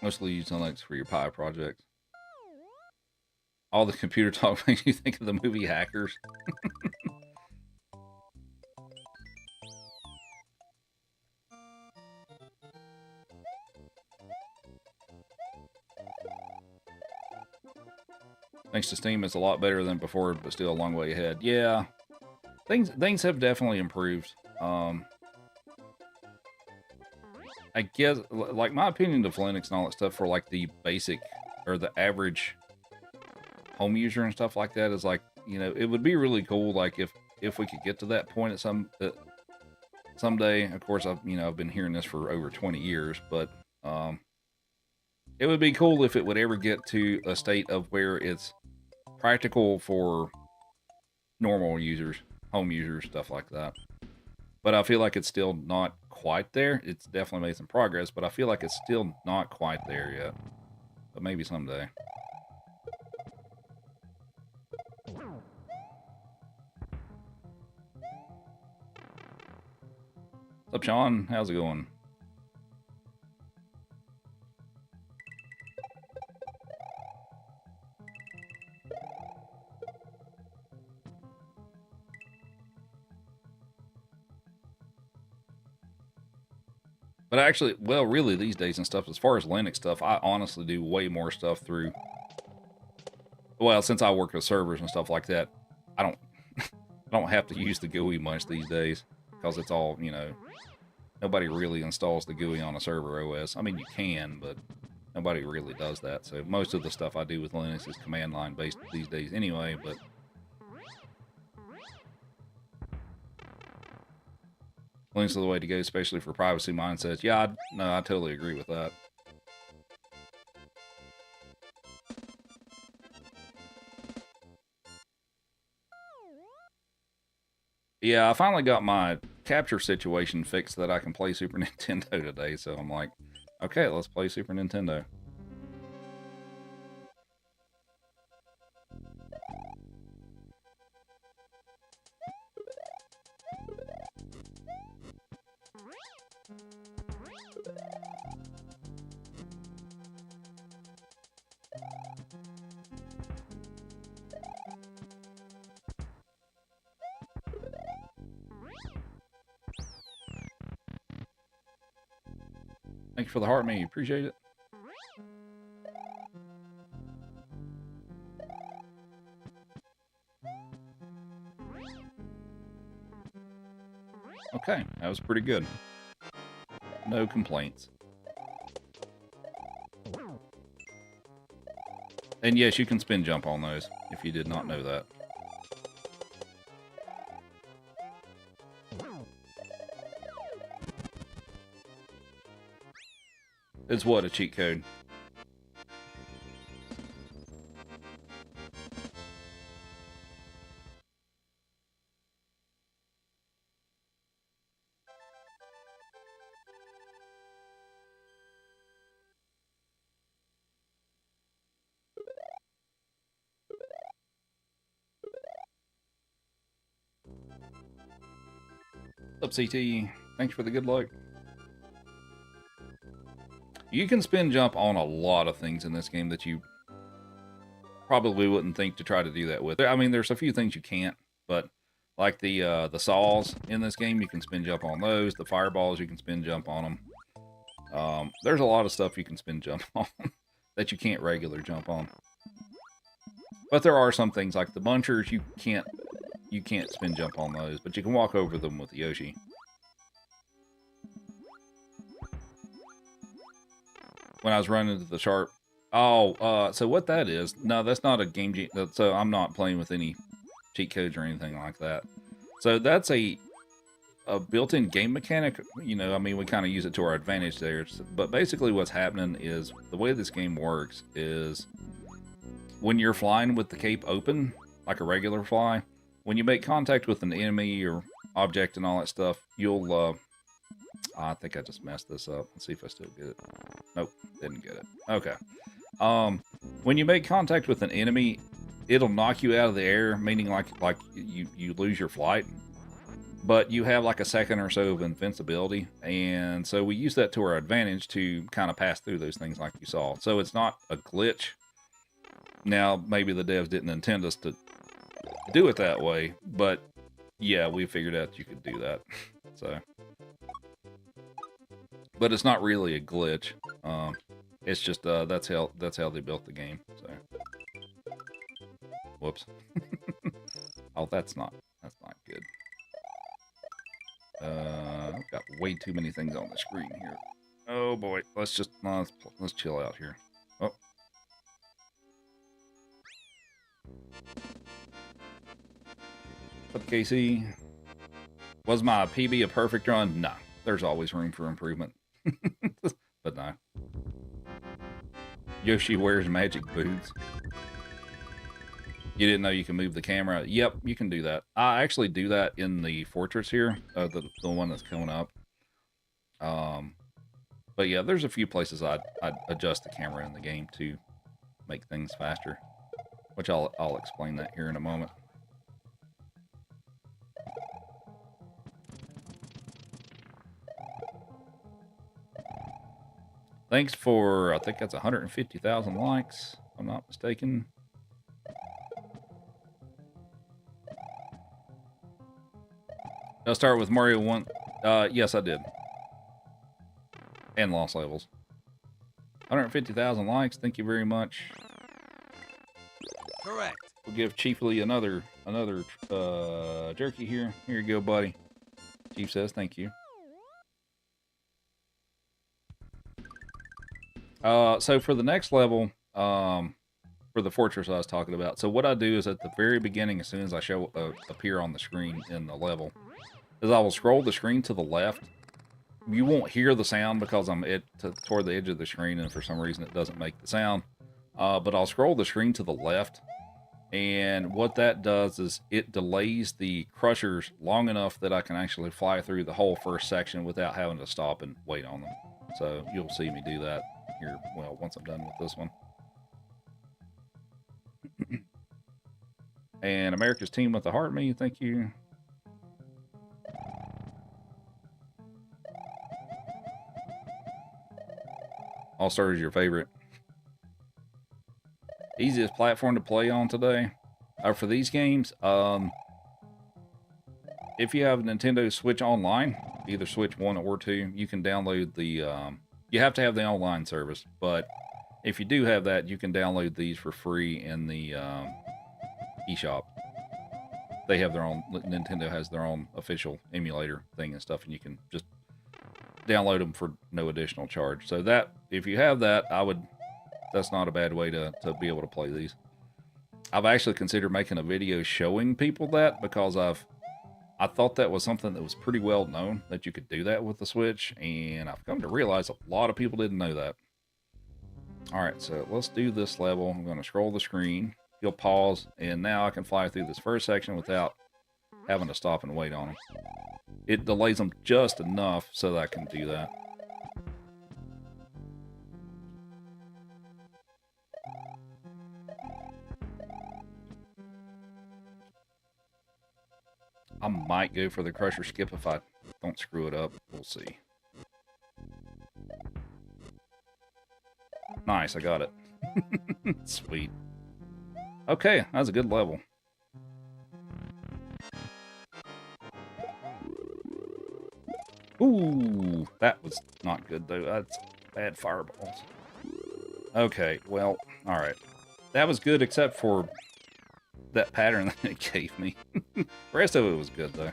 Mostly use Linux for your Pi projects. All the computer talk makes you think of the movie Hackers. Thanks to Steam, it's a lot better than before, but still a long way ahead. Yeah, things have definitely improved. I guess, like, my opinion of Linux and all that stuff for, like, the basic or the average home user and stuff like that is, like, it would be really cool, like, if we could get to that point at someday. Of course, I've been hearing this for over 20 years, but it would be cool if it would ever get to a state of where it's practical for normal users, home users, stuff like that. But I feel like it's still not quite there. It's definitely made some progress, but I feel like it's still not quite there yet. But maybe someday. What's up, Sean? How's it going? But actually, well, really these days and stuff, as far as Linux stuff, I honestly do way more stuff through, well, since I work with servers and stuff like that, I don't, I don't have to use the GUI much these days, because it's all, you know, nobody really installs the GUI on a server OS. I mean, you can, but nobody really does that. So most of the stuff I do with Linux is command line based these days anyway, but Linux is the way to go, especially for privacy mindsets. Yeah, I totally agree with that. Yeah, I finally got my capture situation fixed so that I can play Super Nintendo today, so I'm like, okay, let's play Super Nintendo. Thank you for the heart, man. Appreciate it. Okay, that was pretty good. No complaints. And yes, you can spin jump on those, if you did not know that. It's what, a cheat code? What's up, CT? Thanks for the good luck. You can spin jump on a lot of things in this game that you probably wouldn't think to try to do that with. I mean, there's a few things you can't, but like the saws in this game, you can spin jump on those. The fireballs, you can spin jump on them. There's a lot of stuff you can spin jump on that you can't regular jump on. But there are some things like the munchers, you can't spin jump on those, but you can walk over them with Yoshi. When I was running into the sharp. Oh, so what that is, no, that's not a game, so I'm not playing with any cheat codes or anything like that. So that's a built-in game mechanic, you know, I mean, we kind of use it to our advantage there, but basically what's happening is, the way this game works is, when you're flying with the cape open, like a regular fly, when you make contact with an enemy or object and all that stuff, you'll, I think I just messed this up. Let's see if I still get it. Nope, didn't get it. Okay. When you make contact with an enemy, it'll knock you out of the air, meaning like you lose your flight. But you have like a second or so of invincibility, and so we use that to our advantage to kind of pass through those things like you saw. So it's not a glitch. Now, maybe the devs didn't intend us to do it that way, but yeah, we figured out you could do that. So, but it's not really a glitch. It's just that's how they built the game. So, whoops. Oh, that's not good. I've got way too many things on the screen here. Oh boy, let's chill out here. Oh. What's up, Casey? Was my PB a perfect run? Nah, there's always room for improvement. But no. Yoshi wears magic boots. You didn't know you can move the camera? Yep, you can do that. I actually do that in the fortress here, the one that's coming up. But yeah, there's a few places I'd adjust the camera in the game to make things faster, which I'll explain that here in a moment. Thanks for, I think that's 150,000 likes, if I'm not mistaken. I'll start with Mario 1. Yes, I did. And lost levels. 150,000 likes. Thank you very much. Correct. We'll give Chief Lee another jerky here. Here you go, buddy. Chief says thank you. So for the next level, for the fortress I was talking about, so what I do is at the very beginning, as soon as I show appear on the screen in the level, is I will scroll the screen to the left. You won't hear the sound because I'm toward the edge of the screen, and for some reason it doesn't make the sound. But I'll scroll the screen to the left, and what that does is it delays the crushers long enough that I can actually fly through the whole first section without having to stop and wait on them. So you'll see me do that here, well, once I'm done with this one. And America's Team with the Heart Me, thank you. All-Star is your favorite. Easiest platform to play on today. For these games, if you have a Nintendo Switch Online, either Switch 1 or 2, you can download the... you have to have the online service, but if you do have that, you can download these for free in the eShop. They have their own... Nintendo has their own official emulator thing and stuff, and you can just download them for no additional charge. So that, if you have that, that's not a bad way to be able to play these. I've actually considered making a video showing people that, because I thought that was something that was pretty well known, that you could do that with the Switch, and I've come to realize a lot of people didn't know that. Alright, so let's do this level. I'm going to scroll the screen. You'll pause, and now I can fly through this first section without having to stop and wait on them. It delays them just enough so that I can do that. I might go for the Crusher Skip if I don't screw it up. We'll see. Nice, I got it. Sweet. Okay, that was a good level. Ooh, that was not good, though. That's bad fireballs. Okay, well, alright. That was good, except for that pattern that it gave me. The rest of it was good, though.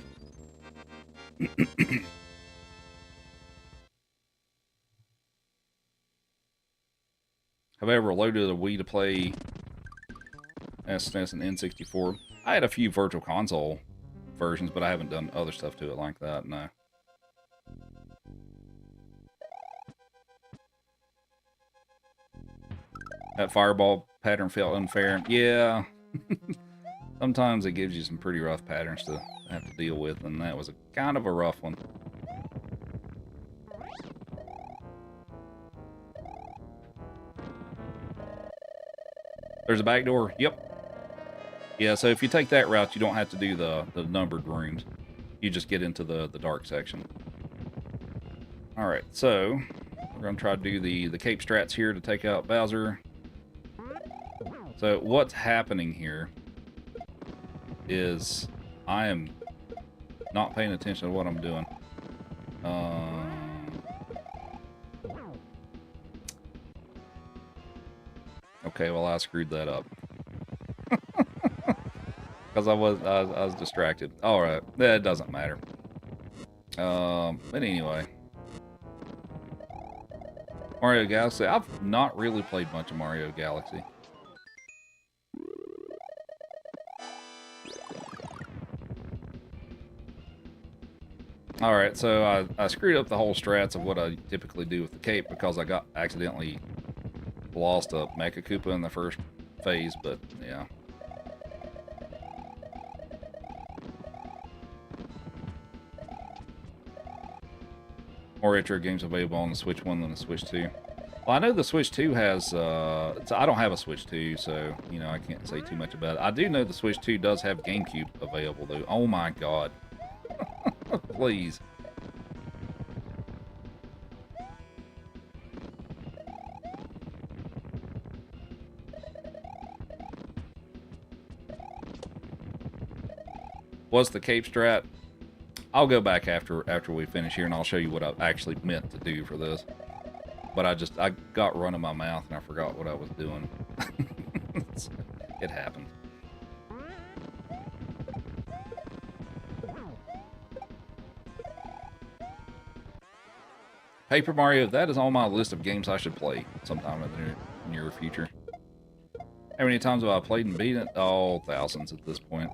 Have I ever loaded a Wii to play SNES and N64? I had a few Virtual Console versions, but I haven't done other stuff to it like that, no. That fireball pattern felt unfair. Yeah. Sometimes it gives you some pretty rough patterns to have to deal with, and that was kind of a rough one. There's a back door. Yep. Yeah, so if you take that route, you don't have to do the numbered rooms. You just get into the dark section. Alright, so we're going to try to do the cape strats here to take out Bowser. So what's happening here is I am not paying attention to what I'm doing. Okay, well, I screwed that up. Because I was distracted. Alright, that doesn't matter. But anyway. Mario Galaxy. I've not really played much of Mario Galaxy. Alright, so I screwed up the whole strats of what I typically do with the cape because I got accidentally lost a Mecha Koopa in the first phase, but yeah. More retro games available on the Switch 1 than the Switch 2. Well, I know the Switch 2 has, I don't have a Switch 2, so, you know, I can't say too much about it. I do know the Switch 2 does have GameCube available, though. Oh my god. Please. What's the Cape Strat? I'll go back after we finish here and I'll show you what I actually meant to do for this. But I got run in my mouth and I forgot what I was doing. It happened. Paper Mario, that is on my list of games I should play sometime in the near future. How many times have I played and beaten it? Oh, thousands at this point.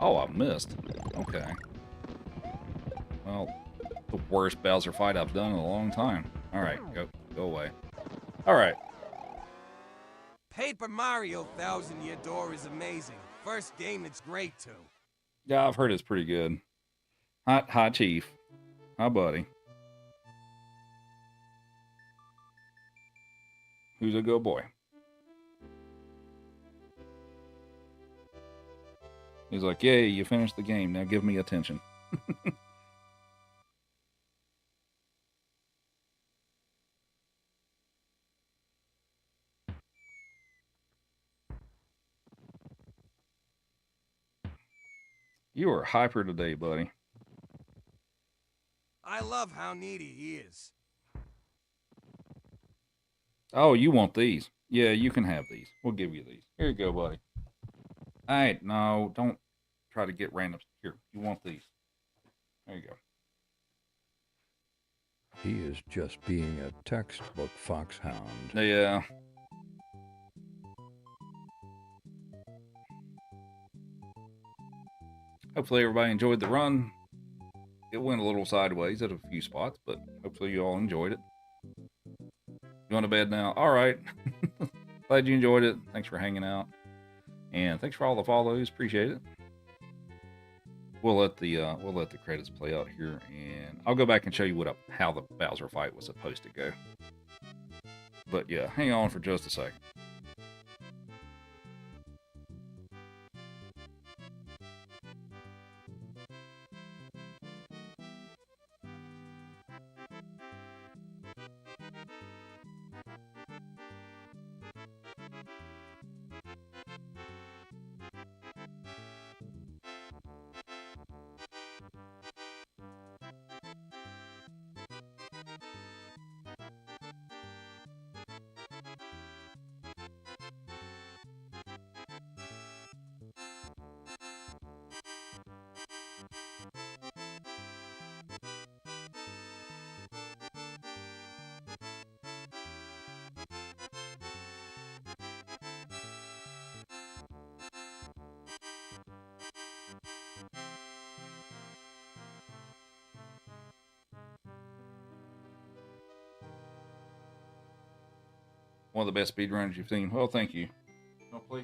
Oh, I missed. Okay. Well, the worst Bowser fight I've done in a long time. Alright, go away. Alright. Paper Mario Thousand Year Door is amazing. First game, it's great too. Yeah, I've heard it's pretty good. Hi, Chief. Hi, buddy. Who's a good boy? He's like, yay, you finished the game. Now give me attention. You are hyper today, buddy. I love how needy he is. Oh, you want these? Yeah, you can have these. We'll give you these. Here you go, buddy. All right, no, don't try to get random. Here, you want these. There you go. He is just being a textbook foxhound. Yeah. Hopefully everybody enjoyed the run. It went a little sideways at a few spots, but hopefully you all enjoyed it. You going to bed now? All right. Glad you enjoyed it. Thanks for hanging out. And thanks for all the follows. Appreciate it. We'll let the credits play out here, and I'll go back and show you how the Bowser fight was supposed to go. But yeah, hang on for just a second. One of the best speedrunners you've seen. Well, thank you. Don't play.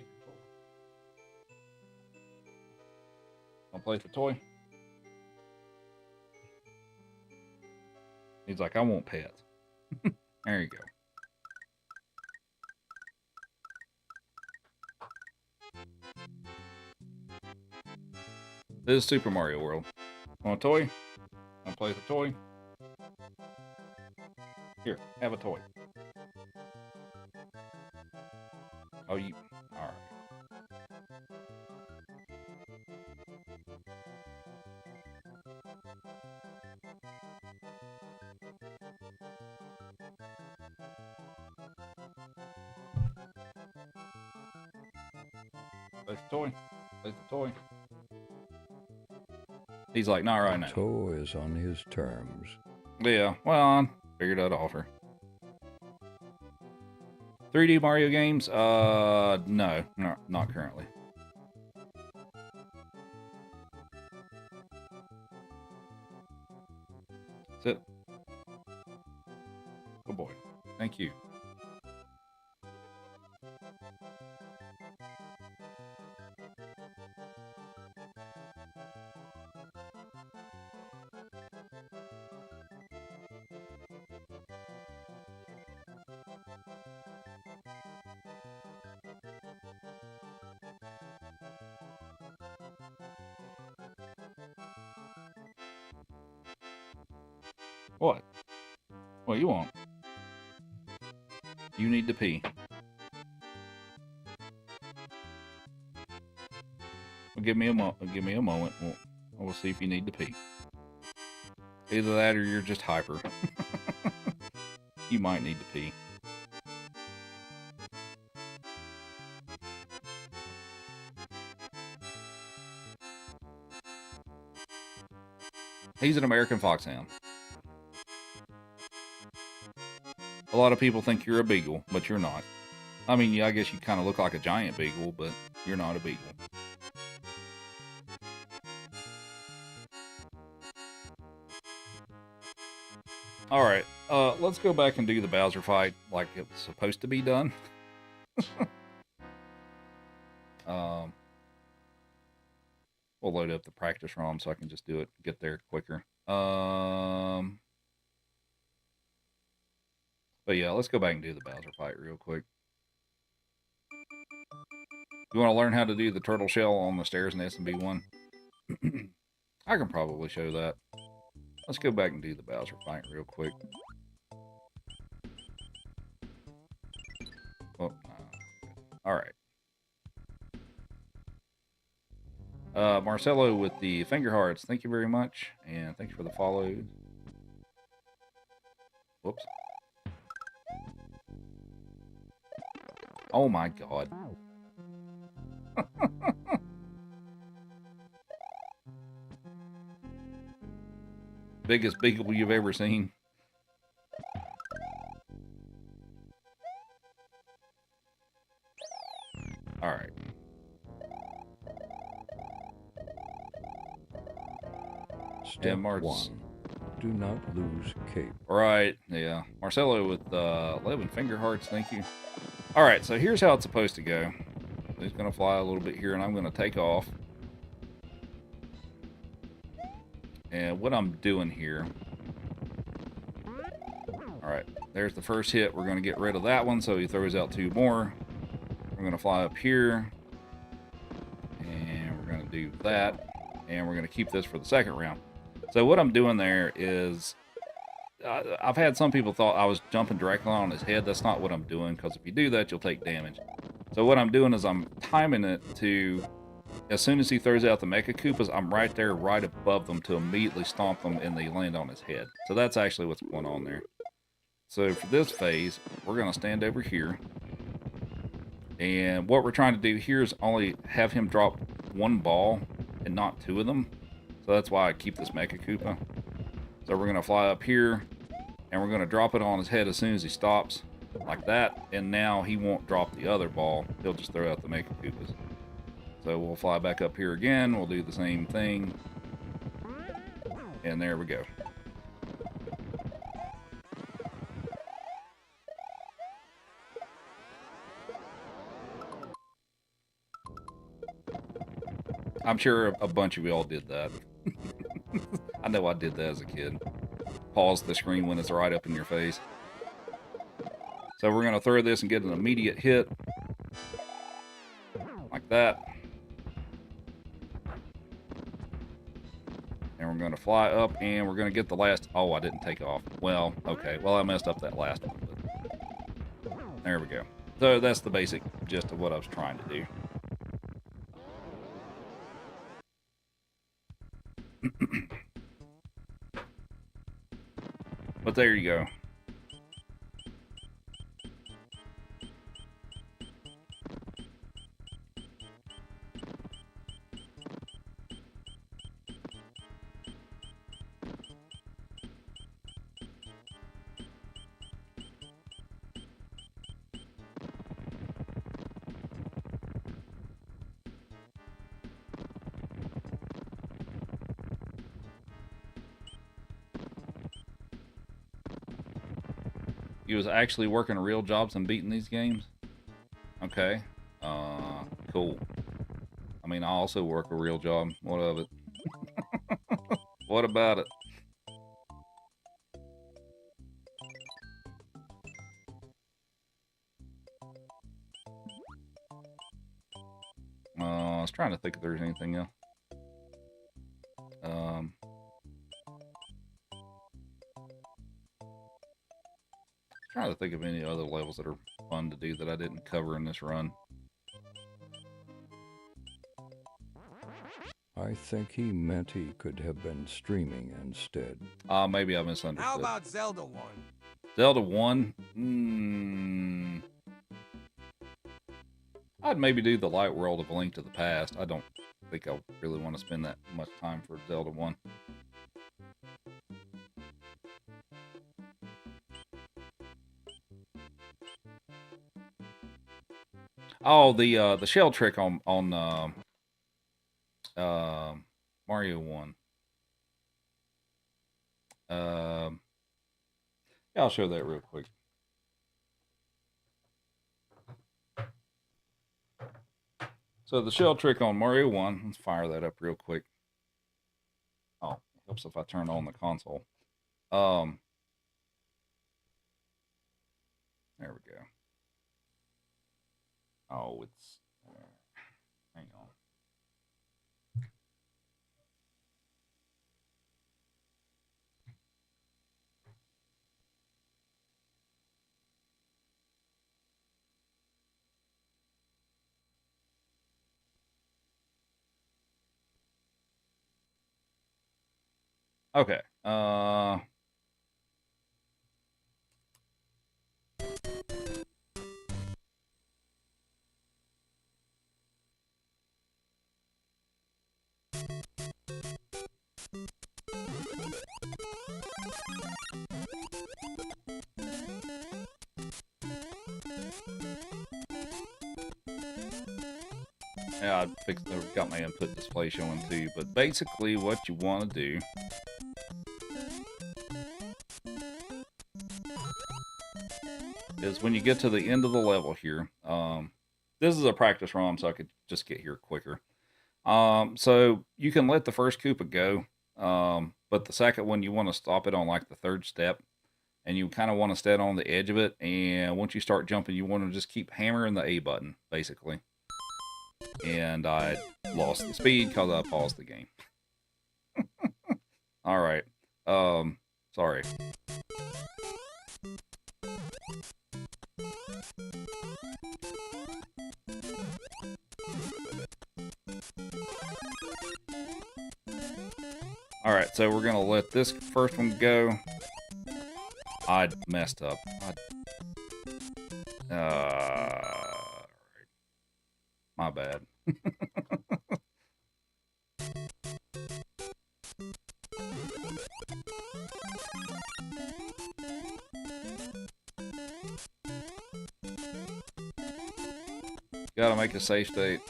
Don't play with the toy. He's like, I want pets. There you go. This is Super Mario World. Want a toy? Want to play with a toy? Here, have a toy. Oh, you... Alright. Play the toy. Play the toy. He's like, not right now. Toy is on his terms. Yeah, well, I figured I'd offer. 3D Mario games? No, not currently. Sit. Good boy. Thank you. What? What you want? You need to pee. Well, give me a moment. We'll see if you need to pee. Either that or you're just hyper. You might need to pee. He's an American foxhound. A lot of people think you're a beagle, but you're not. I mean, yeah, I guess you kind of look like a giant beagle, but you're not a beagle. Alright, let's go back and do the Bowser fight like it was supposed to be done. We'll load up the practice ROM so I can just do it, get there quicker. But yeah, let's go back and do the Bowser fight real quick. You want to learn how to do the turtle shell on the stairs in SMB1? I can probably show that. Let's go back and do the Bowser fight real quick. Oh, alright. Marcelo with the finger hearts, thank you very much. And thanks for the follow. Whoops. Oh my god. Biggest beagle you've ever seen. Alright. Step 1. Do not lose cape. Right, yeah. Marcelo with 11 finger hearts, thank you. Alright, so here's how it's supposed to go. He's going to fly a little bit here, and I'm going to take off. And what I'm doing here... Alright, there's the first hit. We're going to get rid of that one, so he throws out 2 more. We're going to fly up here. And we're going to do that. And we're going to keep this for the second round. So what I'm doing there is... I've had some people thought I was jumping directly on his head. That's not what I'm doing, because if you do that, you'll take damage. So what I'm doing is I'm timing it to... As soon as he throws out the Mecha Koopas, I'm right there, right above them to immediately stomp them and they land on his head. So that's actually what's going on there. So for this phase, we're going to stand over here. And what we're trying to do here is only have him drop 1 ball and not 2 of them. So that's why I keep this Mecha Koopa. So we're going to fly up here and we're going to drop it on his head as soon as he stops. Like that. And now he won't drop the other ball. He'll just throw out the Mecha Koopas. So we'll fly back up here again. We'll do the same thing. And there we go. I'm sure a bunch of y'all did that. I know I did that as a kid. Pause the screen when it's right up in your face. So we're going to throw this and get an immediate hit. Like that. And we're going to fly up and we're going to get the last... Oh, I didn't take off. Well, okay. Well, I messed up that last one. But there we go. So that's the basic gist of what I was trying to do. But there you go. You was actually working real jobs and beating these games? Okay. Cool. I mean, I also work a real job. What of it? What about it? I was trying to think if there's anything else. Trying to think of any other levels that are fun to do that I didn't cover in this run. I think he meant he could have been streaming instead. Maybe I misunderstood. How about Zelda 1? Zelda 1? I'd maybe do the Light World of A Link to the Past. I don't think I really want to spend that much time for Zelda 1. Oh, the shell trick on Mario 1. Yeah, I'll show that real quick. So the shell trick on Mario 1, let's fire that up real quick. Oh, it helps if I turn on the console. There we go. Oh, it's... hang on. Okay. Yeah, I fixed, got my input display showing too, but basically what you want to do is when you get to the end of the level here, this is a practice ROM, so I could just get here quicker. So you can let the first Koopa go, but the second one you want to stop it on like the third step, and you kind of want to stand on the edge of it, and once you start jumping, you want to just keep hammering the A button, basically. And I lost the speed because I paused the game. All right. Sorry. All right, so we're gonna let this first one go. I messed up. My bad. Gotta make a safe state.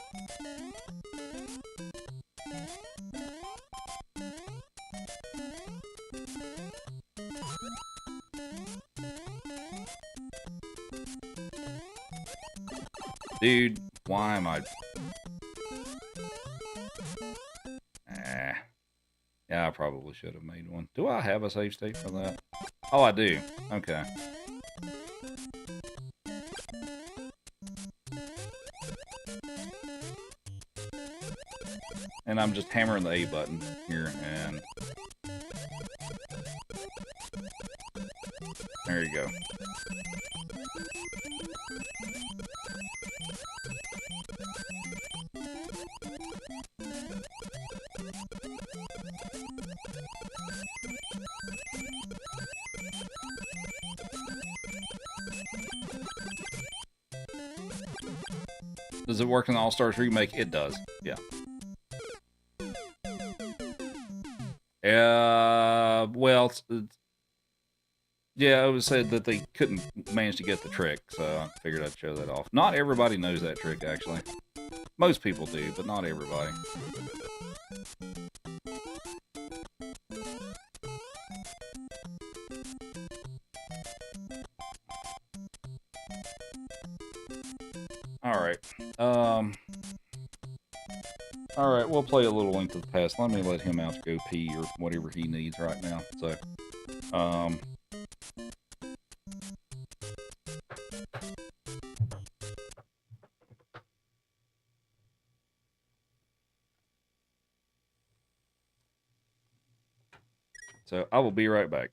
Dude, why am I... Yeah, I probably should have made one. Do I have a save state for that? Oh, I do. Okay. And I'm just hammering the A button here, and... there you go. Does it work in the All-Stars remake? It does. Yeah. Well, yeah, it was said that they couldn't manage to get the trick, so I figured I'd show that off. Not everybody knows that trick, actually. Most people do, but not everybody. Alright. Alright, we'll play a little Link to the Past. Let me let him out to go pee or whatever he needs right now. So, so I will be right back.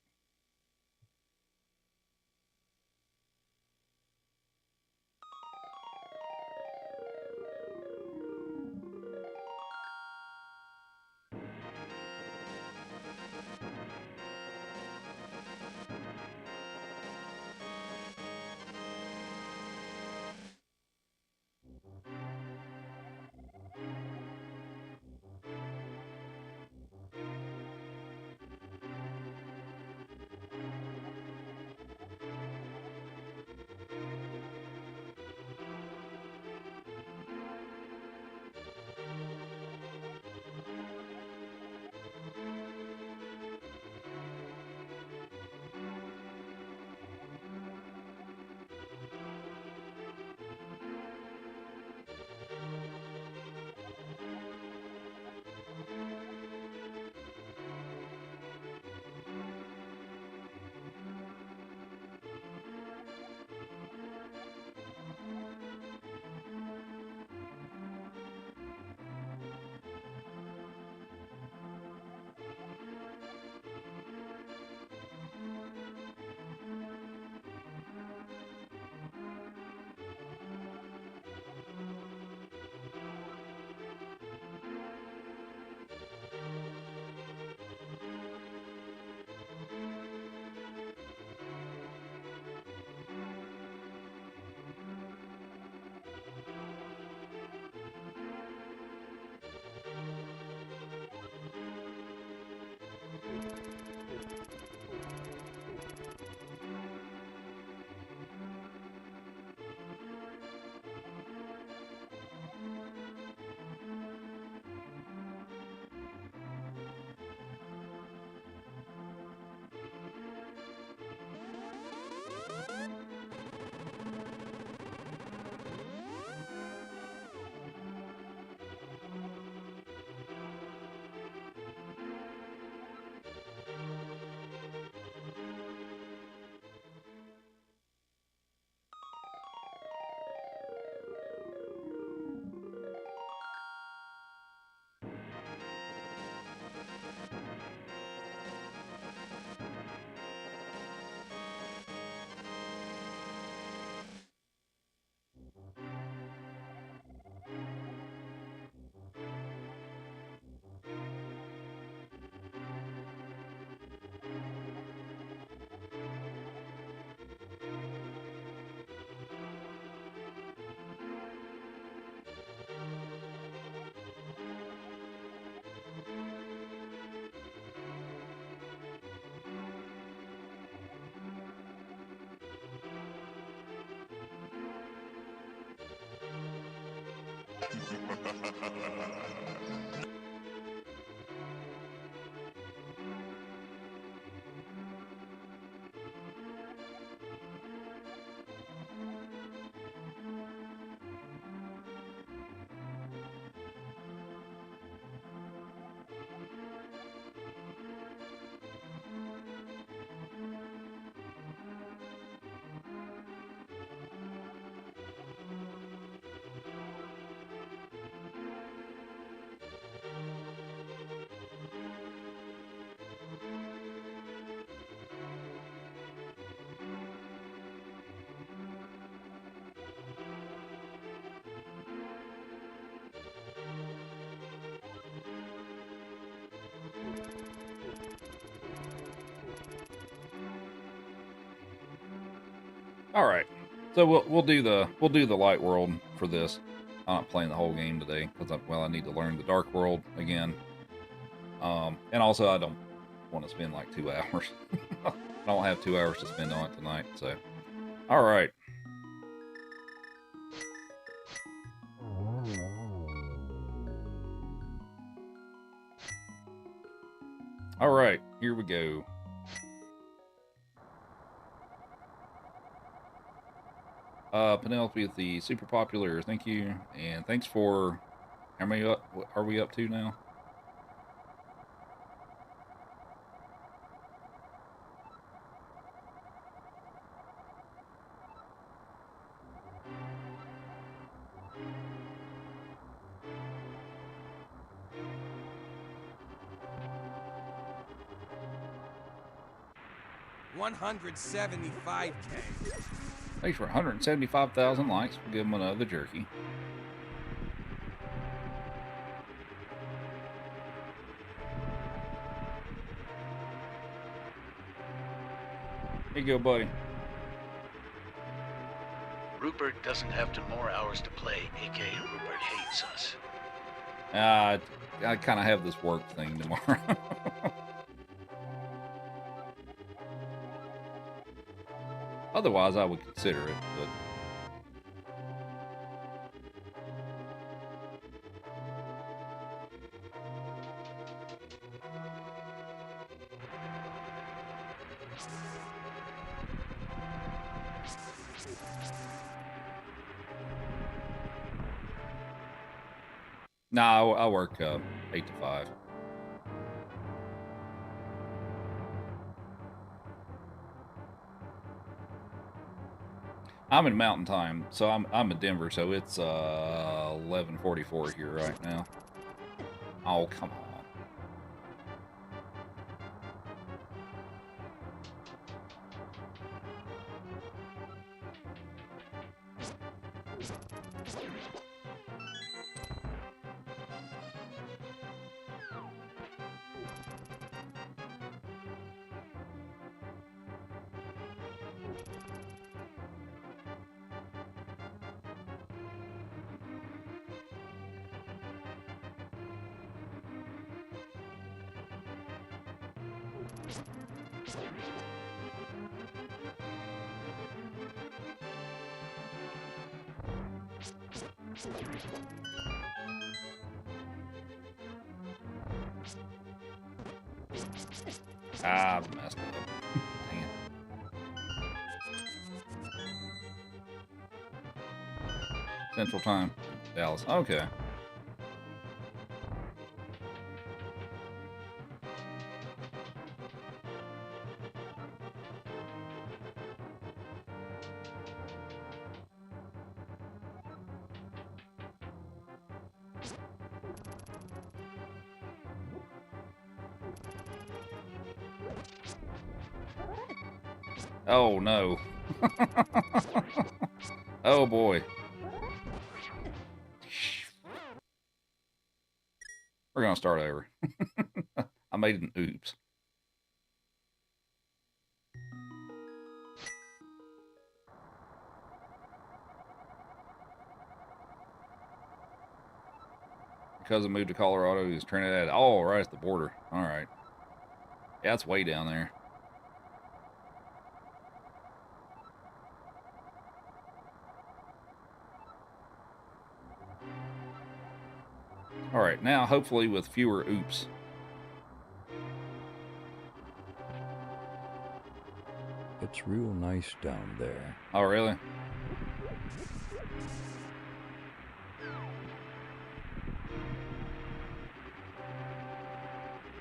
All right, so we'll do the light world for this. I'm not playing the whole game today because I need to learn the dark world again. And also I don't want to spend like 2 hours. I don't have 2 hours to spend on it tonight. So, all right. All right, here we go. Penelope with the super popular, thank you. And thanks for, how many are we up to now? $175K. Thanks for 175,000 likes. We'll give him another jerky. Here you go, buddy. Rupert doesn't have 2 more hours to play, aka Rupert hates us. I kind of have this work thing tomorrow. Otherwise, I would consider it, but... No, I work 8 to 5. I'm in Mountain Time, so I'm in Denver, so it's 11:44 here right now. Oh, come on. Ah, I messed up. Dang it. Central Time, Dallas. Okay. Oh no. Oh boy. We're gonna start over. I made an oops. Because I moved to Colorado, he's Trinidad. Oh, right at the border. All right. Yeah, it's way down there. All right, now hopefully with fewer oops. It's real nice down there. Oh, really?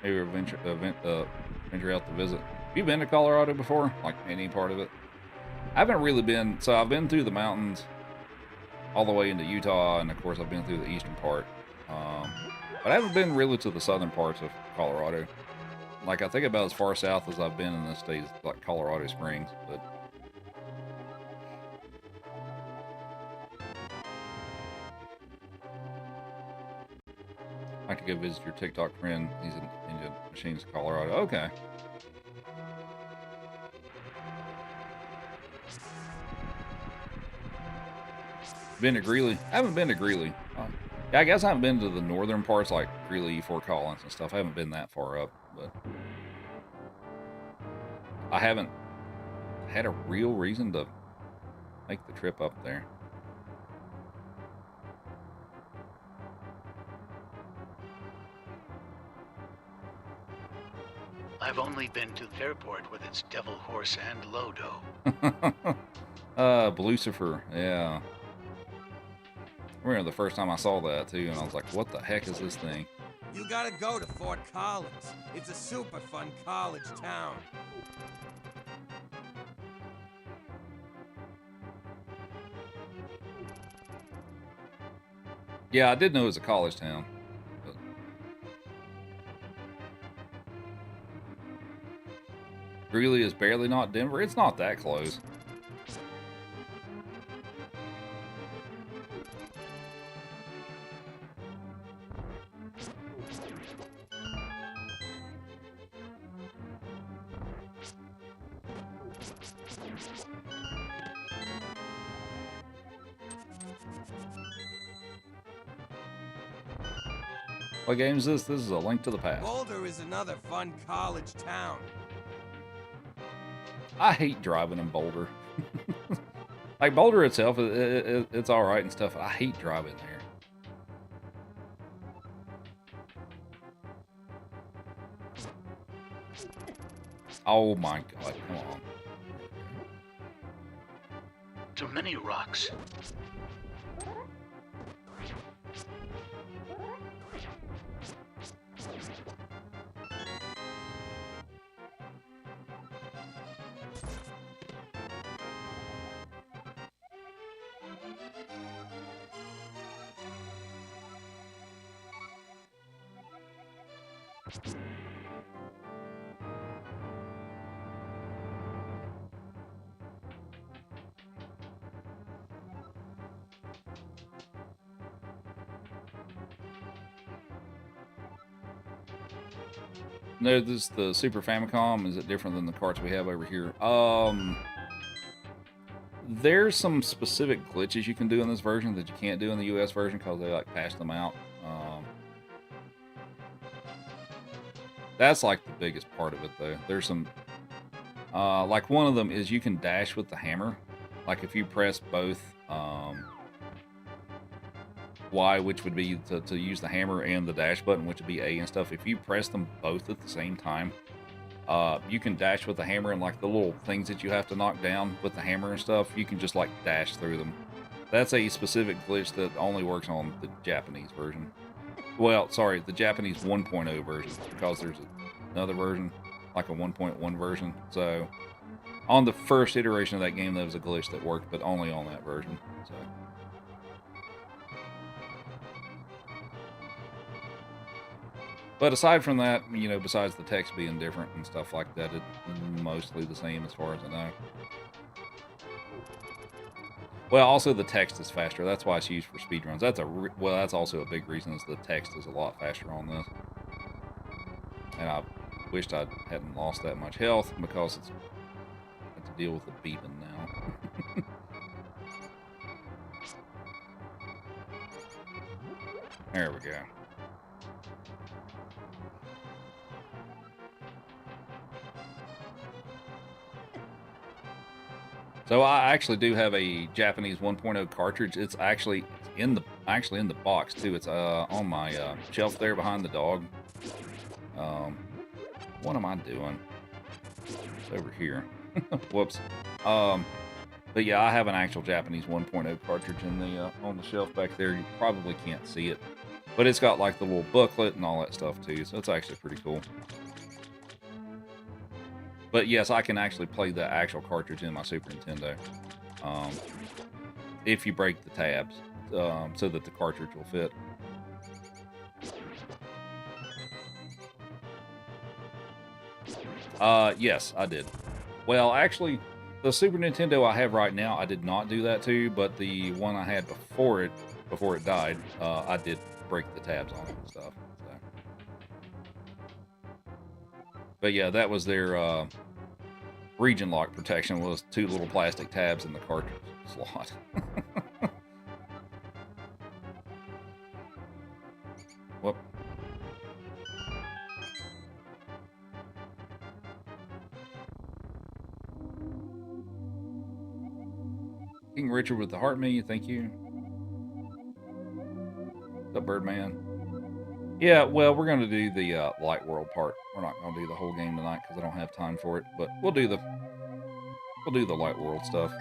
Maybe we'll venture out to visit. Have you been to Colorado before? Like any part of it? I haven't really been. So I've been through the mountains all the way into Utah, and of course I've been through the eastern part. But I haven't been really to the southern parts of Colorado. Like, I think about as far south as I've been in the state, like Colorado Springs, but... I could go visit your TikTok friend. He's in Ninja Machines, Colorado. Okay. Been to Greeley? I haven't been to Greeley. Yeah, I guess I haven't been to the northern parts like Greeley, Fort Collins and stuff. I haven't been that far up, but I haven't had a real reason to make the trip up there. I've only only been to the airport with its devil horse and Lodo. Lucifer, yeah. I remember the first time I saw that too, and I was like, what the heck is this thing? You gotta go to Fort Collins. It's a super fun college town. Yeah, I did know it was a college town. But... Greeley is barely not Denver. It's not that close. What game is this? This is A Link to the Past. Boulder is another fun college town. I hate driving in Boulder. Like, Boulder itself, it's all right and stuff. I hate driving there. Oh my God, come on. Too many rocks. No, this is the Super Famicom. Is it different than the carts we have over here? There's some specific glitches you can do in this version that you can't do in the US version because they like patched them out. That's like the biggest part of it though. There's some, like one of them is you can dash with the hammer. Like if you press both Y, which would be to use the hammer, and the dash button, which would be A and stuff. If you press them both at the same time, you can dash with the hammer, and like the little things that you have to knock down with the hammer and stuff, you can just like dash through them. That's a specific glitch that only works on the Japanese version. Well, sorry, the Japanese 1.0 version, because there's another version, like a 1.1 version. So on the first iteration of that game, there was a glitch that worked, but only on that version. So. But aside from that, you know, besides the text being different and stuff like that, it's mostly the same as far as I know. Well, also the text is faster. That's why it's used for speedruns. That's that's also a big reason is the text is a lot faster on this. And I wished I hadn't lost that much health because it's I have to deal with the beeping now. There we go. So I actually do have a Japanese 1.0 cartridge. It's actually in the box too. It's on my shelf there behind the dog. What am I doing? It's over here. Whoops. But yeah, I have an actual Japanese 1.0 cartridge in the on the shelf back there. You probably can't see it, but it's got like the little booklet and all that stuff too. So it's actually pretty cool. But yes, I can actually play the actual cartridge in my Super Nintendo. If you break the tabs, so that the cartridge will fit. Yes, I did. Well, actually, the Super Nintendo I have right now, I did not do that to, but the one I had before it died, I did break the tabs on it and stuff. So. But yeah, that was their region lock protection, was 2 little plastic tabs in the cartridge slot. Whoop. King Richard with the heart menu, thank you. What's up, Birdman? Yeah, well, we're going to do the Light World part we're not gonna do the whole game tonight because I don't have time for it. But we'll do the Light World stuff.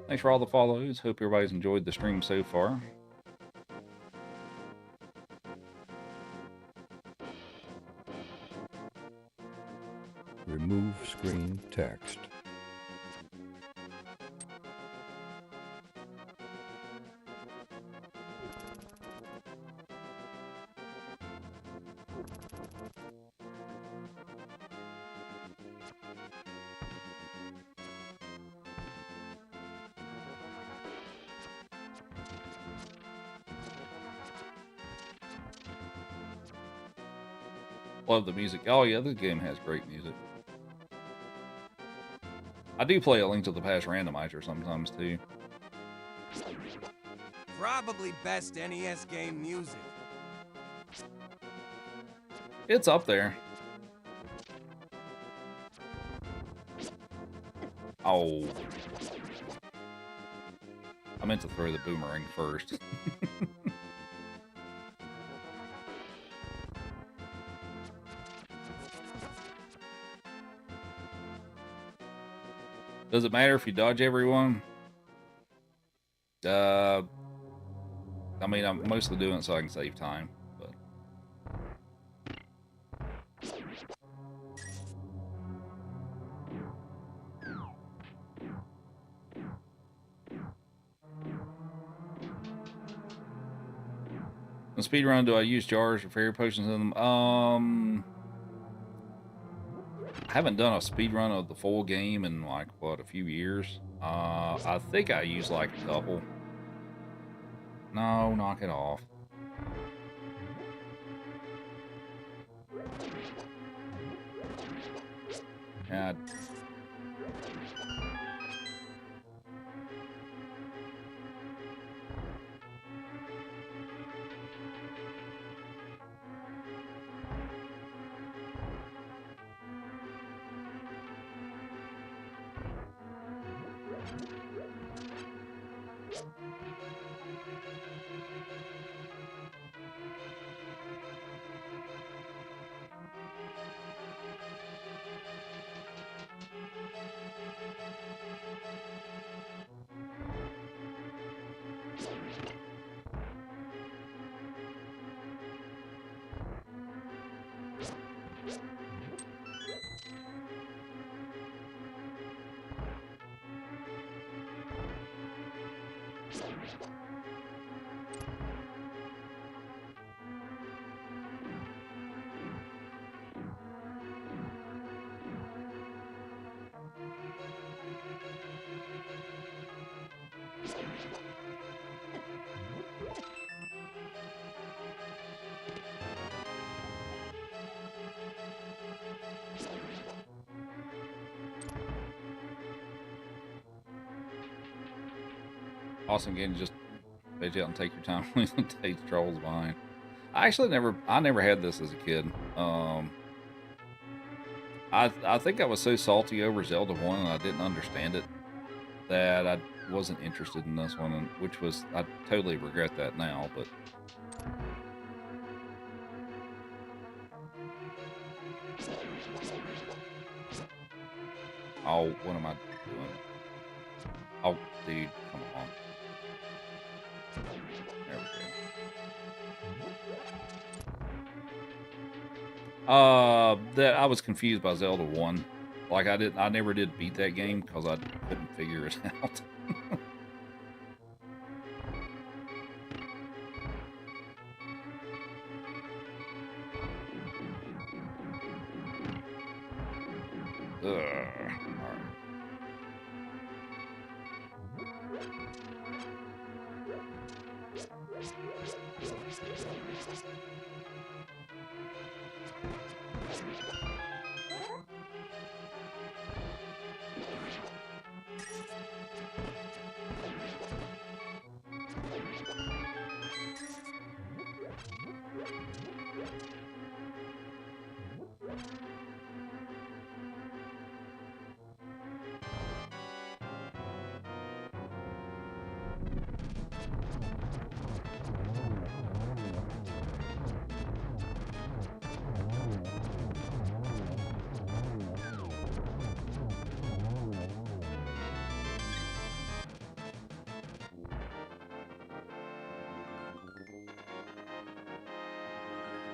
Thanks for all the follows. Hope everybody's enjoyed the stream so far. Remove screen text. Love the music. Oh yeah, this game has great music. I do play a Link to the Past randomizer sometimes too. Probably best NES game music. It's up there. Oh. I meant to throw the boomerang first. Does it matter if you dodge everyone? I mean, I'm mostly doing it so I can save time, but... In speedrun, do I use jars or fairy potions in them? I haven't done a speedrun of the full game in like, what, a few years? I think I used like a couple. No, knock it off. Yeah. Awesome game, just veg out and take your time when the takes trolls behind. I never had this as a kid. I think I was so salty over Zelda 1 and I didn't understand it that I wasn't interested in this one, which was, I totally regret that now, but... Oh, what am I doing? Oh, dude, come on. There we go. That I was confused by Zelda 1. Like I never did beat that game because I couldn't figure it out.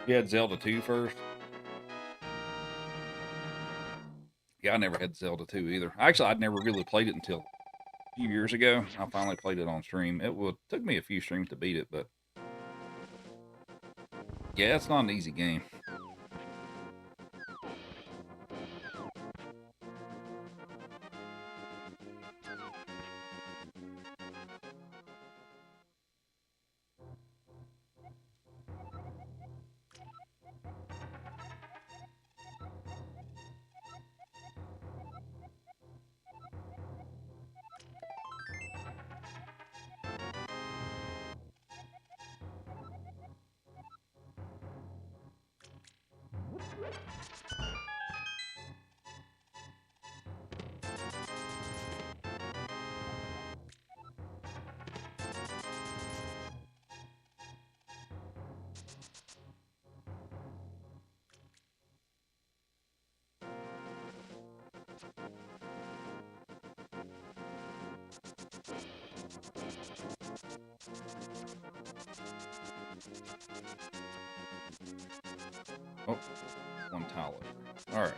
You had Zelda 2 first? Yeah, I never had Zelda 2 either. Actually, I'd never really played it until a few years ago. I finally played it on stream. Took me a few streams to beat it, but yeah, it's not an easy game. Oh, one tile over. All right.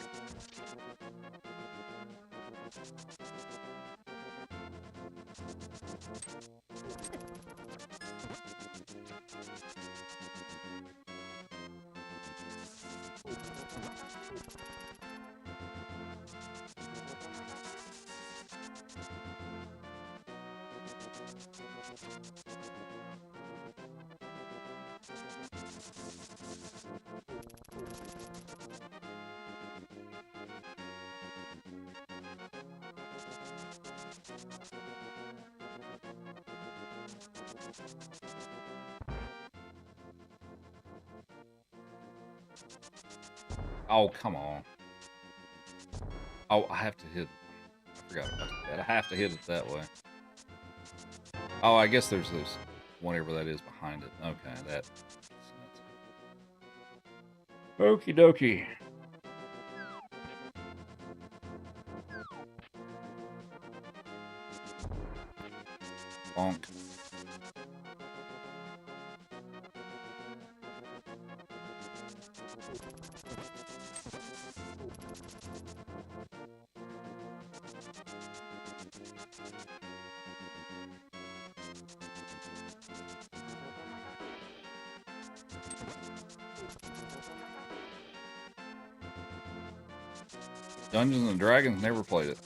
Oh, come on. Oh, I have to hit. I forgot about that. I have to hit it that way. Oh, I guess there's this, whatever that is behind it. Okay, that. Okie dokie. Bonk. Dungeons and Dragons, never played it.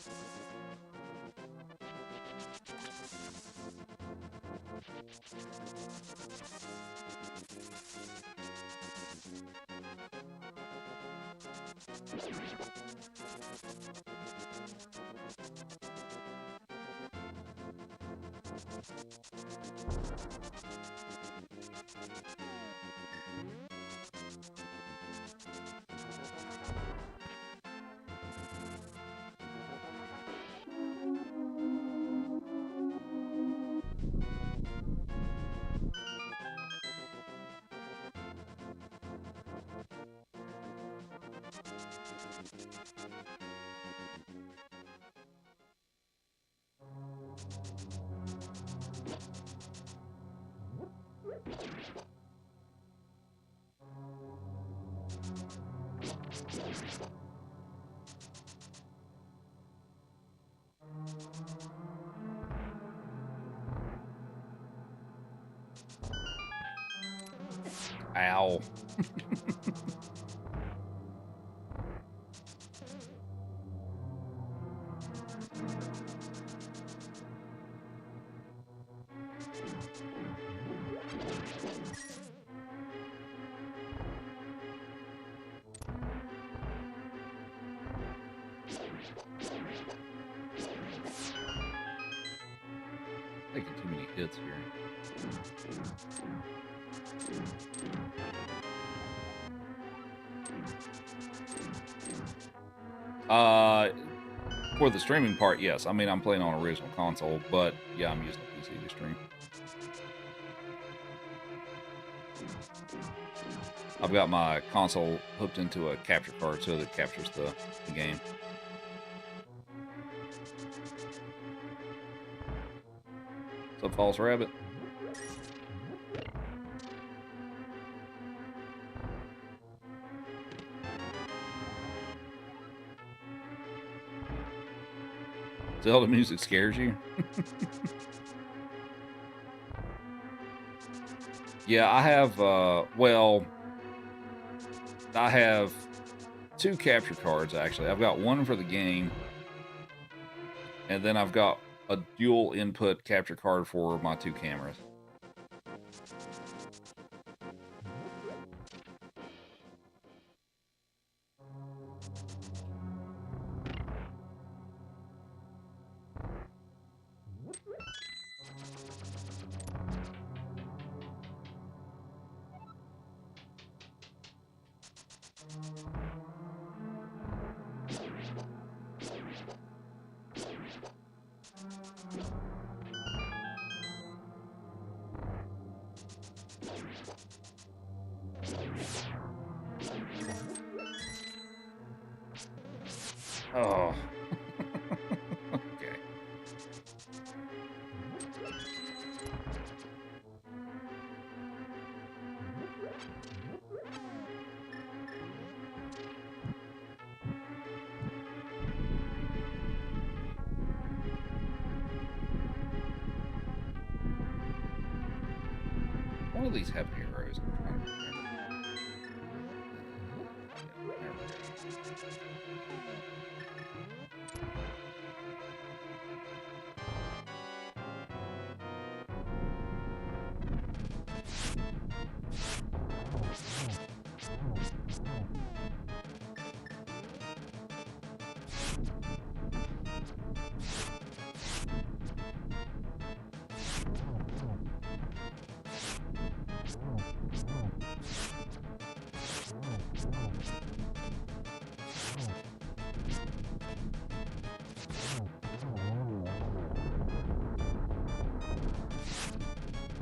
Ow. Taking too many hits here. For the streaming part, yes. I mean, I'm playing on original console, but yeah, I'm using a PC to stream. I've got my console hooked into a capture card so that it captures the game. What's up, False Rabbit? Zelda music scares you? Yeah, I have, well, I have 2 capture cards, actually. I've got one for the game, and then I've got a dual input capture card for my 2 cameras. Oh. Okay. One of these have arrows. I'm trying to remember. Yeah, there we go.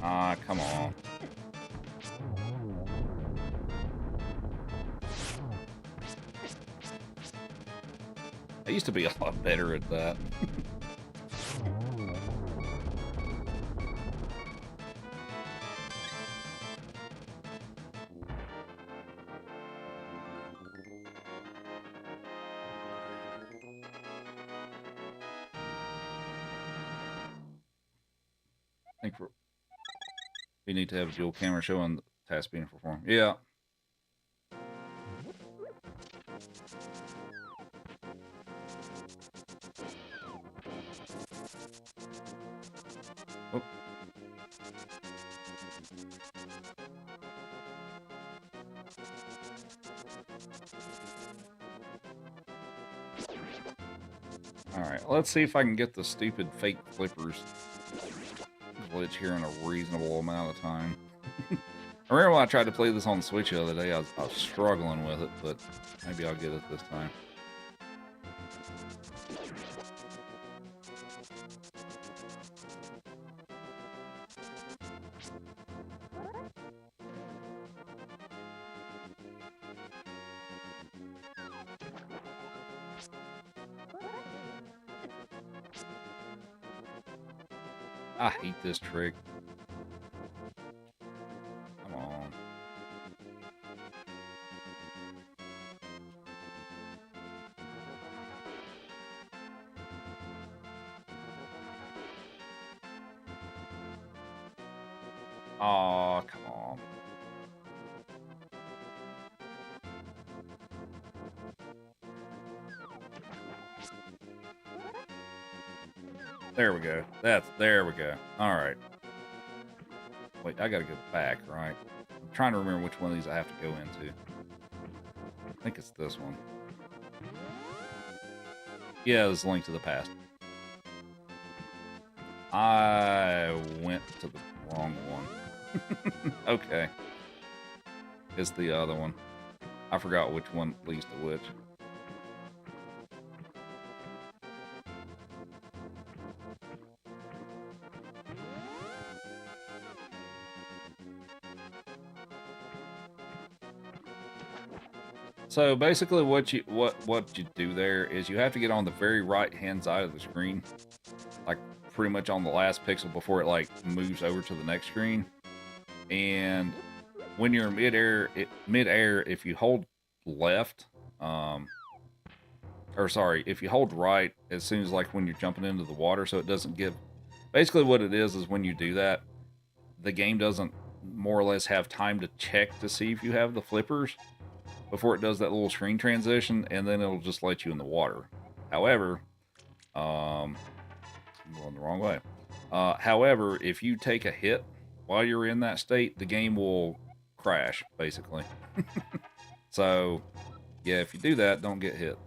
Ah, come on. I used to be a lot better at that. I think we need to have a dual camera showing the task being performed. Yeah. Oh. Alright, let's see if I can get the stupid fake flippers glitch here in a reasonable amount of time. I remember when I tried to play this on the Switch the other day, I was struggling with it, but maybe I'll get it this time. I hate this trick. Come on. Aw, come on. There we go. There we go. All right. Wait, I gotta go back, right? I'm trying to remember which one of these I have to go into. I think it's this one. Yeah, it's Link to the Past. I went to the wrong one. Okay. It's the other one. I forgot which one leads to which. So basically what you do there is you have to get on the very right hand side of the screen, like pretty much on the last pixel before it like moves over to the next screen. And when you're midair, if you hold left, or sorry, if you hold right as soon as like when you're jumping into the water, so it doesn't give. Basically, what it is when you do that, the game doesn't more or less have time to check to see if you have the flippers before it does that little screen transition, and then it'll just let you in the water. However, I'm going the wrong way. However, if you take a hit while you're in that state, the game will crash, basically. So, yeah, if you do that, don't get hit.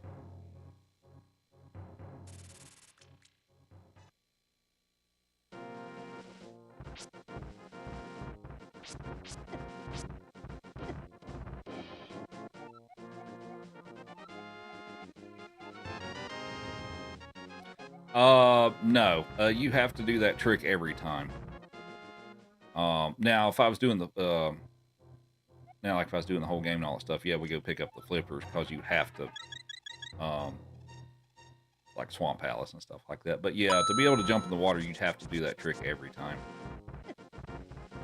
No. You have to do that trick every time. Now, if I was doing the, now, like if I was doing the whole game and all that stuff, yeah, we go pick up the flippers because you have to, like Swamp Palace and stuff like that. But yeah, to be able to jump in the water, you'd have to do that trick every time.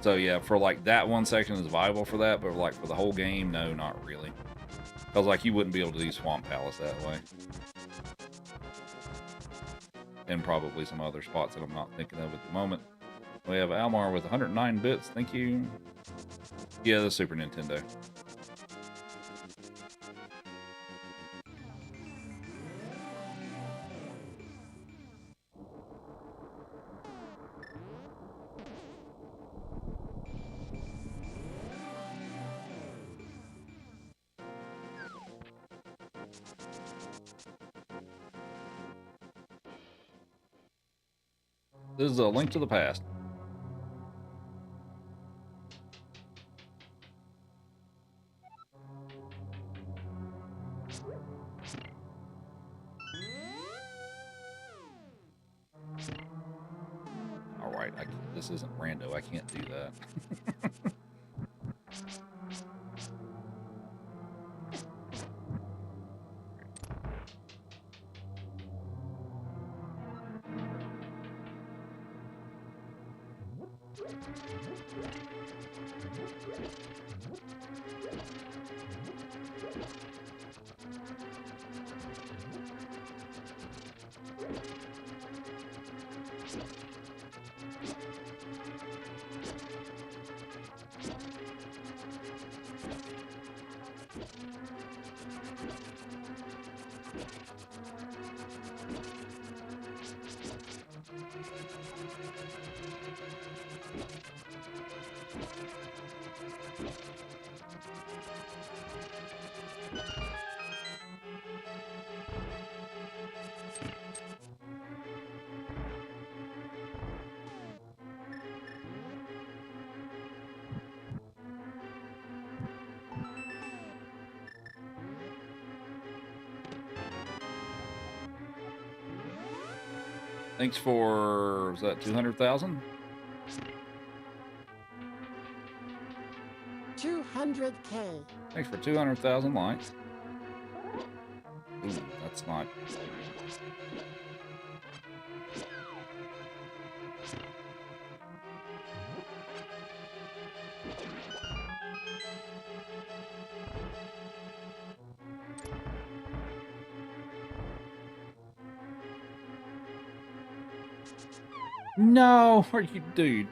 So yeah, for like that one section is viable for that, but like for the whole game, no, not really. Because like you wouldn't be able to do Swamp Palace that way. And probably some other spots that I'm not thinking of at the moment. We have Almar with 109 bits. Thank you. Yeah, the Super Nintendo. This is A Link to the Past. Alright, this isn't rando. I can't do that. Thanks for, was that 200,000? 200K. Thanks for 200,000 likes. Ooh, that's not. No, are you, dude?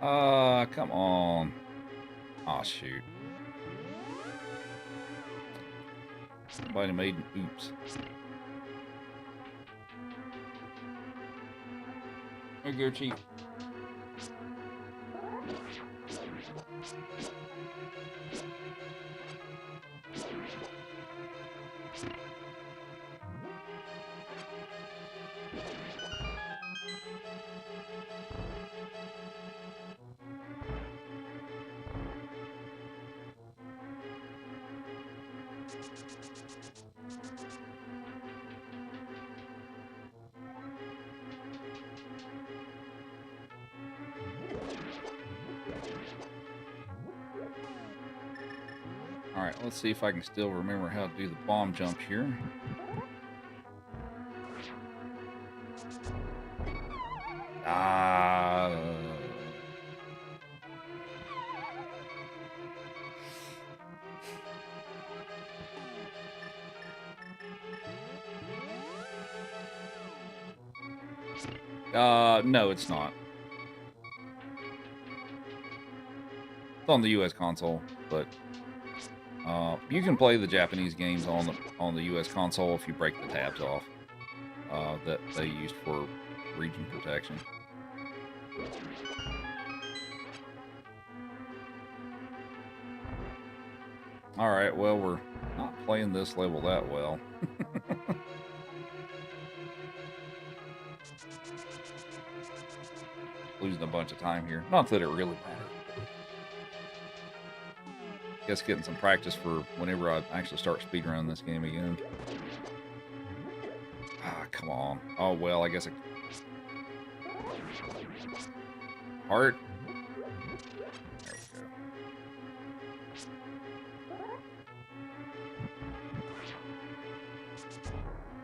Come on. Aw, shoot. Somebody made an oops. There you go, Chief. Alright, let's see if I can still remember how to do the bomb jump here. No, it's not. It's on the U.S. console, but you can play the Japanese games on the U.S. console if you break the tabs off that they used for region protection. All right, well, we're not playing this level that well. Losing a bunch of time here. Not that it really matters. Guess getting some practice for whenever I actually start speedrunning this game again. Ah, come on. Oh, well, I guess Heart. There we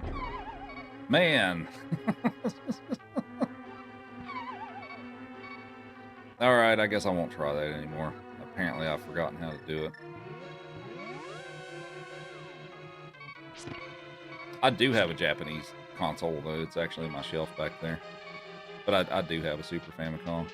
go. Man. Alright, I guess I won't try that anymore. Apparently I've forgotten how to do it. I do have a Japanese console, though. It's actually on my shelf back there. But I do have a Super Famicom.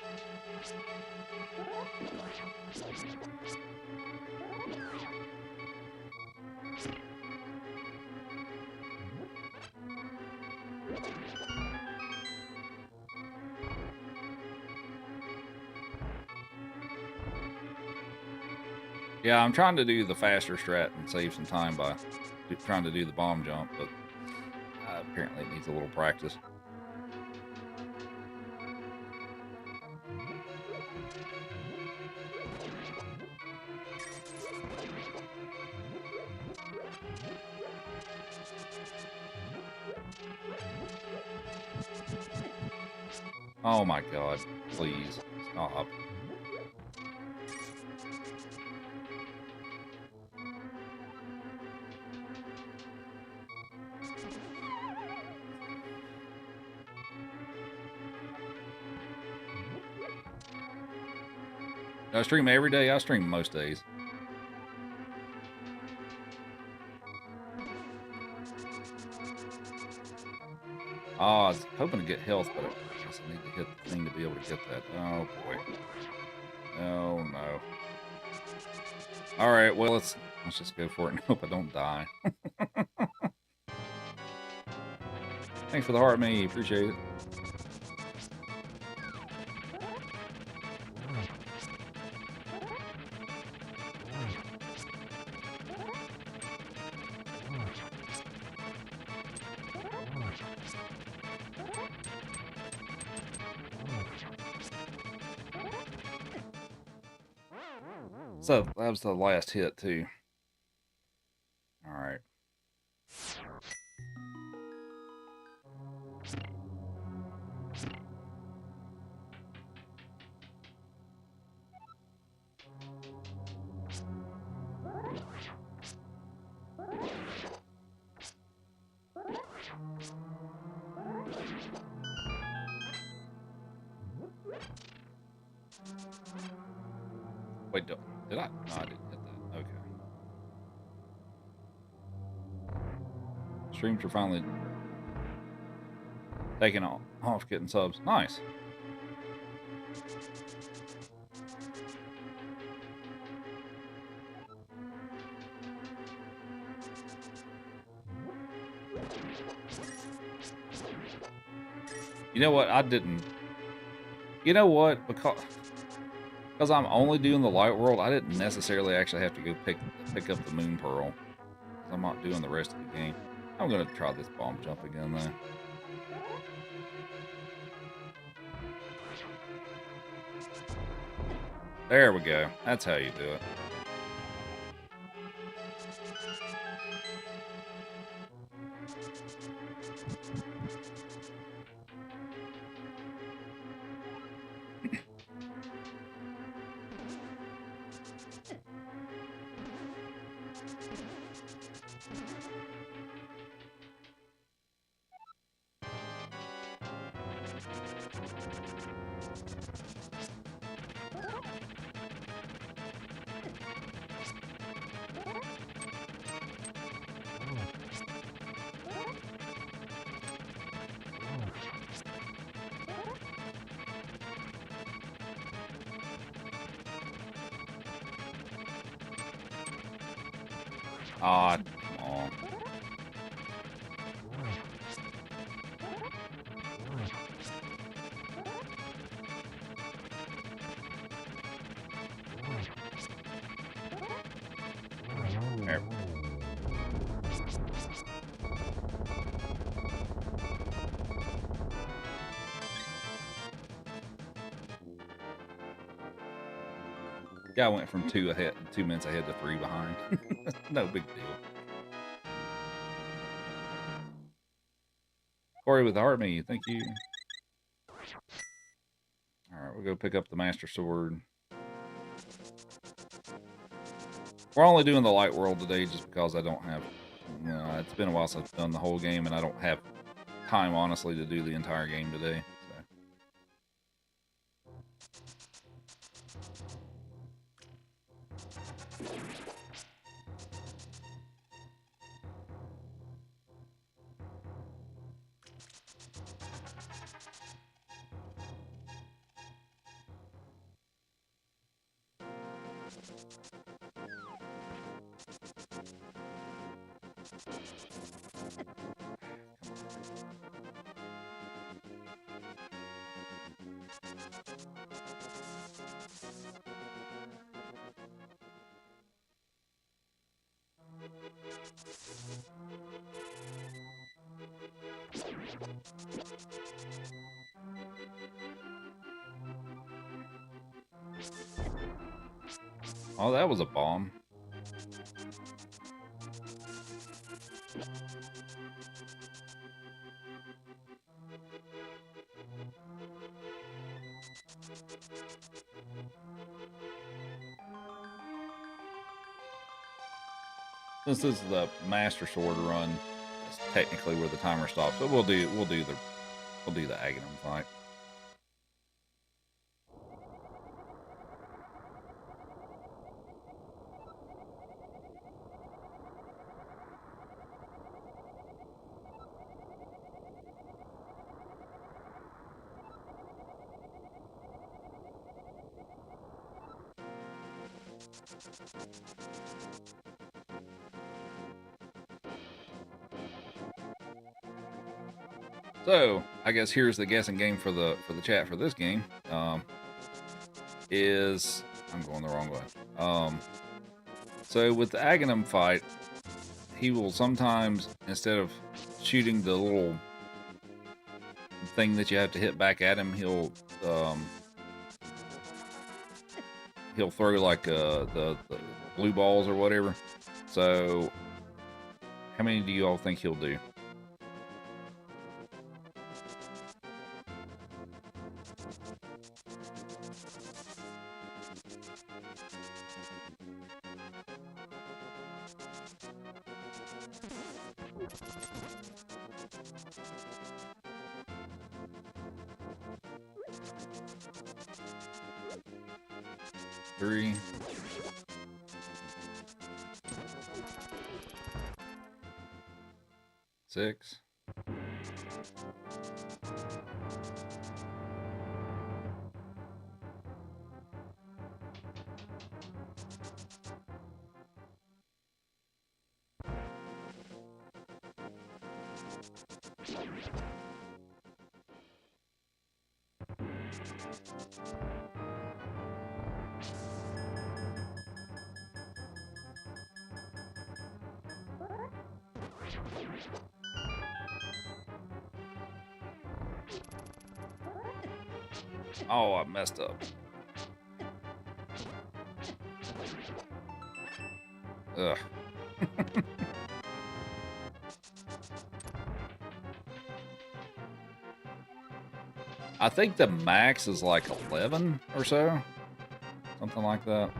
Yeah, I'm trying to do the faster strat and save some time by trying to do the bomb jump, but apparently it needs a little practice. Oh my god, please stop. Do I stream every day? I stream most days. Oh, I was hoping to get health, but I guess I need to hit the thing to be able to get that. Oh, boy. Oh, no. Alright, well, let's just go for it and hope I don't die. Thanks for the heart, me. Appreciate it. So that was the last hit too. All right. Wait, did I? No, I didn't hit that. Okay. Streams are finally taking off, getting subs. Nice. You know what? I didn't. You know what? Because I'm only doing the light world, I didn't necessarily actually have to go pick up the moon pearl. I'm not doing the rest of the game. I'm gonna try this bomb jump again though. There we go. That's how you do it. Ah, come on. There. Guy went from 2 minutes ahead to 3 behind. No big deal. Corey with the heart me, thank you. Alright, we'll go pick up the Master Sword. We're only doing the light world today just because I don't have... it's been a while since I've done the whole game, and I don't have time, honestly, to do the entire game today. Oh, that was a bomb. Since this is the Master Sword run, it's technically where the timer stops. But we'll do the Aghanim fight. So, I guess here's the guessing game for the chat for this game. I'm going the wrong way. So with the Aghanim fight, he will sometimes, instead of shooting the little thing that you have to hit back at him, he'll throw like the blue balls or whatever. So, how many do you all think he'll do? Three. Six. Oh, I messed up. Ugh. I think the max is like 11 or so. Something like that.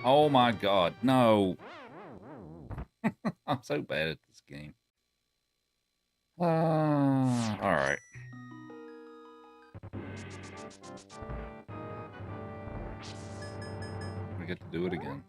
Oh my god, no. I'm so bad at this game. Alright. We get to do it again.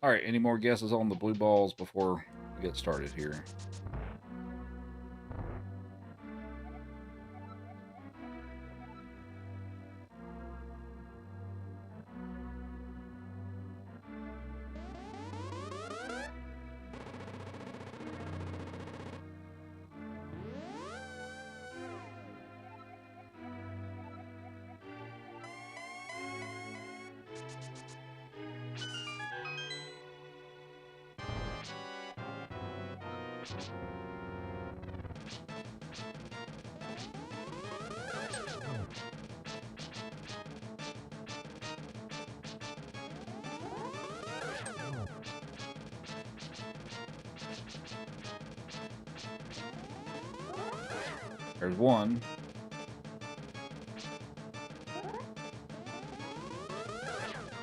All right, any more guesses on the blue balls before we get started here? There's one.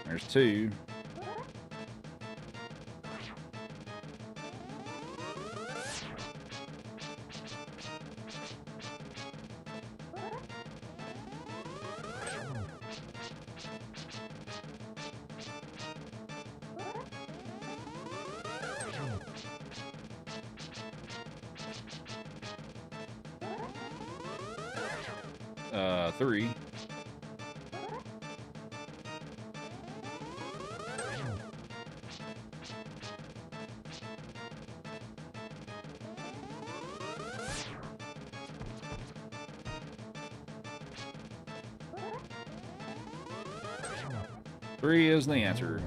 There's two. Three. 3 is the answer.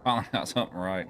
Finally got something right.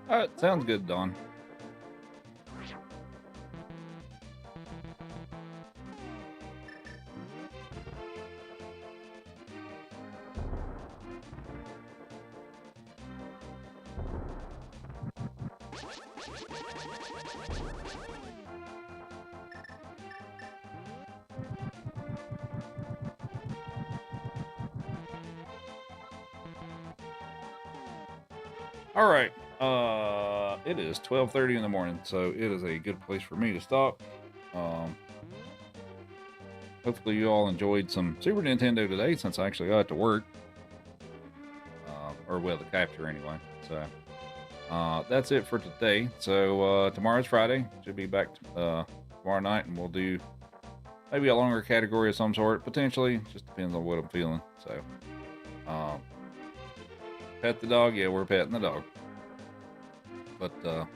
All right, sounds good, Don. All right. It is 12:30 in the morning, so it is a good place for me to stop. Hopefully you all enjoyed some Super Nintendo today, since I actually got to work. Or well, the capture anyway. So that's it for today. So tomorrow's Friday. Should be back tomorrow night, and we'll do maybe a longer category of some sort, potentially. Just depends on what I'm feeling. So pet the dog. Yeah, we're petting the dog. But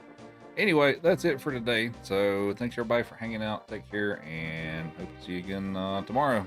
anyway, that's it for today. So thanks everybody for hanging out. Take care, and hope to see you again tomorrow.